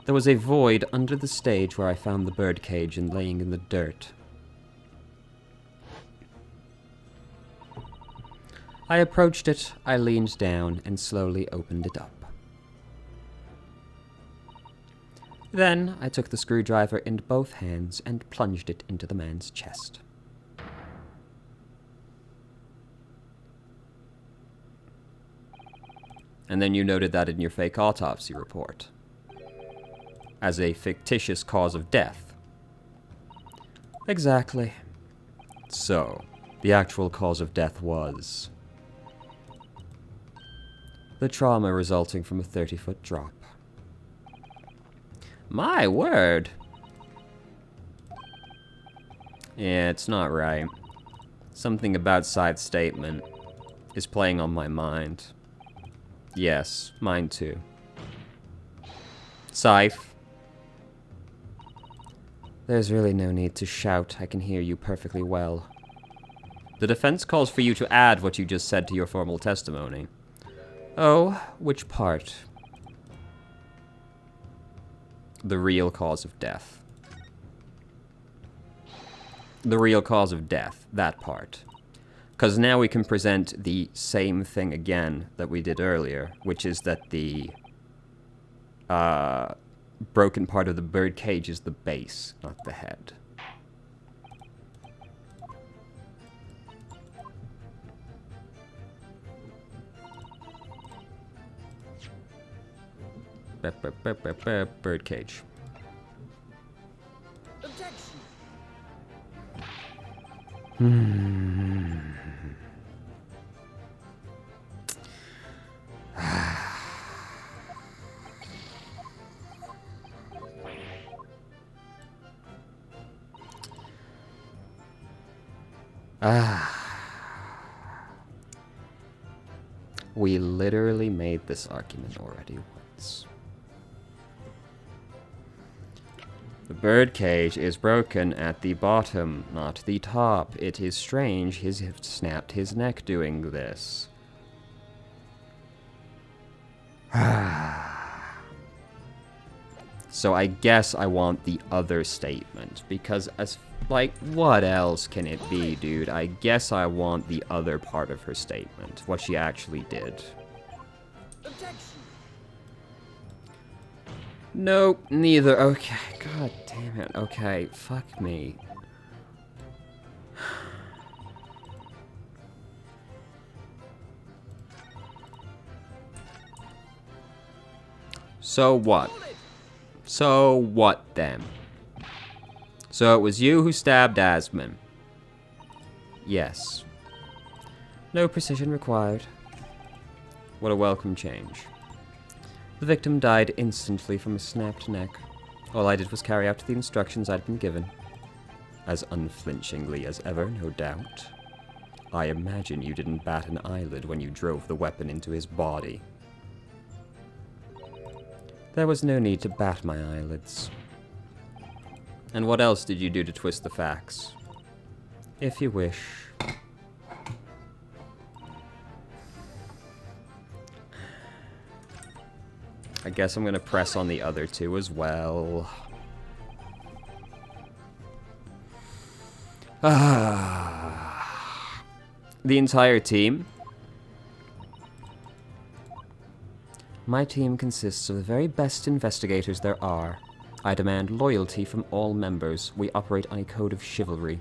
[SPEAKER 1] There was a void under the stage where I found the birdcage and laying in the dirt. I approached it, I leaned down, and slowly opened it up. Then I took the screwdriver in both hands and plunged it into the man's chest. And then you noted that in your fake autopsy report. As a fictitious cause of death. Exactly. So, the actual cause of death was the trauma resulting from a 30-foot drop. My word! Yeah, it's not right. Something about Scythe's statement is playing on my mind. Yes, mine too. Scythe. There's really no need to shout. I can hear you perfectly well. The defense calls for you to add what you just said to your formal testimony. Oh, which part? The real cause of death. The real cause of death, that part. Because now we can present the same thing again that we did earlier, which is that the broken part of the bird cage is the base, not the head. Bird cage.
[SPEAKER 3] Objection.
[SPEAKER 1] We literally made this argument already once. The birdcage is broken at the bottom, not the top. It is strange he's snapped his neck doing this. So I guess I want the other statement, because what else can it be, dude? I guess I want the other part of her statement, what she actually did.
[SPEAKER 3] Objection.
[SPEAKER 1] Nope, neither. Okay, god damn it. Okay, fuck me. So what? So what then? So it was you who stabbed Asman? Yes. No precision required. What a welcome change. The victim died instantly from a snapped neck. All I did was carry out the instructions I'd been given. As unflinchingly as ever, no doubt. I imagine you didn't bat an eyelid when you drove the weapon into his body. There was no need to bat my eyelids. And what else did you do to twist the facts? If you wish. I guess I'm gonna press on the other two as well. The entire team? My team consists of the very best investigators there are. I demand loyalty from all members. We operate on a code of chivalry.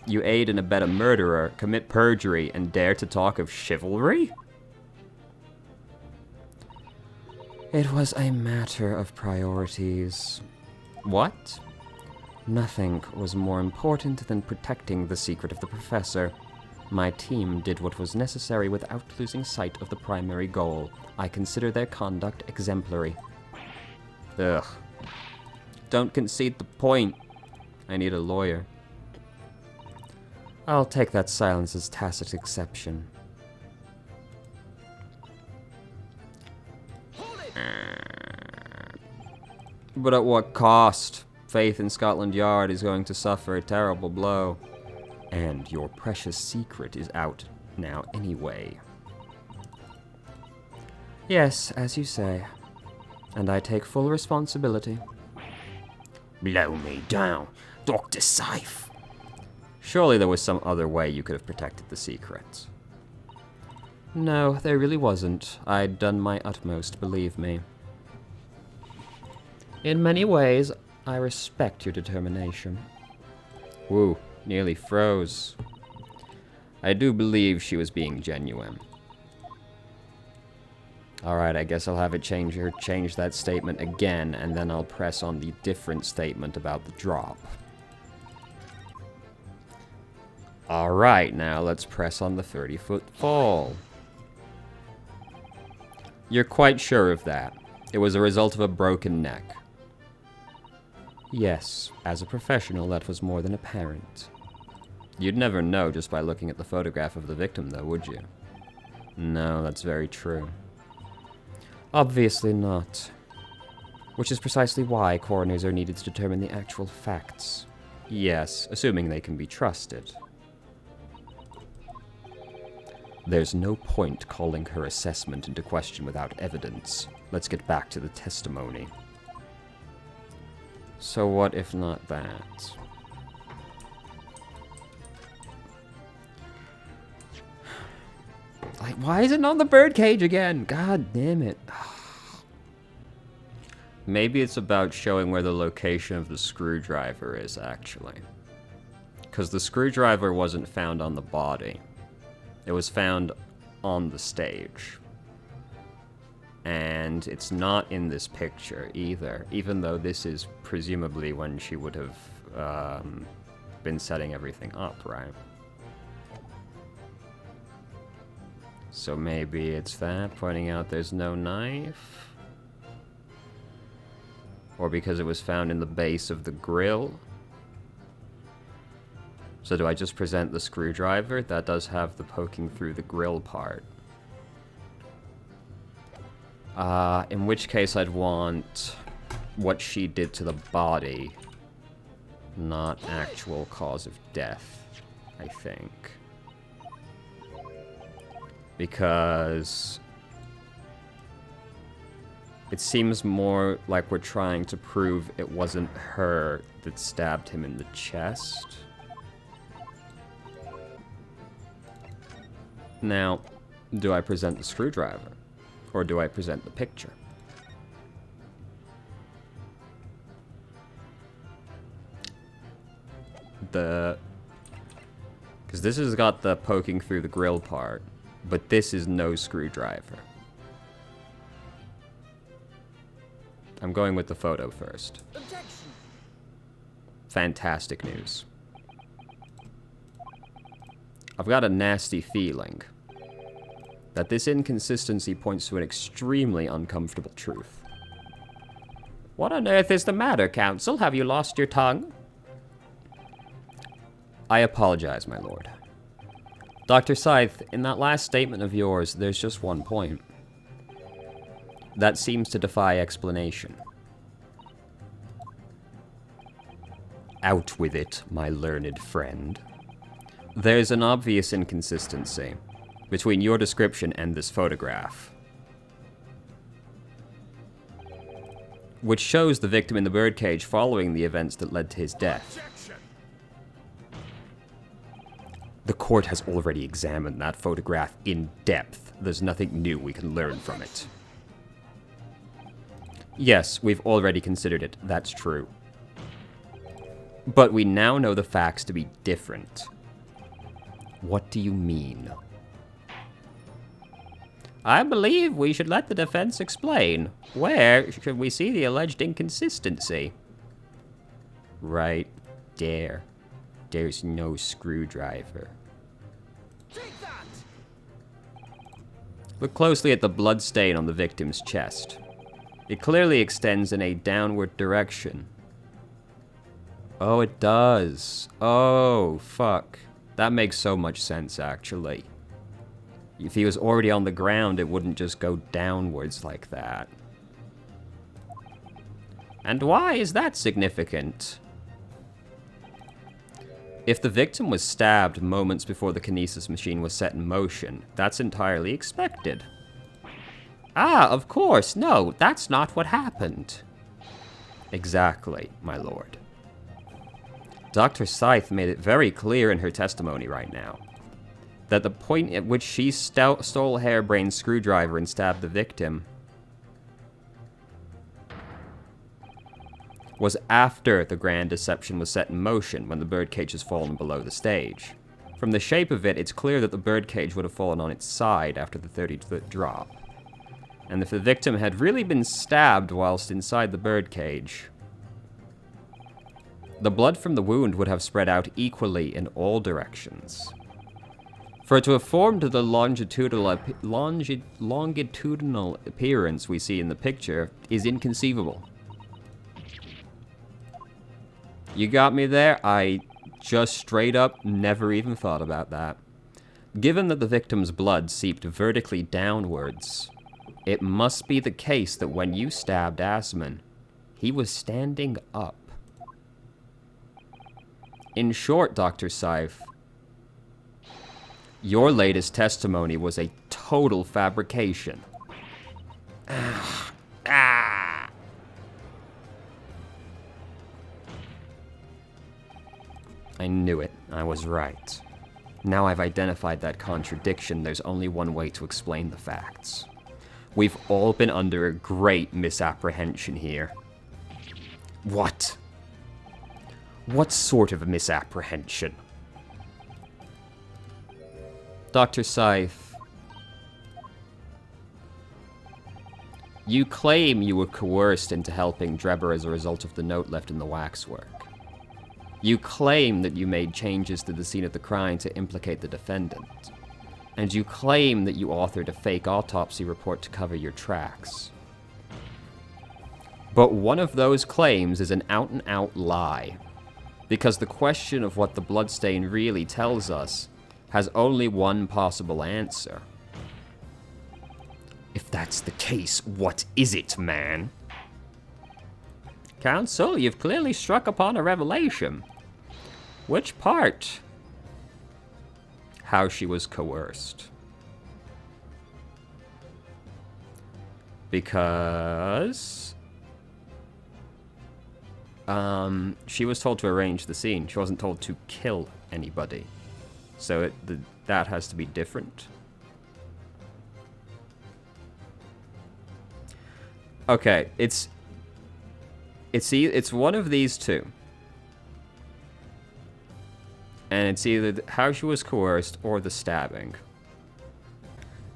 [SPEAKER 1] You aid and abet a murderer, commit perjury, and dare to talk of chivalry? It was a matter of priorities. What? Nothing was more important than protecting the secret of the professor. My team did what was necessary without losing sight of the primary goal. I consider their conduct exemplary. Ugh. Don't concede the point. I need a lawyer. I'll take that silence as tacit exception. But at what cost? Faith in Scotland Yard is going to suffer a terrible blow. And your precious secret is out now anyway. Yes, as you say. And I take full responsibility.
[SPEAKER 2] Blow me down, Dr. Scythe.
[SPEAKER 1] Surely there was some other way you could have protected the secret. No, there really wasn't. I'd done my utmost, believe me. In many ways, I respect your determination. Woo, nearly froze. I do believe she was being genuine. Alright, I guess I'll have it change that statement again, and then I'll press on the different statement about the drop. Alright, now let's press on the 30-foot fall. You're quite sure of that? It was a result of a broken neck. Yes, as a professional, that was more than apparent. You'd never know just by looking at the photograph of the victim, though, would you? No, that's very true. Obviously not. Which is precisely why coroners are needed to determine the actual facts. Yes, assuming they can be trusted. There's no point calling her assessment into question without evidence. Let's get back to the testimony. So what if not that? Like, why is it not the birdcage again? God damn it. Maybe it's about showing where the location of the screwdriver is, actually. Because the screwdriver wasn't found on the body. It was found on the stage. And it's not in this picture either, even though this is presumably when she would have been setting everything up, right? So maybe it's that, pointing out there's no knife? Or because it was found in the base of the grill? So do I just present the screwdriver? That does have the poking through the grill part. In which case I'd want what she did to the body, not actual cause of death, I think. Because it seems more like we're trying to prove it wasn't her that stabbed him in the chest. Now, do I present the screwdriver? Or do I present the picture? Because this has got the poking through the grill part, but this is no screwdriver. I'm going with the photo first.
[SPEAKER 3] Objection.
[SPEAKER 1] Fantastic news. I've got a nasty feeling that this inconsistency points to an extremely uncomfortable truth. What on earth is the matter, Counsel? Have you lost your tongue? I apologize, my lord. Dr. Scythe, in that last statement of yours, there's just one point. That seems to defy explanation. Out with it, my learned friend. There's an obvious inconsistency between your description and this photograph, which shows the victim in the birdcage following the events that led to his death. The court has already examined that photograph in depth. There's nothing new we can learn from it. Yes, we've already considered it. That's true. But we now know the facts to be different. What do you mean? I believe we should let the defense explain. Where should we see the alleged inconsistency? Right there. There's no screwdriver.
[SPEAKER 3] Take that!
[SPEAKER 1] Look closely at the blood stain on the victim's chest. It clearly extends in a downward direction. Oh, it does. Oh, fuck. That makes so much sense, actually. If he was already on the ground, it wouldn't just go downwards like that. And why is that significant? If the victim was stabbed moments before the kinesis machine was set in motion, that's entirely expected. Ah, of course. No, that's not what happened. Exactly, my lord. Dr. Scythe made it very clear in her testimony right now that the point at which she stole Harebrain's screwdriver and stabbed the victim was after the grand deception was set in motion, when the birdcage has fallen below the stage. From the shape of it, it's clear that the birdcage would have fallen on its side after the 30-foot drop. And if the victim had really been stabbed whilst inside the birdcage, the blood from the wound would have spread out equally in all directions. For it to have formed the longitudinal appearance we see in the picture is inconceivable. You got me there? I just straight up never even thought about that. Given that the victim's blood seeped vertically downwards, it must be the case that when you stabbed Asman, he was standing up. In short, Dr. Seif, your latest testimony was a total fabrication. I knew it. I was right. Now I've identified that contradiction, there's only one way to explain the facts. We've all been under a great misapprehension here. What? What sort of a misapprehension? Dr. Seif, you claim you were coerced into helping Dreber as a result of the note left in the waxwork. You claim that you made changes to the scene of the crime to implicate the defendant. And you claim that you authored a fake autopsy report to cover your tracks. But one of those claims is an out-and-out lie. Because the question of what the bloodstain really tells us has only one possible answer. If that's the case, what is it, man? Counsel, you've clearly struck upon a revelation. Which part? How she was coerced. Because she was told to arrange the scene. She wasn't told to kill anybody. So that has to be different. Okay, it's one of these two. And it's either how she was coerced or the stabbing.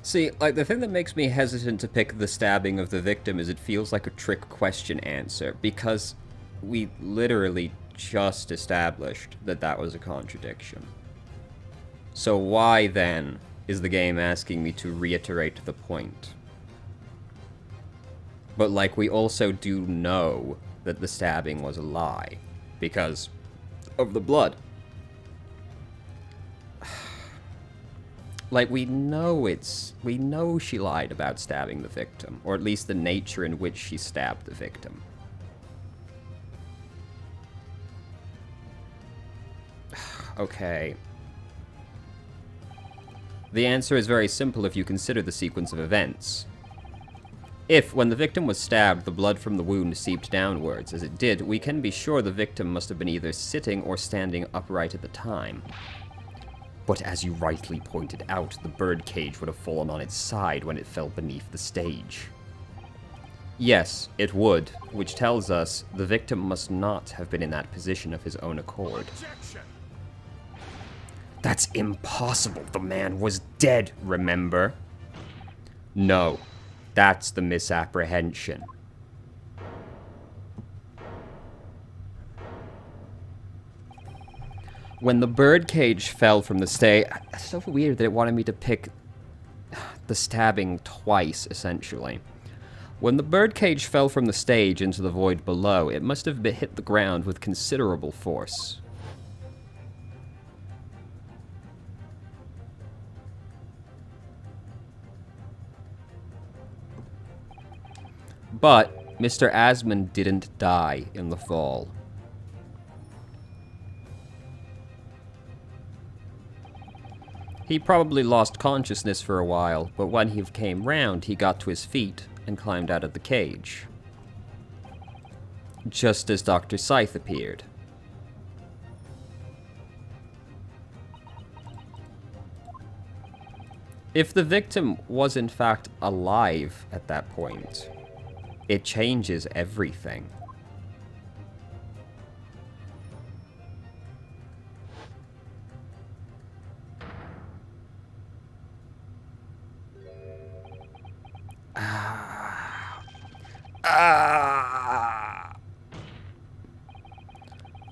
[SPEAKER 1] See, like, the thing that makes me hesitant to pick the stabbing of the victim is it feels like a trick question answer, because we literally just established that that was a contradiction. So why, then, is the game asking me to reiterate the point? But, like, we also do know that the stabbing was a lie, because of the blood. Like, we know she lied about stabbing the victim, or at least the nature in which she stabbed the victim. Okay. The answer is very simple if you consider the sequence of events. If, when the victim was stabbed, the blood from the wound seeped downwards, as it did, we can be sure the victim must have been either sitting or standing upright at the time. But as you rightly pointed out, the birdcage would have fallen on its side when it fell beneath the stage. Yes, it would, which tells us the victim must not have been in that position of his own accord.
[SPEAKER 3] Objection.
[SPEAKER 1] That's impossible. The man was dead, remember? No, that's the misapprehension. When the birdcage fell from the stage, it's so weird that it wanted me to pick the stabbing twice, essentially. When the birdcage fell from the stage into the void below, it must have hit the ground with considerable force. But Mr. Asman didn't die in the fall. He probably lost consciousness for a while, but when he came round, he got to his feet and climbed out of the cage. Just as Dr. Seif appeared. If the victim was in fact alive at that point, it changes everything.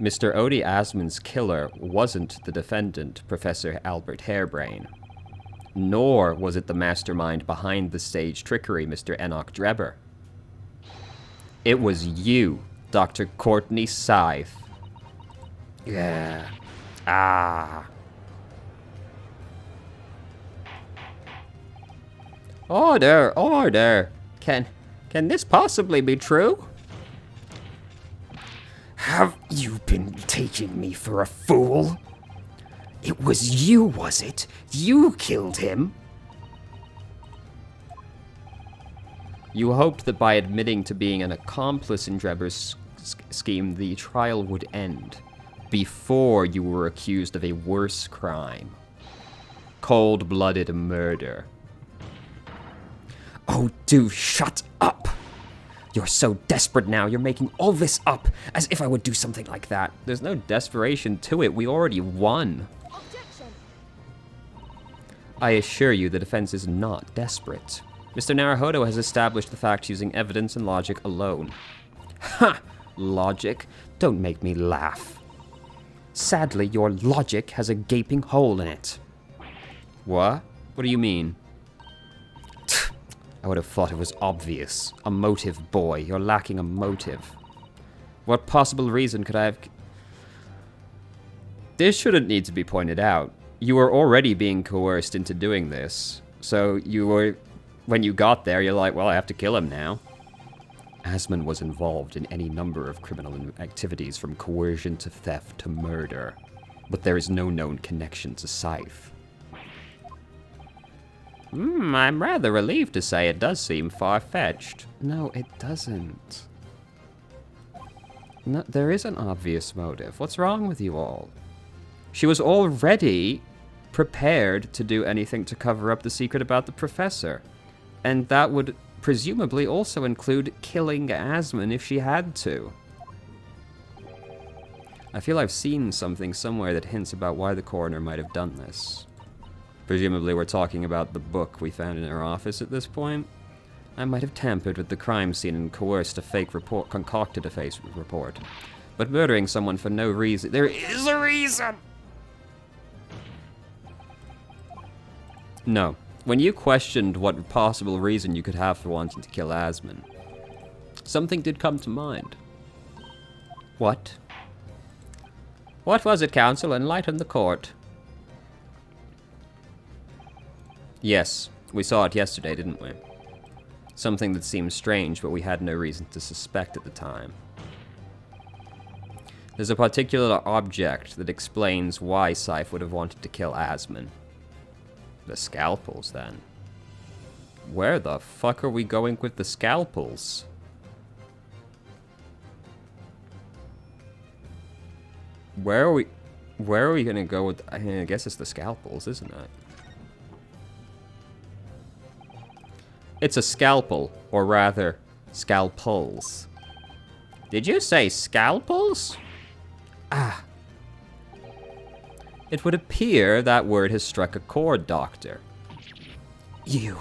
[SPEAKER 1] Mr. Odie Asman's killer wasn't the defendant, Professor Albert Harebrain. Nor was it the mastermind behind the stage trickery, Mr. Enoch Dreber. It was you, Dr. Courtney Scythe. Yeah. Order, order. Can this possibly be true?
[SPEAKER 2] Have you been taking me for a fool? It was you, was it? You killed him?
[SPEAKER 1] You hoped that by admitting to being an accomplice in Dreber's scheme, the trial would end before you were accused of a worse crime. Cold-blooded murder.
[SPEAKER 2] Oh, do shut up! You're so desperate now, you're making all this up, as if I would do something like that.
[SPEAKER 1] There's no desperation to it, we already won.
[SPEAKER 3] Objection.
[SPEAKER 1] I assure you the defense is not desperate. Mr. Naruhodo has established the facts using evidence and logic alone.
[SPEAKER 2] Ha! Logic? Don't make me laugh. Sadly, your logic has a gaping hole in it.
[SPEAKER 1] What? What do you mean? I would have thought it was obvious. A motive, boy. You're lacking a motive. What possible reason could I have... This shouldn't need to be pointed out. You were already being coerced into doing this. So you were... When you got there, you're like, well, I have to kill him now. Asman was involved in any number of criminal activities, from coercion to theft to murder. But there is no known connection to Scythe. I'm rather relieved to say it does seem far-fetched. No, it doesn't. No, there is an obvious motive. What's wrong with you all? She was already prepared to do anything to cover up the secret about the professor. And that would presumably also include killing Asman if she had to. I feel I've seen something somewhere that hints about why the coroner might have done this. Presumably we're talking about the book we found in her office at this point. I might have tampered with the crime scene and coerced a fake report, concocted a fake report. But murdering someone for no reason... There is a reason! No. When you questioned what possible reason you could have for wanting to kill Asman, something did come to mind. What? What was it, counsel? Enlighten the court. Yes, we saw it yesterday, didn't we? Something that seemed strange, but we had no reason to suspect at the time. There's a particular object that explains why Scythe would have wanted to kill Asman. The scalpels, then. Where the fuck are we going with the scalpels? Where are we gonna go with... I guess it's the scalpels, isn't it? It's a scalpel, or rather, scalpels. Did you say scalpels? Ah. It would appear that word has struck a chord, Doctor.
[SPEAKER 2] You.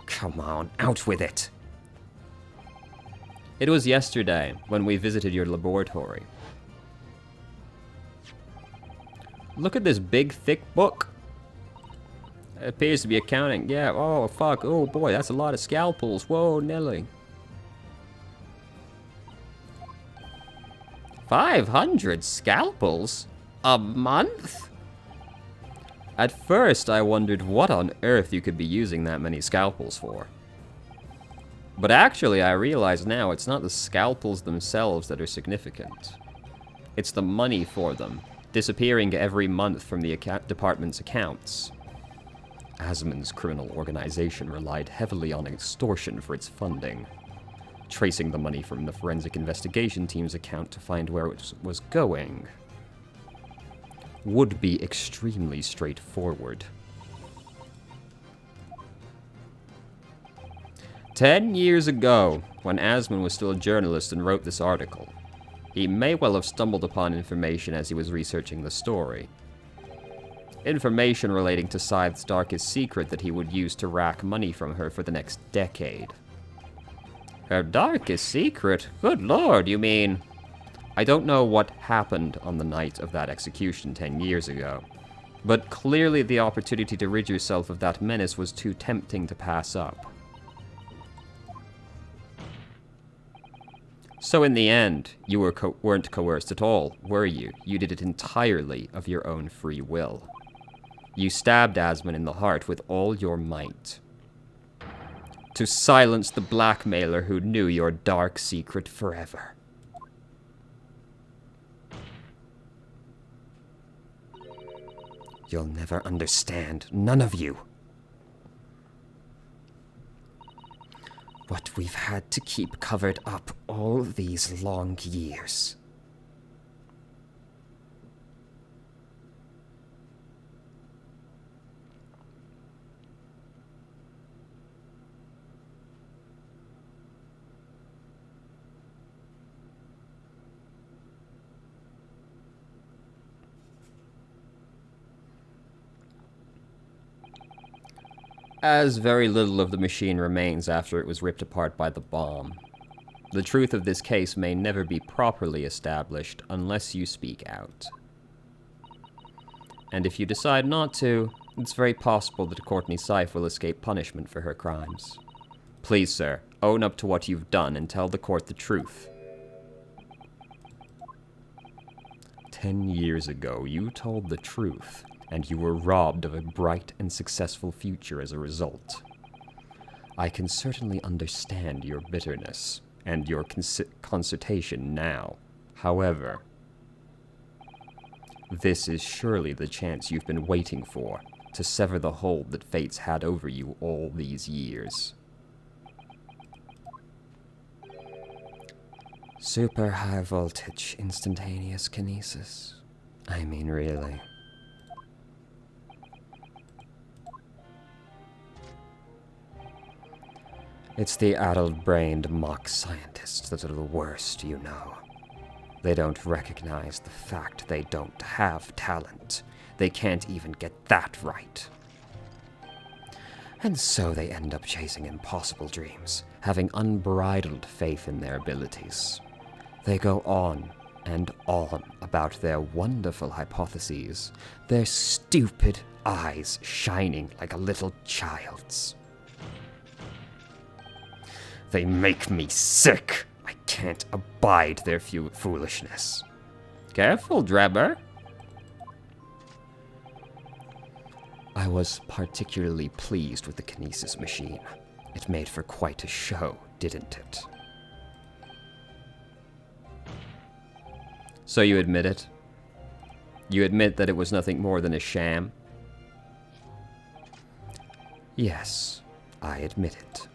[SPEAKER 2] Come on, out with it.
[SPEAKER 1] It was yesterday, when we visited your laboratory. Look at this big, thick book. It appears to be accounting. Yeah, oh, fuck. Oh, boy, that's a lot of scalpels. Whoa, Nelly. 500 scalpels? A month? At first, I wondered what on earth you could be using that many scalpels for. But actually, I realize now it's not the scalpels themselves that are significant. It's the money for them, disappearing every month from the department's accounts. Asman's criminal organization relied heavily on extortion for its funding. Tracing the money from the forensic investigation team's account to find where it was going would be extremely straightforward. 10 years ago, when Asman was still a journalist and wrote this article, he may well have stumbled upon information as he was researching the story. Information relating to Scythe's darkest secret that he would use to rack money from her for the next decade. Her darkest secret? Good lord, you mean... I don't know what happened on the night of that execution 10 years ago, but clearly the opportunity to rid yourself of that menace was too tempting to pass up. So in the end, you weren't coerced at all, were you? You did it entirely of your own free will. You stabbed Asmund in the heart with all your might. To silence the blackmailer who knew your dark secret forever. You'll never understand, none of you. What we've had to keep covered up all these long years. As very little of the machine remains after it was ripped apart by the bomb. The truth of this case may never be properly established unless you speak out. And if you decide not to, it's very possible that Courtney Seif will escape punishment for her crimes. Please, sir, own up to what you've done and tell the court the truth. 10 years ago, you told the truth. And you were robbed of a bright and successful future as a result. I can certainly understand your bitterness and your consternation now. However, this is surely the chance you've been waiting for, to sever the hold that fate's had over you all these years. Super high voltage instantaneous kinesis. I mean, really. It's the addled-brained mock scientists that are the worst, you know. They don't recognize the fact they don't have talent. They can't even get that right. And so they end up chasing impossible dreams, having unbridled faith in their abilities. They go on and on about their wonderful hypotheses, their stupid eyes shining like a little child's. They make me sick. I can't abide their foolishness. Careful, Dreber. I was particularly pleased with the kinesis machine. It made for quite a show, didn't it? So you admit it? You admit that it was nothing more than a sham? Yes, I admit it.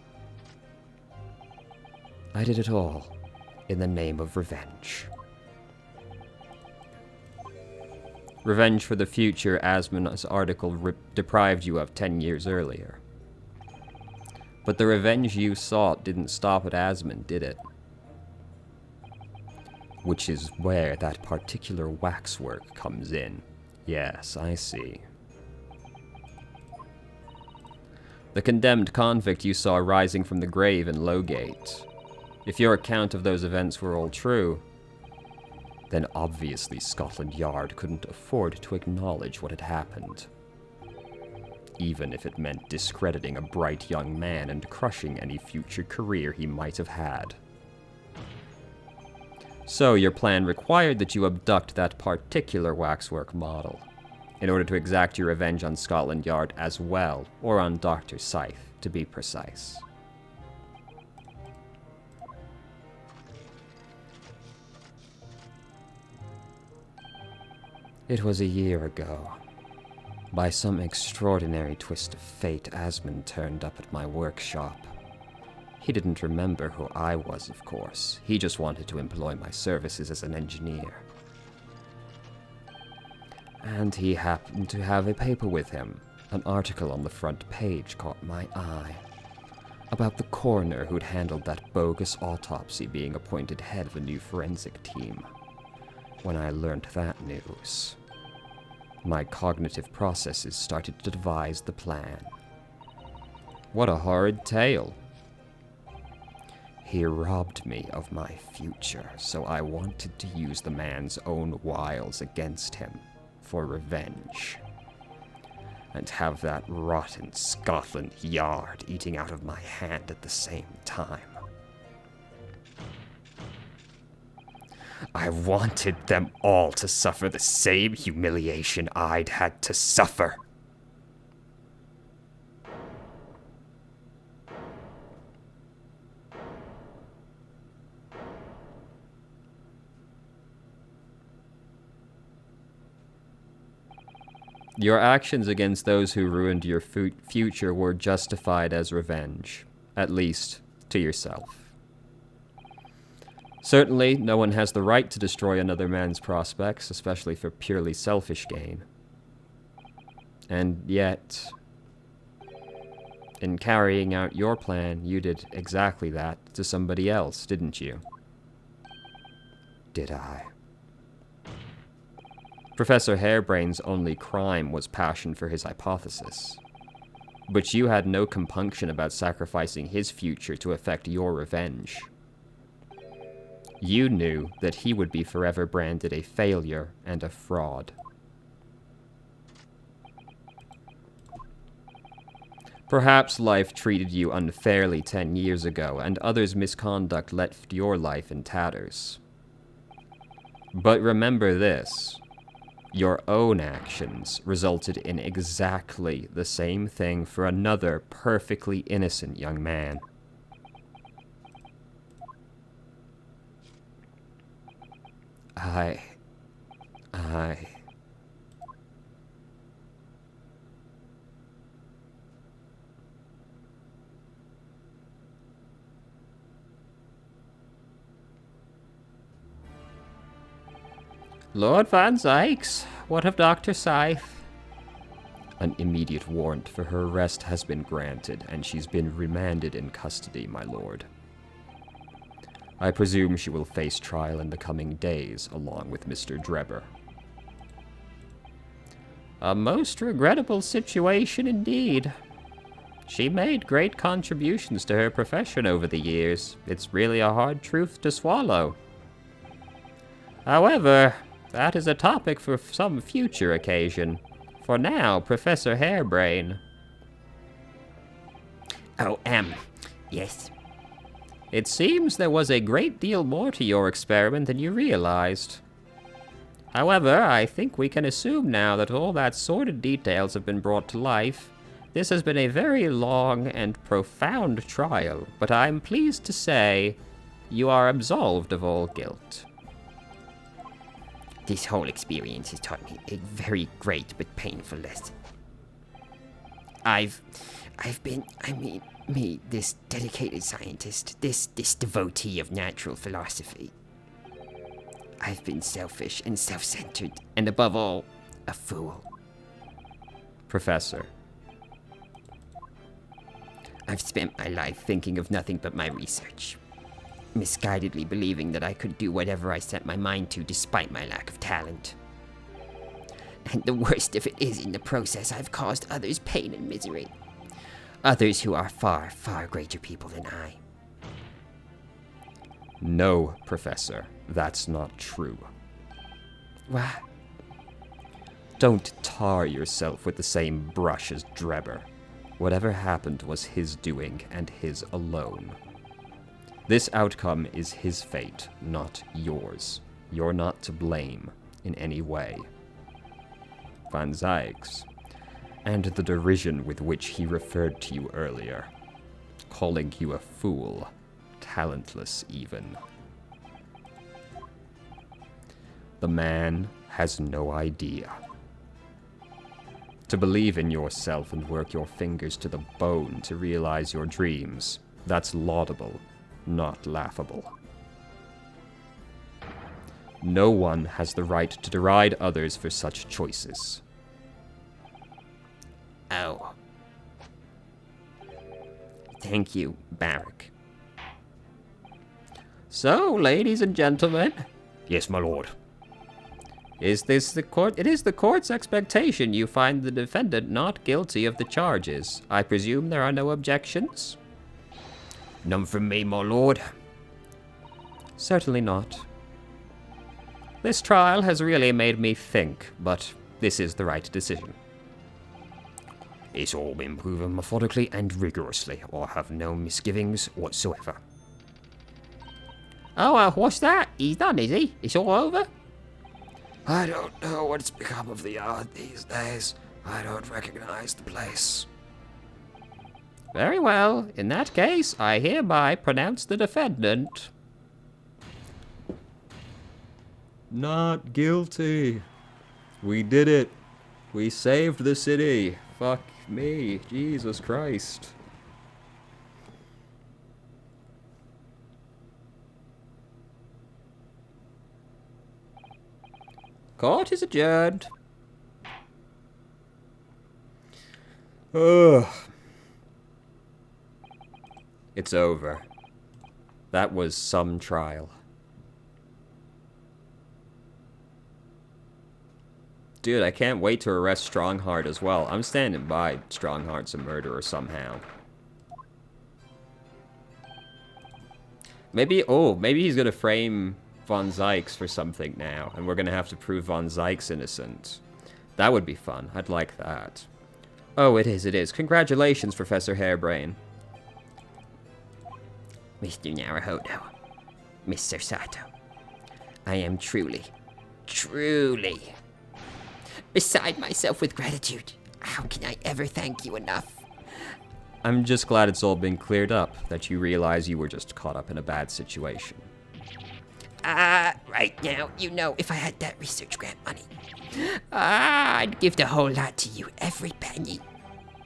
[SPEAKER 1] I did it all in the name of revenge. Revenge for the future Asmund's article deprived you of 10 years earlier. But the revenge you sought didn't stop at Asmund, did it? Which is where that particular waxwork comes in. Yes, I see. The condemned convict you saw rising from the grave in Lowgate. If your account of those events were all true, then obviously Scotland Yard couldn't afford to acknowledge what had happened. Even if it meant discrediting a bright young man and crushing any future career he might have had. So your plan required that you abduct that particular waxwork model, in order to exact your revenge on Scotland Yard as well, or on Dr. Seif, to be precise. It was a year ago. By some extraordinary twist of fate, Asmund turned up at my workshop. He didn't remember who I was, of course. He just wanted to employ my services as an engineer. And he happened to have a paper with him. An article on the front page caught my eye. About the coroner who'd handled that bogus autopsy being appointed head of a new forensic team. When I learned that news, my cognitive processes started to devise the plan. What a horrid tale. He robbed me of my future, so I wanted to use the man's own wiles against him for revenge. And have that rotten Scotland Yard eating out of my hand at the same time. I wanted them all to suffer the same humiliation I'd had to suffer. Your actions against those who ruined your future were justified as revenge, at least to yourself. Certainly, no one has the right to destroy another man's prospects, especially for purely selfish gain. And yet, in carrying out your plan, you did exactly that to somebody else, didn't you? Did I? Professor Harebrain's only crime was passion for his hypothesis. But you had no compunction about sacrificing his future to effect your revenge. You knew that he would be forever branded a failure and a fraud. Perhaps life treated you unfairly 10 years ago, and others' misconduct left your life in tatters. But remember this. Your own actions resulted in exactly the same thing for another perfectly innocent young man. I... Lord Van Zykes, what of Dr. Scythe? An immediate warrant for her arrest has been granted, and she's been remanded in custody, my lord. I presume she will face trial in the coming days, along with Mr. Dreber. A most regrettable situation indeed. She made great contributions to her profession over the years. It's really a hard truth to swallow. However, that is a topic for some future occasion. For now, Professor Harebrain.
[SPEAKER 2] Oh, yes.
[SPEAKER 1] It seems there was a great deal more to your experiment than you realized. However, I think we can assume now that all that sordid details have been brought to life. This has been a very long and profound trial, but I'm pleased to say you are absolved of all guilt.
[SPEAKER 2] This whole experience has taught me a very great but painful lesson. I've been, this dedicated scientist, this devotee of natural philosophy. I've been selfish and self-centered, and above all, a fool.
[SPEAKER 1] Professor.
[SPEAKER 2] I've spent my life thinking of nothing but my research, misguidedly believing that I could do whatever I set my mind to despite my lack of talent. And the worst of it is, in the process, I've caused others pain and misery. Others who are far, far greater people than I.
[SPEAKER 1] No, Professor, that's not true.
[SPEAKER 2] What?
[SPEAKER 1] Don't tar yourself with the same brush as Dreber. Whatever happened was his doing, and his alone. This outcome is his fate, not yours. You're not to blame in any way. Van Zykes, and the derision with which he referred to you earlier, calling you a fool, talentless even. The man has no idea. To believe in yourself and work your fingers to the bone to realize your dreams, that's laudable, not laughable. No one has the right to deride others for such choices.
[SPEAKER 2] Oh. Thank you, Barak.
[SPEAKER 1] So, ladies and gentlemen,
[SPEAKER 4] Yes, my lord.
[SPEAKER 1] it is the court's expectation you find the defendant not guilty of the charges. I presume there are no objections?
[SPEAKER 4] None from me, my lord.
[SPEAKER 1] Certainly not. This trial has really made me think, but this is the right decision.
[SPEAKER 2] It's all been proven methodically and rigorously. I have no misgivings whatsoever.
[SPEAKER 4] Oh, what's that? He's done, is he? It's all over?
[SPEAKER 5] I don't know what's become of the yard these days. I don't recognize the place.
[SPEAKER 4] Very well. In that case, I hereby pronounce the defendant
[SPEAKER 1] Not guilty. We did it. We saved the city. Fuck me. Jesus Christ. Court is adjourned. Ugh. It's over. That was some trial. Dude, I can't wait to arrest Strongheart as well. I'm standing by Strongheart's a murderer somehow. Maybe he's gonna frame Von Zykes for something now, and we're gonna have to prove Von Zykes innocent. That would be fun. I'd like that. Oh, it is. Congratulations, Professor Hairbrain.
[SPEAKER 2] Mr. Naruhodo, Mr. Sato, I am truly beside myself with gratitude. How can I ever thank you enough?
[SPEAKER 1] I'm just glad it's all been cleared up, that you realize you were just caught up in a bad situation.
[SPEAKER 2] Right now, you know, if I had that research grant money, I'd give the whole lot to you, every penny.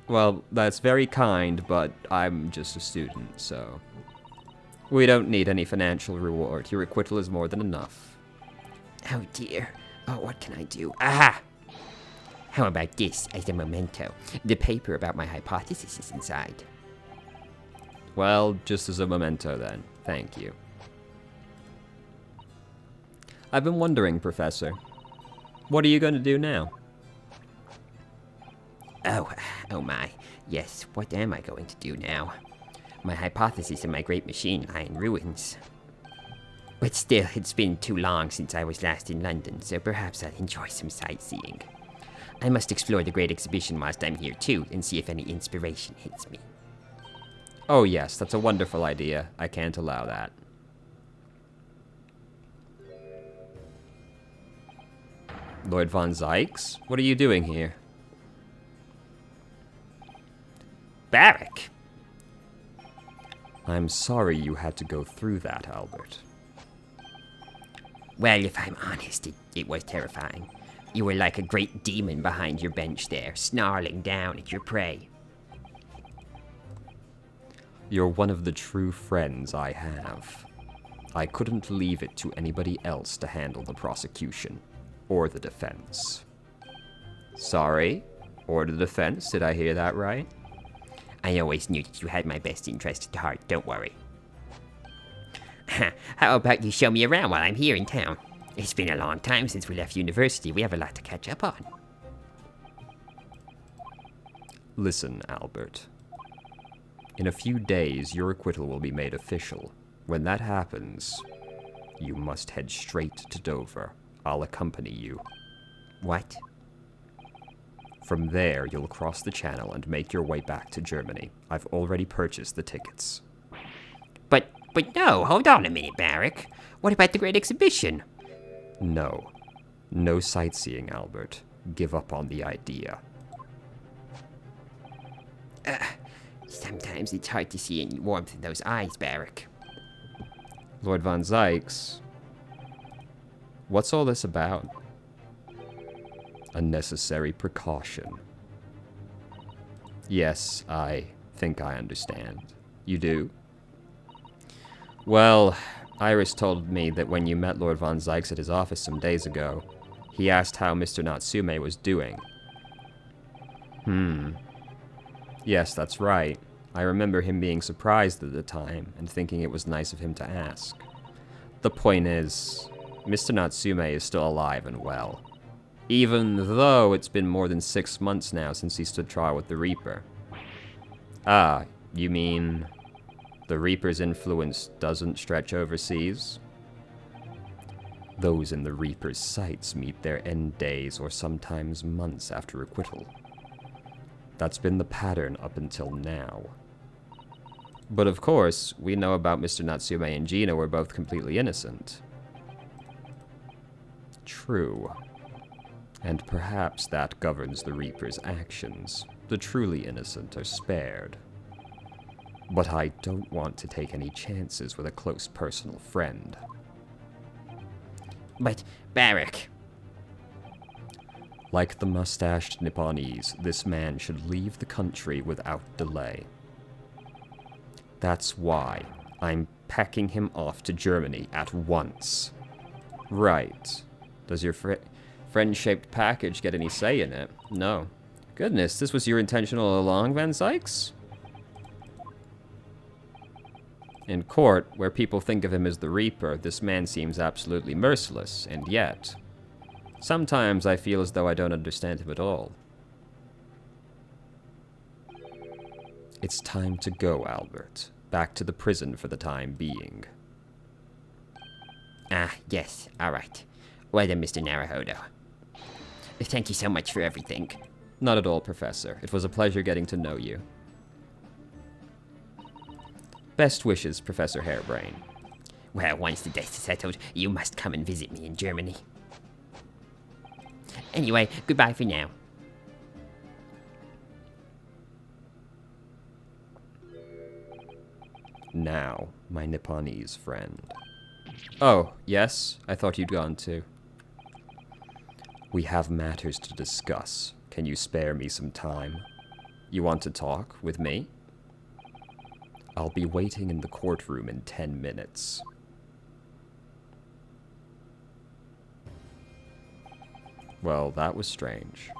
[SPEAKER 1] Well, that's very kind, but I'm just a student, so... We don't need any financial reward. Your acquittal is more than enough.
[SPEAKER 2] Oh dear. Oh, what can I do? Aha! How about this as a memento? The paper about my hypothesis is inside.
[SPEAKER 1] Well, just as a memento then. Thank you. I've been wondering, Professor. What are you going to do now?
[SPEAKER 2] Oh my. Yes, what am I going to do now? My hypothesis and my great machine lie in ruins. But still, it's been too long since I was last in London, so perhaps I'll enjoy some sightseeing. I must explore the great exhibition whilst I'm here too, and see if any inspiration hits me.
[SPEAKER 1] Oh yes, that's a wonderful idea. I can't allow that. Lord Von Zykes? What are you doing here?
[SPEAKER 4] Barrack.
[SPEAKER 1] I'm sorry you had to go through that, Albert.
[SPEAKER 2] Well, if I'm honest, it was terrifying. You were like a great demon behind your bench there, snarling down at your prey.
[SPEAKER 1] You're one of the true friends I have. I couldn't leave it to anybody else to handle the prosecution, or the defense. Sorry? Or the defense? Did I hear that right?
[SPEAKER 2] I always knew that you had my best interest at heart, don't worry. How about you show me around while I'm here in town? It's been a long time since we left university. We have a lot to catch up on.
[SPEAKER 1] Listen, Albert. In a few days, your acquittal will be made official. When that happens, you must head straight to Dover. I'll accompany you.
[SPEAKER 2] What?
[SPEAKER 1] From there, you'll cross the channel and make your way back to Germany. I've already purchased the tickets.
[SPEAKER 2] But no, hold on a minute, Barrack. What about the great exhibition?
[SPEAKER 1] No. No sightseeing, Albert. Give up on the idea.
[SPEAKER 2] Sometimes it's hard to see any warmth in those eyes, Barrack.
[SPEAKER 1] Lord Von Zykes, what's all this about? A necessary precaution. Yes, I think I understand. You do? Well, Iris told me that when you met Lord Von Zykes at his office some days ago, he asked how Mr. Natsume was doing. Yes, that's right. I remember him being surprised at the time and thinking it was nice of him to ask. The point is, Mr. Natsume is still alive and well. Even though it's been more than 6 months now since he stood trial with the Reaper. Ah, you mean the Reaper's influence doesn't stretch overseas? Those in the Reaper's sights meet their end days or sometimes months after acquittal. That's been the pattern up until now. But of course, we know about Mr. Natsume and Gina were both completely innocent. True. And perhaps that governs the Reaper's actions. The truly innocent are spared. But I don't want to take any chances with a close personal friend.
[SPEAKER 2] But, Barak,
[SPEAKER 1] Like the mustached Nipponese, this man should leave the country without delay. That's why I'm packing him off to Germany at once. Right. Does your friend-shaped package get any say in it? No. Goodness, this was your intention all along, Van Sykes? In court, where people think of him as the Reaper, this man seems absolutely merciless, and yet, sometimes I feel as though I don't understand him at all. It's time to go, Albert. Back to the prison for the time being.
[SPEAKER 2] Ah, yes, alright. Well then, Mr. Naruhodo. Thank you so much for everything.
[SPEAKER 1] Not at all, Professor. It was a pleasure getting to know you. Best wishes, Professor Hairbrain.
[SPEAKER 2] Well, once the dust is settled, you must come and visit me in Germany. Anyway, goodbye for now.
[SPEAKER 1] Now, my Nipponese friend. Oh, yes? I thought you'd gone too. We have matters to discuss. Can you spare me some time? You want to talk with me? I'll be waiting in the courtroom in 10 minutes. Well, that was strange.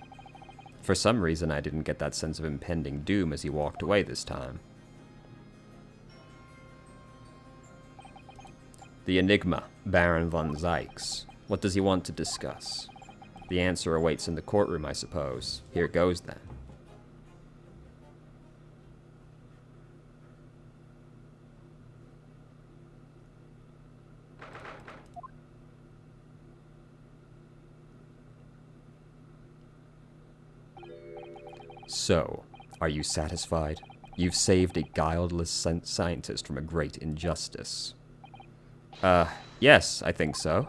[SPEAKER 1] For some reason, I didn't get that sense of impending doom as he walked away this time. The enigma, Baron von Zykes. What does he want to discuss? The answer awaits in the courtroom, I suppose. Here it goes, then. So, are you satisfied? You've saved a guileless scientist from a great injustice. Yes, I think so.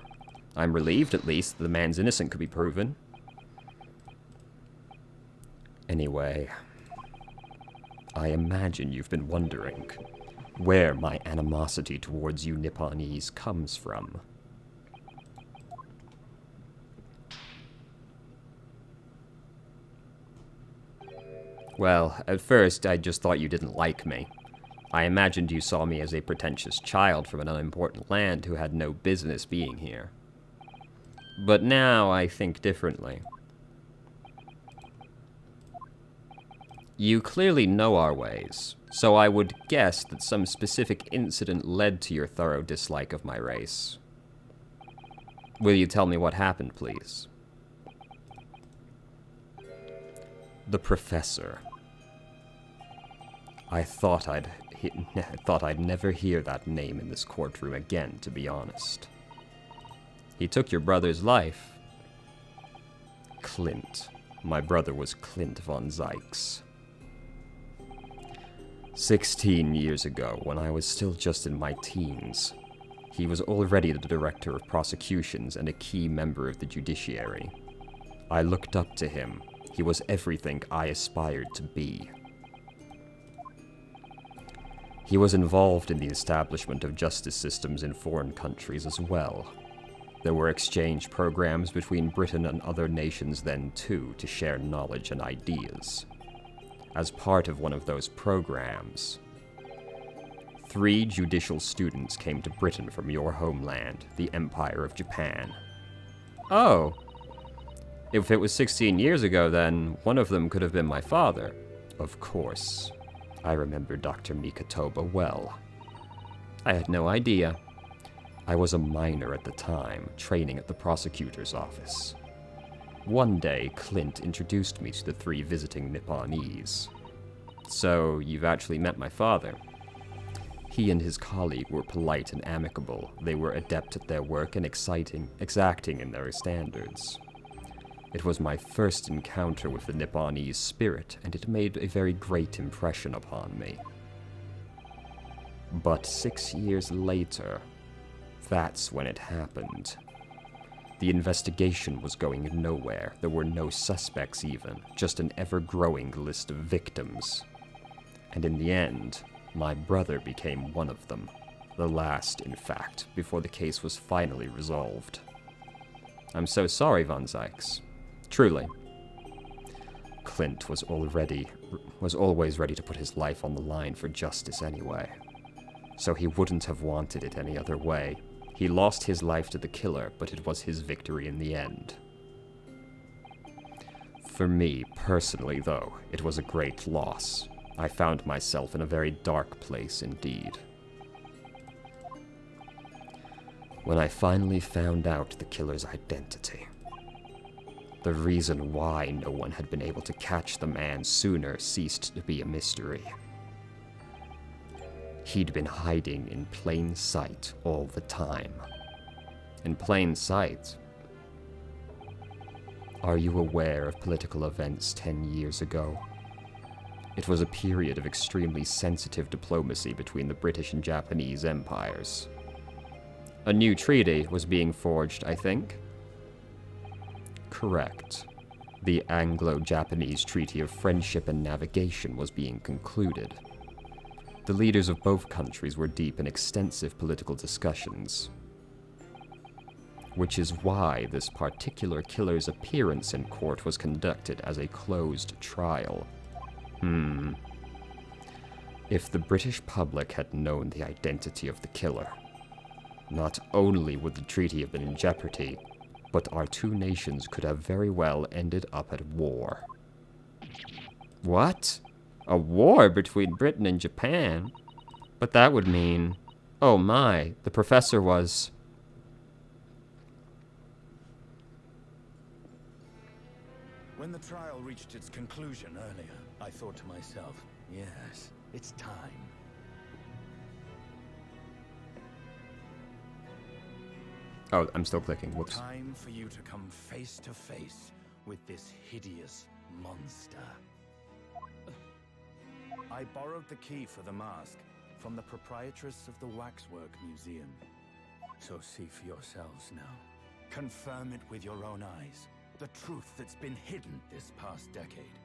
[SPEAKER 1] I'm relieved, at least, that the man's innocent could be proven. Anyway, I imagine you've been wondering where my animosity towards you Nipponese comes from. Well, at first, I just thought you didn't like me. I imagined you saw me as a pretentious child from an unimportant land who had no business being here. But now I think differently. You clearly know our ways, so I would guess that some specific incident led to your thorough dislike of my race. Will you tell me what happened, please? The Professor. I thought I'd never hear that name in this courtroom again, to be honest. He took your brother's life. Clint. My brother was Clint von Zykes. 16 years ago, when I was still just in my teens, he was already the director of prosecutions and a key member of the judiciary. I looked up to him. He was everything I aspired to be. He was involved in the establishment of justice systems in foreign countries as well. There were exchange programs between Britain and other nations then, too, to share knowledge and ideas. As part of one of those programs, 3 judicial students came to Britain from your homeland, the Empire of Japan. Oh. If it was 16 years ago, then one of them could have been my father. Of course. I remember Dr. Mikatoba well. I had no idea. I was a minor at the time, training at the prosecutor's office. One day, Clint introduced me to the 3 visiting Nipponese. So, you've actually met my father. He and his colleague were polite and amicable. They were adept at their work and exacting in their standards. It was my first encounter with the Nipponese spirit, and it made a very great impression upon me. But 6 years later, that's when it happened. The investigation was going nowhere. There were no suspects even, just an ever-growing list of victims. And in the end, my brother became one of them. The last, in fact, before the case was finally resolved. I'm so sorry, Von Zykes. Truly. Clint was always ready to put his life on the line for justice anyway. So he wouldn't have wanted it any other way. He lost his life to the killer, but it was his victory in the end. For me, personally, though, it was a great loss. I found myself in a very dark place indeed. When I finally found out the killer's identity, the reason why no one had been able to catch the man sooner ceased to be a mystery. He'd been hiding in plain sight all the time. In plain sight? Are you aware of political events 10 years ago? It was a period of extremely sensitive diplomacy between the British and Japanese empires. A new treaty was being forged, I think? Correct. The Anglo-Japanese Treaty of Friendship and Navigation was being concluded. The leaders of both countries were deep in extensive political discussions. Which is why this particular killer's appearance in court was conducted as a closed trial. If the British public had known the identity of the killer, not only would the treaty have been in jeopardy, but our two nations could have very well ended up at war. What? A war between Britain and Japan? But that would mean... Oh my, the professor was...
[SPEAKER 3] When the trial reached its conclusion earlier, I thought to myself, yes, it's time.
[SPEAKER 1] Oh, I'm still clicking. Whoops.
[SPEAKER 3] Time for you to come face to face with this hideous monster. I borrowed the key for the mask from the proprietress of the Waxwork Museum. So see for yourselves now. Confirm it with your own eyes. The truth that's been hidden this past decade.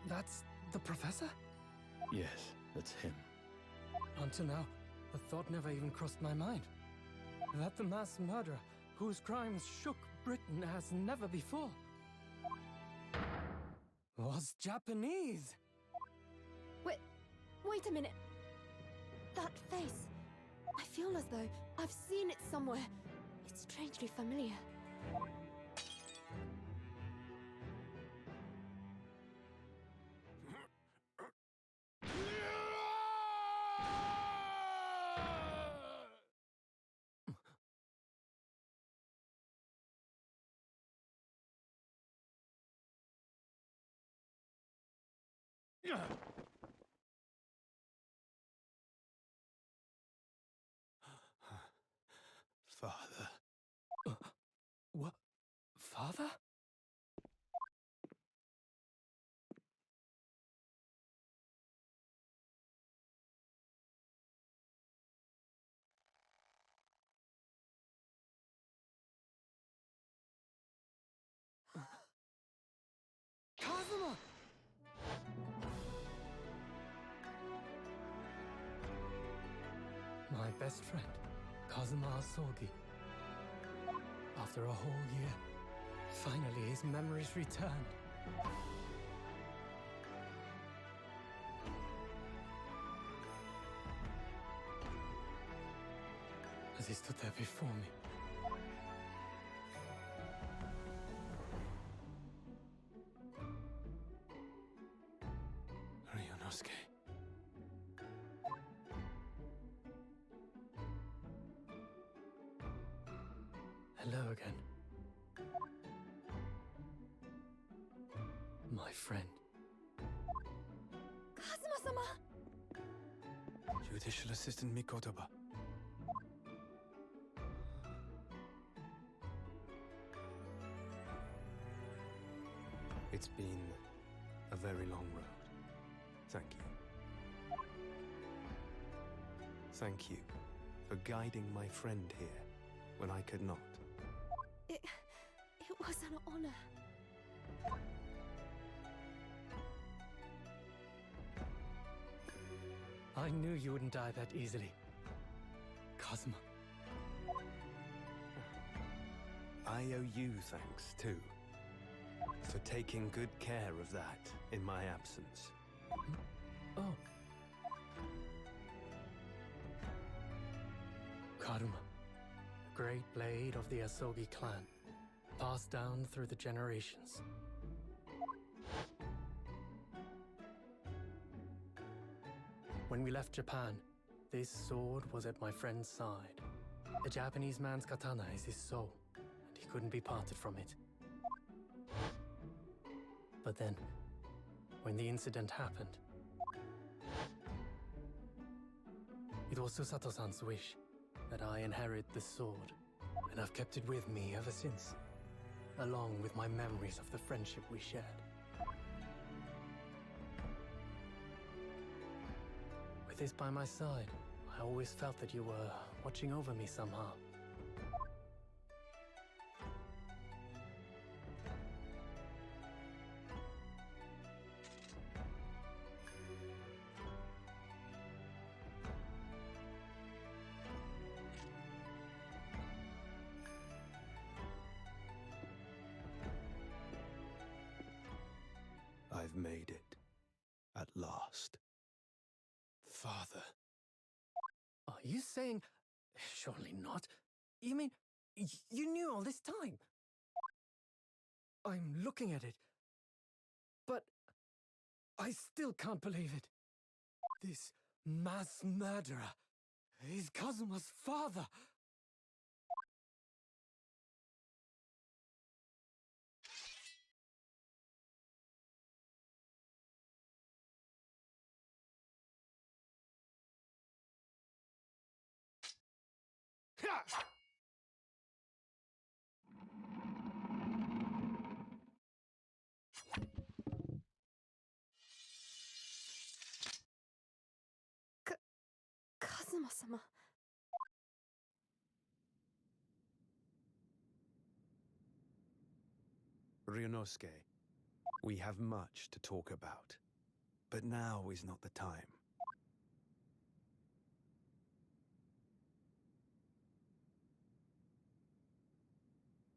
[SPEAKER 6] That's the professor?
[SPEAKER 3] Yes, that's him.
[SPEAKER 6] Until now, the thought never even crossed my mind. That the mass murderer, whose crimes shook Britain as never before, was Japanese.
[SPEAKER 7] Wait a minute. That face. I feel as though I've seen it somewhere. It's strangely familiar.
[SPEAKER 3] Father.
[SPEAKER 6] What? Father? Kazuma! My best friend, Kazuma Asogi. After a whole year, finally his memories returned. As he stood there before me, Ryunosuke. again. My friend.
[SPEAKER 7] Kazuma-sama!
[SPEAKER 3] Judicial Assistant Mikotoba. It's been a very long road. Thank you. Thank you for guiding my friend here when I could not.
[SPEAKER 7] It was an honor.
[SPEAKER 6] I knew you wouldn't die that easily. Kazuma.
[SPEAKER 3] I owe you thanks, too, for taking good care of that in my absence.
[SPEAKER 6] Oh. Karuma, great blade of the Asogi clan, passed down through the generations. When we left Japan, this sword was at my friend's side. A Japanese man's katana is his soul, and he couldn't be parted from it. But then, when the incident happened, it was Susato-san's wish that I inherit the sword, and I've kept it with me ever since, along with my memories of the friendship we shared. With this by my side, I always felt that you were watching over me somehow.
[SPEAKER 3] I've made it. At last. Father.
[SPEAKER 6] Are you saying... Surely not. You mean, you knew all this time? I'm looking at it, but I still can't believe it. This mass murderer is Kazuma's father.
[SPEAKER 7] Kazuma-sama.
[SPEAKER 3] Ryunosuke, we have much to talk about, but now is not the time.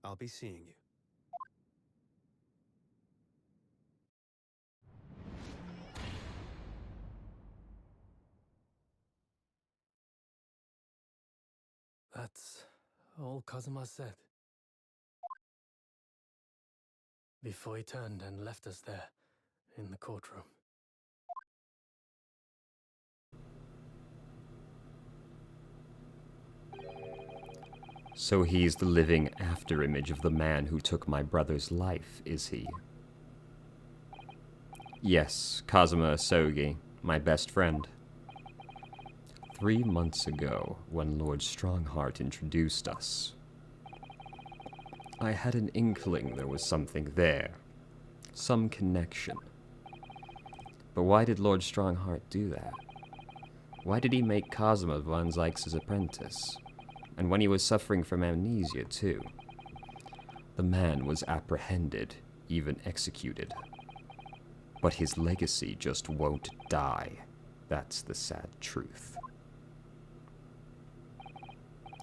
[SPEAKER 3] I'll be seeing you.
[SPEAKER 6] That's all Kazuma said. Before he turned and left us there, in the courtroom.
[SPEAKER 1] So he's the living afterimage of the man who took my brother's life, is he? Yes, Kazuma Asogi, my best friend. 3 months ago, when Lord Strongheart introduced us, I had an inkling there was something there. Some connection. But why did Lord Strongheart do that? Why did he make Kazuma Van Zykes' apprentice? And when he was suffering from amnesia, too. The man was apprehended, even executed. But his legacy just won't die. That's the sad truth.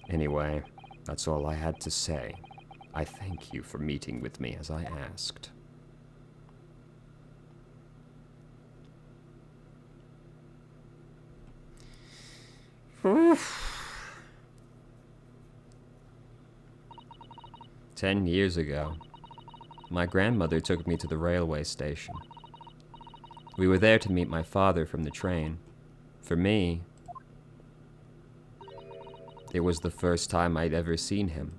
[SPEAKER 1] Anyway, that's all I had to say. I thank you for meeting with me as I asked. Oof. 10 years ago, my grandmother took me to the railway station. We were there to meet my father from the train. For me, it was the first time I'd ever seen him.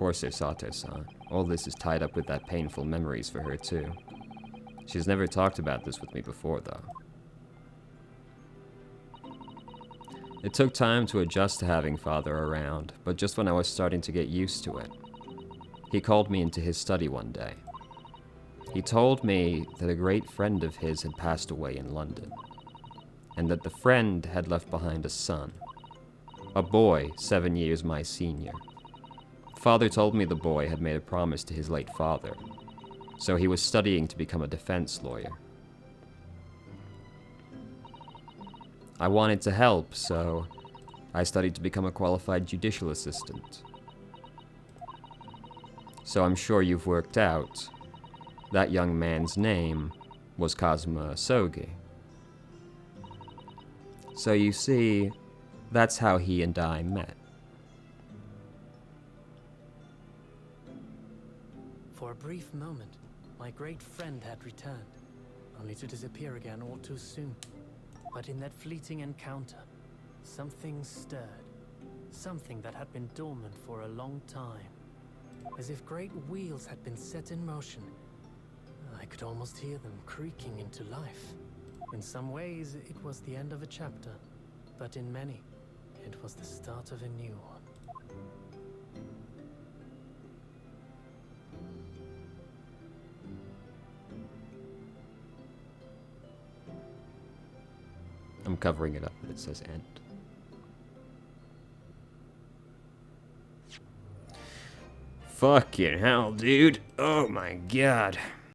[SPEAKER 1] Poor Sato-san. All this is tied up with that painful memories for her, too. She's never talked about this with me before, though. It took time to adjust to having father around, but just when I was starting to get used to it, he called me into his study one day. He told me that a great friend of his had passed away in London, and that the friend had left behind a son, a boy 7 years my senior. Father told me the boy had made a promise to his late father, so he was studying to become a defense lawyer. I wanted to help, so I studied to become a qualified judicial assistant. So I'm sure you've worked out that young man's name was Kazuma Sogi. So you see, that's how he and I met.
[SPEAKER 6] For a brief moment, my great friend had returned, only to disappear again all too soon. But in that fleeting encounter, something stirred. Something that had been dormant for a long time. As if great wheels had been set in motion. I could almost hear them creaking into life. In some ways, it was the end of a chapter. But in many, it was the start of a new one.
[SPEAKER 1] I'm covering it up, but it says end. Fucking hell, dude. Oh my god.